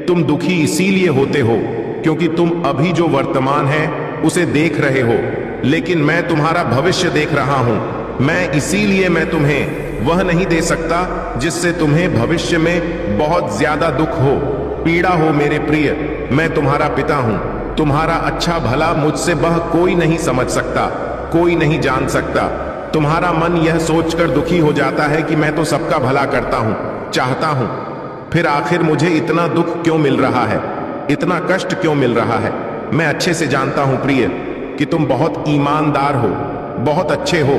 तुम दुखी इसीलिए होते हो क्योंकि तुम अभी जो वर्तमान है उसे देख रहे हो, लेकिन मैं तुम्हारा भविष्य देख रहा हूं। इसीलिए मैं तुम्हें वह नहीं दे सकता जिससे तुम्हें भविष्य में बहुत ज्यादा दुख हो, पीड़ा हो। मेरे प्रिय, मैं तुम्हारा पिता हूं। तुम्हारा अच्छा भला मुझसे वह कोई नहीं समझ सकता, कोई नहीं जान सकता। तुम्हारा मन यह सोचकर दुखी हो जाता है कि मैं तो सबका भला करता हूं, चाहता हूं, फिर आखिर मुझे इतना दुख क्यों मिल रहा है, इतना कष्ट क्यों मिल रहा है। मैं अच्छे से जानता हूं प्रिय कि तुम बहुत ईमानदार हो, बहुत अच्छे हो,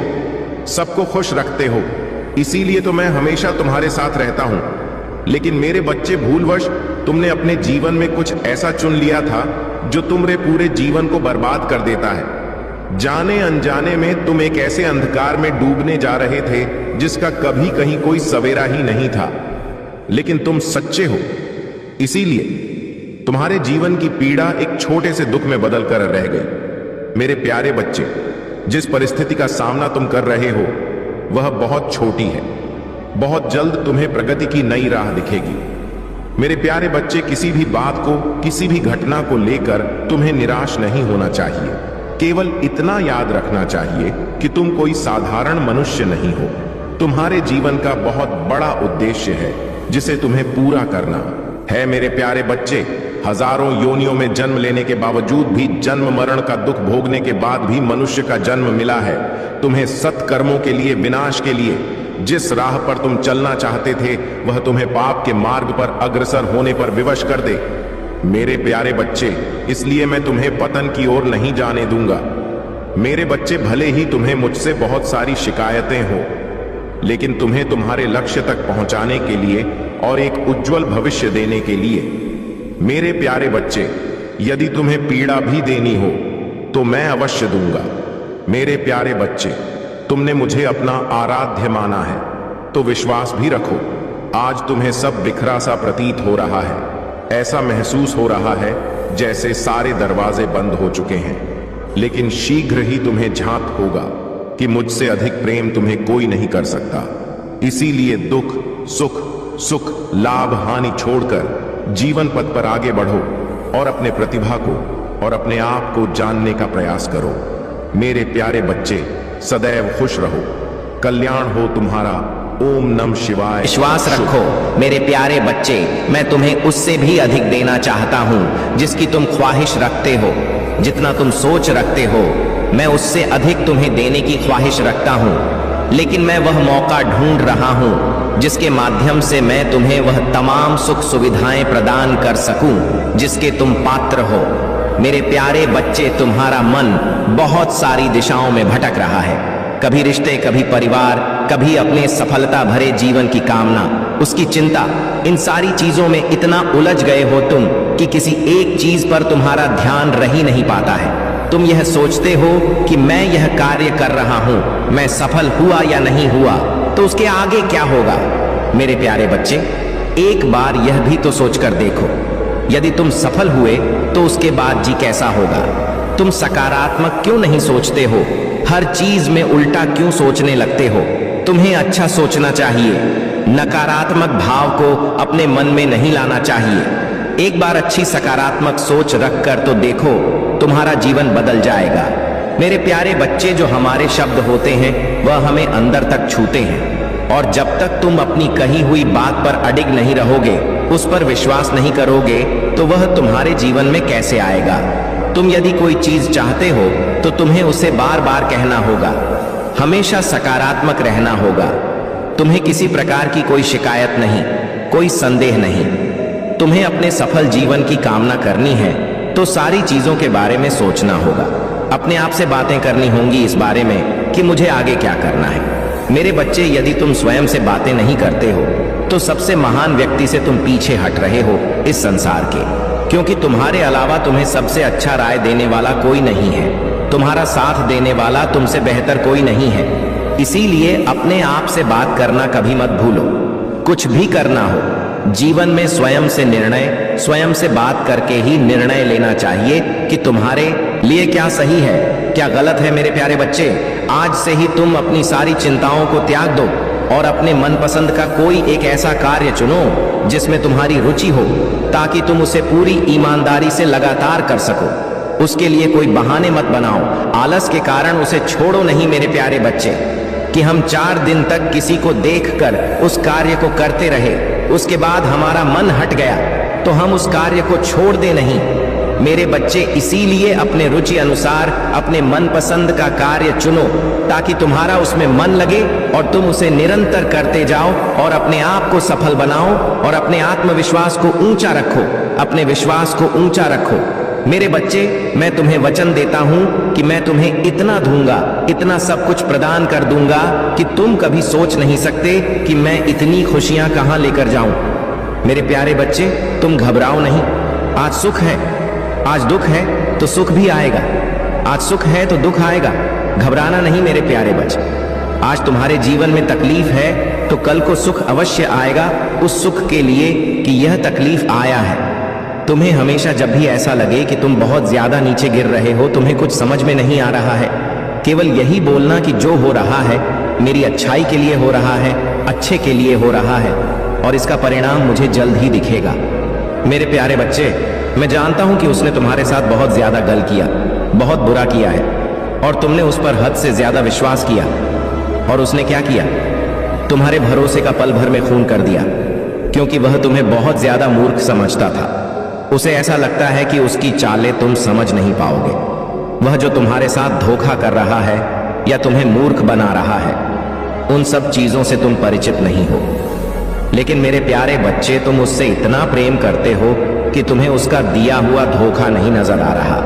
सबको खुश रखते हो, इसीलिए तो मैं हमेशा तुम्हारे साथ रहता हूं। लेकिन मेरे बच्चे, भूलवश तुमने अपने जीवन में कुछ ऐसा चुन लिया था जो तुम्हारे पूरे जीवन को बर्बाद कर देता है। जाने अनजाने में तुम एक ऐसे अंधकार में डूबने जा रहे थे जिसका कभी कहीं कोई सवेरा ही नहीं था, लेकिन तुम सच्चे हो, इसीलिए तुम्हारे जीवन की पीड़ा एक छोटे से दुख में बदल कर रह गई। मेरे प्यारे बच्चे, जिस परिस्थिति का सामना तुम कर रहे हो वह बहुत छोटी है। बहुत जल्द तुम्हें प्रगति की नई राह दिखेगी। मेरे प्यारे बच्चे, किसी भी बात को, किसी भी घटना को लेकर तुम्हें निराश नहीं होना चाहिए। केवल इतना याद रखना चाहिए कि तुम कोई साधारण मनुष्य नहीं हो। तुम्हारे जीवन का बहुत बड़ा उद्देश्य है जिसे तुम्हें पूरा करना है। मेरे प्यारे बच्चे, हजारों योनियों में जन्म लेने के बावजूद भी, जन्म मरण का दुख भोगने के बाद भी मनुष्य का जन्म मिला है तुम्हें सत्कर्मों के लिए, विनाश के लिए। जिस राह पर तुम चलना चाहते थे वह तुम्हें पाप के मार्ग पर अग्रसर होने पर विवश कर दे। मेरे प्यारे बच्चे, इसलिए मैं तुम्हें पतन की ओर नहीं जाने दूंगा। मेरे बच्चे, भले ही तुम्हें मुझसे बहुत सारी शिकायतें हो, लेकिन तुम्हें तुम्हारे लक्ष्य तक पहुंचाने के लिए और एक उज्जवल भविष्य देने के लिए। मेरे प्यारे बच्चे, यदि तुम्हें पीड़ा भी देनी हो तो मैं अवश्य दूंगा। मेरे प्यारे बच्चे, तुमने मुझे अपना आराध्य माना है तो विश्वास भी रखो। आज तुम्हें सब बिखरा सा प्रतीत हो रहा है, ऐसा महसूस हो रहा है जैसे सारे दरवाजे बंद हो चुके हैं, लेकिन शीघ्र ही तुम्हें झांक होगा कि मुझसे अधिक प्रेम तुम्हें कोई नहीं कर सकता। इसीलिए दुख, सुख, लाभ, हानि छोड़कर जीवन पथ पर आगे बढ़ो और अपने प्रतिभा को और अपने आप को जानने का प्रयास करो। मेरे प्यारे बच्चे, सदैव खुश रहो। कल्याण हो तुम्हारा। ओम नमः शिवाय। विश्वास रखो मेरे प्यारे बच्चे, मैं तुम्हें उससे भी अधिक देना चाहता हूँ जिसकी तुम ख्वाहिश रखते हो। जितना तुम सोच रखते हो, मैं उससे अधिक तुम्हें देने की ख्वाहिश रखता हूँ। लेकिन मैं वह मौका ढूंढ रहा हूँ जिसके माध्यम से मैं तुम्हें वह तमाम सुख सुविधाएं प्रदान कर सकूं जिसके तुम पात्र हो। मेरे प्यारे बच्चे, तुम्हारा मन बहुत सारी दिशाओं में भटक रहा है। कभी रिश्ते, कभी परिवार, कभी अपने सफलता भरे जीवन की कामना, उसकी चिंता, इन सारी चीजों में इतना उलझ गए हो तुम कि किसी एक चीज पर तुम्हारा ध्यान रह ही नहीं पाता है। तुम यह सोचते हो कि मैं यह कार्य कर रहा हूं, मैं सफल हुआ या नहीं हुआ तो उसके आगे क्या होगा। मेरे प्यारे बच्चे, एक बार यह भी तो सोचकर देखो, यदि तुम सफल हुए तो उसके बाद जी कैसा होगा। तुम सकारात्मक क्यों नहीं सोचते हो? हर चीज में उल्टा क्यों सोचने लगते हो? तुम्हें अच्छा सोचना चाहिए, नकारात्मक भाव को अपने मन में नहीं लाना चाहिए। एक बार अच्छी सकारात्मक सोच रखकर तो देखो, तुम्हारा जीवन बदल जाएगा। मेरे प्यारे बच्चे, जो हमारे शब्द होते हैं वह हमें अंदर तक छूते हैं, और जब तक तुम अपनी कही हुई बात पर अडिग नहीं रहोगे, उस पर विश्वास नहीं करोगे, तो वह तुम्हारे जीवन में कैसे आएगा। तुम यदि कोई चीज चाहते हो तो तुम्हें उसे बार बार कहना होगा, हमेशा सकारात्मक रहना होगा। तुम्हें किसी प्रकार की कोई शिकायत नहीं, कोई संदेह नहीं। तुम्हें अपने सफल जीवन की कामना करनी है तो सारी चीजों के बारे में सोचना होगा। अपने आप से बातें करनी होंगी इस बारे में कि मुझे आगे क्या करना है। मेरे बच्चे, यदि तुम स्वयं से बातें नहीं करते हो तो सबसे महान व्यक्ति से तुम पीछे हट रहे हो इस संसार के, क्योंकि तुम्हारे अलावा तुम्हें सबसे अच्छा राय देने वाला कोई नहीं है। तुम्हारा साथ देने वाला तुमसे बेहतर कोई नहीं है। इसीलिए अपने आप से बात करना कभी मत भूलो। कुछ भी करना हो जीवन में, स्वयं से निर्णय, स्वयं से बात करके ही निर्णय लेना चाहिए कि तुम्हारे लिए क्या सही है, क्या गलत है। मेरे प्यारे बच्चे, आज से ही तुम अपनी सारी चिंताओं को त्याग दो और अपने मनपसंद का कोई एक ऐसा कार्य चुनो जिसमें तुम्हारी रुचि हो, ताकि तुम उसे पूरी ईमानदारी से लगातार कर सको। उसके लिए कोई बहाने मत बनाओ, आलस के कारण उसे छोड़ो नहीं। मेरे प्यारे बच्चे, कि हम 4 दिन तक किसी को देखकर उस कार्य को करते रहे, उसके बाद हमारा मन हट गया तो हम उस कार्य को छोड़ दे नहीं। मेरे बच्चे, इसीलिए अपने रुचि अनुसार अपने मनपसंद का कार्य चुनो, ताकि तुम्हारा उसमें मन लगे और तुम उसे निरंतर करते जाओ और अपने आप को सफल बनाओ और अपने आत्मविश्वास को ऊंचा रखो, अपने विश्वास को ऊंचा रखो। मेरे बच्चे, मैं तुम्हें वचन देता हूं कि मैं तुम्हें इतना दूंगा, इतना सब कुछ प्रदान कर दूंगा कि तुम कभी सोच नहीं सकते कि मैं इतनी खुशियां कहां लेकर जाऊं। मेरे प्यारे बच्चे, तुम घबराओ नहीं। आज सुख है, आज दुख है तो सुख भी आएगा। आज सुख है तो दुख आएगा। घबराना नहीं मेरे प्यारे बच्चे। आज तुम्हारे जीवन में तकलीफ है तो कल को सुख अवश्य आएगा, उस सुख के लिए कि यह तकलीफ आया है। तुम्हें हमेशा जब भी ऐसा लगे कि तुम बहुत ज्यादा नीचे गिर रहे हो, तुम्हें कुछ समझ में नहीं आ रहा है, केवल यही बोलना कि जो हो रहा है मेरी अच्छाई के लिए हो रहा है, अच्छे के लिए हो रहा है, और इसका परिणाम मुझे जल्द ही दिखेगा। मेरे प्यारे बच्चे, मैं जानता हूं कि उसने तुम्हारे साथ बहुत ज्यादा गल किया, बहुत बुरा किया है, और तुमने उस पर हद से ज्यादा विश्वास किया। और उसने क्या किया? तुम्हारे भरोसे का पल भर में खून कर दिया, क्योंकि वह तुम्हें बहुत ज्यादा मूर्ख समझता था। उसे ऐसा लगता है कि उसकी चालें तुम समझ नहीं पाओगे। वह जो तुम्हारे साथ धोखा कर रहा है या तुम्हें मूर्ख बना रहा है, उन सब चीजों से तुम परिचित नहीं हो। लेकिन मेरे प्यारे बच्चे, तुम उससे इतना प्रेम करते हो कि तुम्हें उसका दिया हुआ धोखा नहीं नजर आ रहा।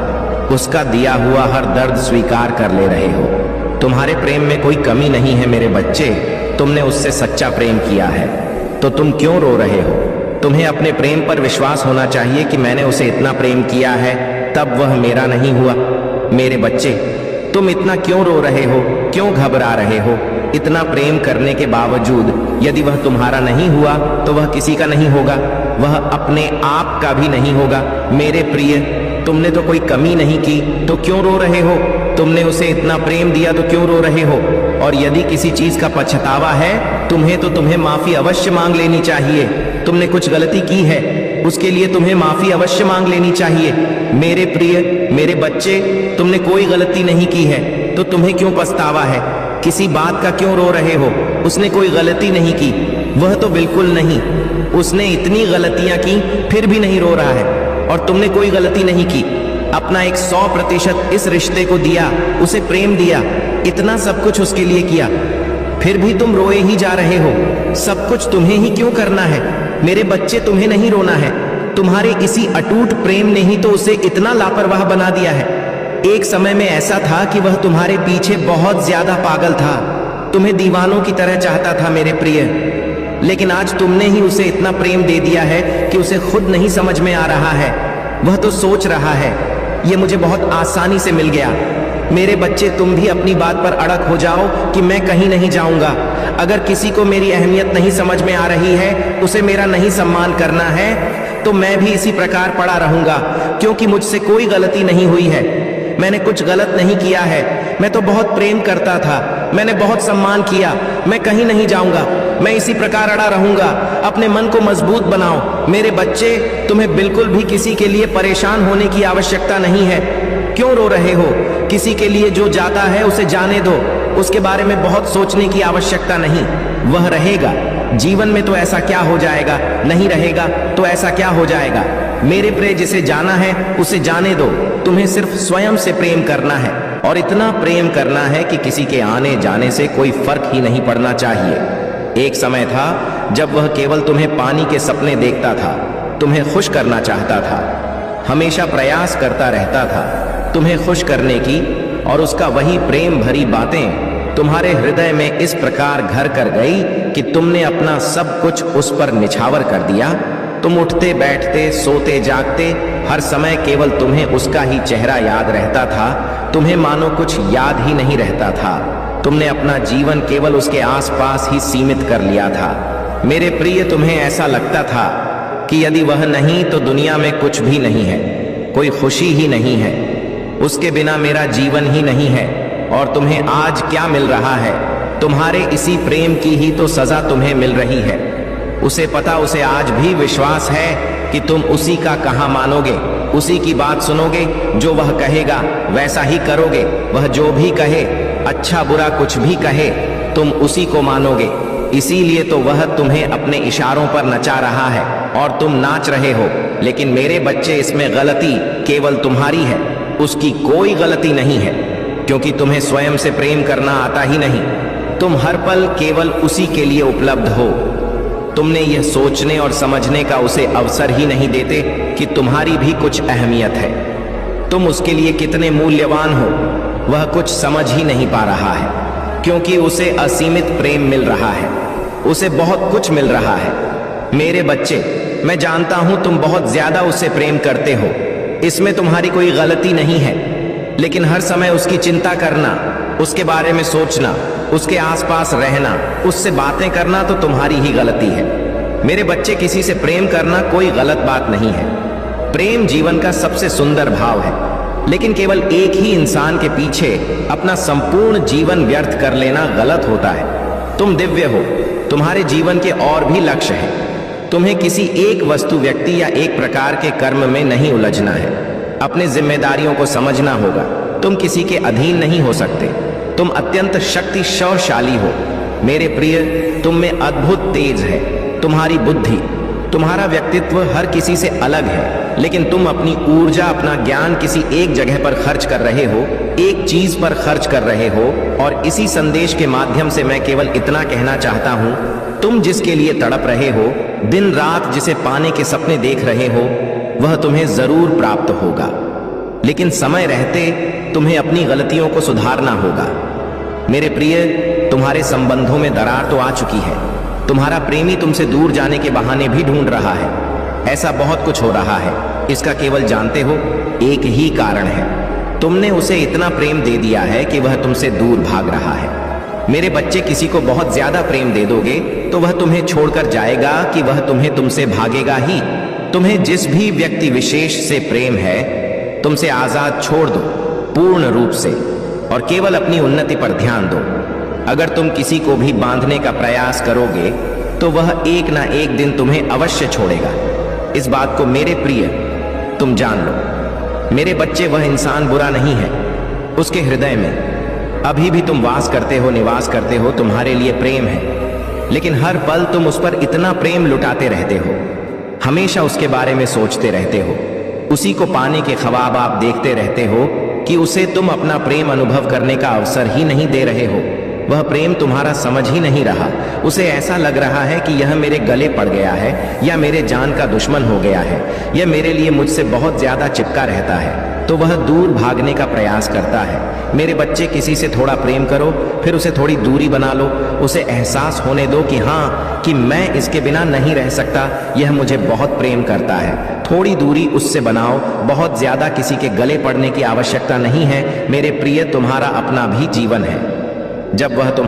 उसका दिया हुआ हर दर्द स्वीकार कर ले रहे हो। तुम्हारे प्रेम में कोई कमी नहीं है मेरे बच्चे। तुमने उससे सच्चा प्रेम किया है, तो तुम क्यों रो रहे हो? तुम्हें अपने प्रेम पर विश्वास होना चाहिए कि मैंने उसे इतना प्रेम किया है, तब वह मेरा नहीं हुआ। मेरे बच्चे, तुम इतना क्यों रो रहे हो, क्यों घबरा रहे हो? इतना प्रेम करने के बावजूद यदि वह तुम्हारा नहीं हुआ तो वह किसी का नहीं होगा, वह अपने आप का भी नहीं होगा। मेरे प्रिय, तुमने तो कोई कमी नहीं की, तो क्यों रो रहे हो? तुमने उसे इतना प्रेम दिया तो क्यों रो रहे हो? और यदि किसी चीज का पछतावा है तुम्हें, तो तुम्हें माफी अवश्य मांग लेनी चाहिए। तुमने कुछ गलती की है, उसके लिए तुम्हें माफी अवश्य मांग लेनी चाहिए। मेरे प्रिय, मेरे बच्चे, तुमने कोई गलती नहीं की है तो तुम्हें क्यों पछतावा है? किसी बात का क्यों रो रहे हो? उसने कोई गलती नहीं की, वह तो बिल्कुल नहीं। उसने इतनी गलतियां की फिर भी नहीं रो रहा है, और तुमने कोई गलती नहीं की। अपना 100% इस रिश्ते को दिया, उसे प्रेम दिया, इतना सब कुछ उसके लिए किया, फिर भी तुम रोए ही जा रहे हो। सब कुछ तुम्हें ही क्यों करना है? मेरे बच्चे, तुम्हें नहीं रोना है। तुम्हारे इसी अटूट प्रेम ने ही तो उसे इतना लापरवाह बना दिया है। एक समय में ऐसा था कि वह तुम्हारे पीछे बहुत ज्यादा पागल था, तुम्हें दीवानों की तरह चाहता था मेरे प्रिय, लेकिन आज तुमने ही उसे इतना प्रेम दे दिया है कि उसे खुद नहीं समझ में आ रहा है। वह तो सोच रहा है ये मुझे बहुत आसानी से मिल गया। मेरे बच्चे, तुम भी अपनी बात पर अड़क हो जाओ कि मैं कहीं नहीं जाऊंगा। अगर किसी को मेरी अहमियत नहीं समझ में आ रही है, उसे मेरा नहीं सम्मान करना है, तो मैं भी इसी प्रकार पड़ा रहूंगा, क्योंकि मुझसे कोई गलती नहीं हुई है। मैंने कुछ गलत नहीं किया है। मैं तो बहुत प्रेम करता था, मैंने बहुत सम्मान किया। मैं कहीं नहीं जाऊंगा, मैं इसी प्रकार अड़ा रहूंगा। अपने मन को मजबूत बनाओ मेरे बच्चे। तुम्हें बिल्कुल भी किसी के लिए परेशान होने की आवश्यकता नहीं है। क्यों रो रहे हो? किसी के लिए जो जाता है उसे जाने दो, उसके बारे में बहुत सोचने की आवश्यकता नहीं। वह रहेगा, जीवन में तो ऐसा क्या हो जाएगा, नहीं रहेगा तो ऐसा क्या हो जाएगा। मेरे प्रिय, जिसे जाना है उसे जाने दो। तुम्हें सिर्फ स्वयं से प्रेम करना है, और इतना प्रेम करना है कि किसी के आने जाने से कोई फर्क ही नहीं पड़ना चाहिए। एक समय था जब वह केवल तुम्हें पानी के सपने देखता था, तुम्हें खुश करना चाहता था, हमेशा प्रयास करता रहता था तुम्हें खुश करने की, और उसका वही प्रेम भरी बातें तुम्हारे हृदय में इस प्रकार घर कर गई कि तुमने अपना सब कुछ उस पर निछावर कर दिया। तुम उठते बैठते, सोते जागते, हर समय केवल तुम्हें उसका ही चेहरा याद रहता था। तुम्हें मानो कुछ याद ही नहीं रहता था। तुमने अपना जीवन केवल उसके आसपास ही सीमित कर लिया था। मेरे प्रिय, तुम्हें ऐसा लगता था कि यदि वह नहीं तो दुनिया में कुछ भी नहीं है, कोई खुशी ही नहीं है, उसके बिना मेरा जीवन ही नहीं है। और तुम्हें आज क्या मिल रहा है? तुम्हारे इसी प्रेम की ही तो सजा तुम्हें मिल रही है। उसे पता, उसे आज भी विश्वास है कि तुम उसी का कहाँ मानोगे, उसी की बात सुनोगे, जो वह कहेगा वैसा ही करोगे। वह जो भी कहे, अच्छा बुरा कुछ भी कहे, तुम उसी को मानोगे। इसीलिए तो वह तुम्हें अपने इशारों पर नचा रहा है और तुम नाच रहे हो। लेकिन मेरे बच्चे, इसमें गलती केवल तुम्हारी है, उसकी कोई गलती नहीं है, क्योंकि तुम्हें स्वयं से प्रेम करना आता ही नहीं। तुम हर पल केवल उसी के लिए उपलब्ध हो। तुमने यह सोचने और समझने का उसे अवसर ही नहीं देते कि तुम्हारी भी कुछ अहमियत है, तुम उसके लिए कितने मूल्यवान हो। वह कुछ समझ ही नहीं पा रहा है, क्योंकि उसे असीमित प्रेम मिल रहा है, उसे बहुत कुछ मिल रहा है। मेरे बच्चे, मैं जानता हूं तुम बहुत ज्यादा उससे प्रेम करते हो, इसमें तुम्हारी कोई गलती नहीं है, लेकिन हर समय उसकी चिंता करना, उसके बारे में सोचना, उसके आसपास रहना, उससे बातें करना तो तुम्हारी ही गलती है। मेरे बच्चे, किसी से प्रेम करना कोई गलत बात नहीं है। प्रेम जीवन का सबसे सुंदर भाव है, लेकिन केवल एक ही इंसान के पीछे अपना संपूर्ण जीवन व्यर्थ कर लेना गलत होता है। तुम दिव्य हो, तुम्हारे जीवन के और भी लक्ष्य हैं। तुम्हें किसी एक वस्तु, व्यक्ति या एक प्रकार के कर्म में नहीं उलझना है। अपने जिम्मेदारियों को समझना होगा। तुम किसी के अधीन नहीं हो सकते। तुम अत्यंत शक्तिशाली हो मेरे प्रिय। तुम में अद्भुत तेज है, तुम्हारी बुद्धि, तुम्हारा व्यक्तित्व हर किसी से अलग है, लेकिन तुम अपनी ऊर्जा, अपना ज्ञान किसी एक जगह पर खर्च कर रहे हो, एक चीज पर खर्च कर रहे हो। और इसी संदेश के माध्यम से मैं केवल इतना कहना चाहता हूं, तुम जिसके लिए तड़प रहे हो, दिन रात जिसे पाने के सपने देख रहे हो, वह तुम्हें जरूर प्राप्त होगा। लेकिन समय रहते तुम्हें अपनी गलतियों को सुधारना होगा। मेरे प्रिय, तुम्हारे संबंधों में दरार तो आ चुकी है। तुम्हारा प्रेमी तुमसे दूर जाने के बहाने भी ढूंढ रहा है। ऐसा बहुत कुछ हो रहा है। इसका केवल जानते हो एक ही कारण है, तुमने उसे इतना प्रेम दे दिया है कि वह तुमसे दूर भाग रहा है। मेरे बच्चे, किसी को बहुत ज्यादा प्रेम दे दोगे तो वह तुम्हें छोड़कर जाएगा कि वह तुमसे भागेगा ही। तुम्हें जिस भी व्यक्ति विशेष से प्रेम है, तुमसे आजाद छोड़ दो पूर्ण रूप से, और केवल अपनी उन्नति पर ध्यान दो। अगर तुम किसी को भी बांधने का प्रयास करोगे तो वह एक ना एक दिन तुम्हें अवश्य छोड़ेगा। इस बात को मेरे प्रिय तुम जान लो। मेरे बच्चे, वह इंसान बुरा नहीं है। उसके हृदय में अभी भी तुम वास करते हो, निवास करते हो, तुम्हारे लिए प्रेम है। लेकिन हर पल तुम उस पर इतना प्रेम लुटाते रहते हो, हमेशा उसके बारे में सोचते रहते हो, उसी को पाने के ख्वाब आप देखते रहते हो कि उसे तुम अपना प्रेम अनुभव करने का अवसर ही नहीं दे रहे हो। वह प्रेम तुम्हारा समझ ही नहीं रहा। उसे ऐसा लग रहा है कि यह मेरे गले पड़ गया है या मेरे जान का दुश्मन हो गया है, यह मेरे लिए मुझसे बहुत ज्यादा चिपका रहता है, तो वह दूर भागने का प्रयास करता है। मेरे बच्चे, किसी से थोड़ा प्रेम करो, फिर उसे थोड़ी दूरी बना लो। उसे एहसास होने दो कि हाँ, कि मैं इसके बिना नहीं रह सकता, यह मुझे बहुत प्रेम करता है। थोड़ी दूरी उससे बनाओ। बहुत ज्यादा किसी के गले पड़ने की आवश्यकता नहीं है मेरे प्रिय, तुम्हारा अपना भी जीवन है। जब वह तुम्हारा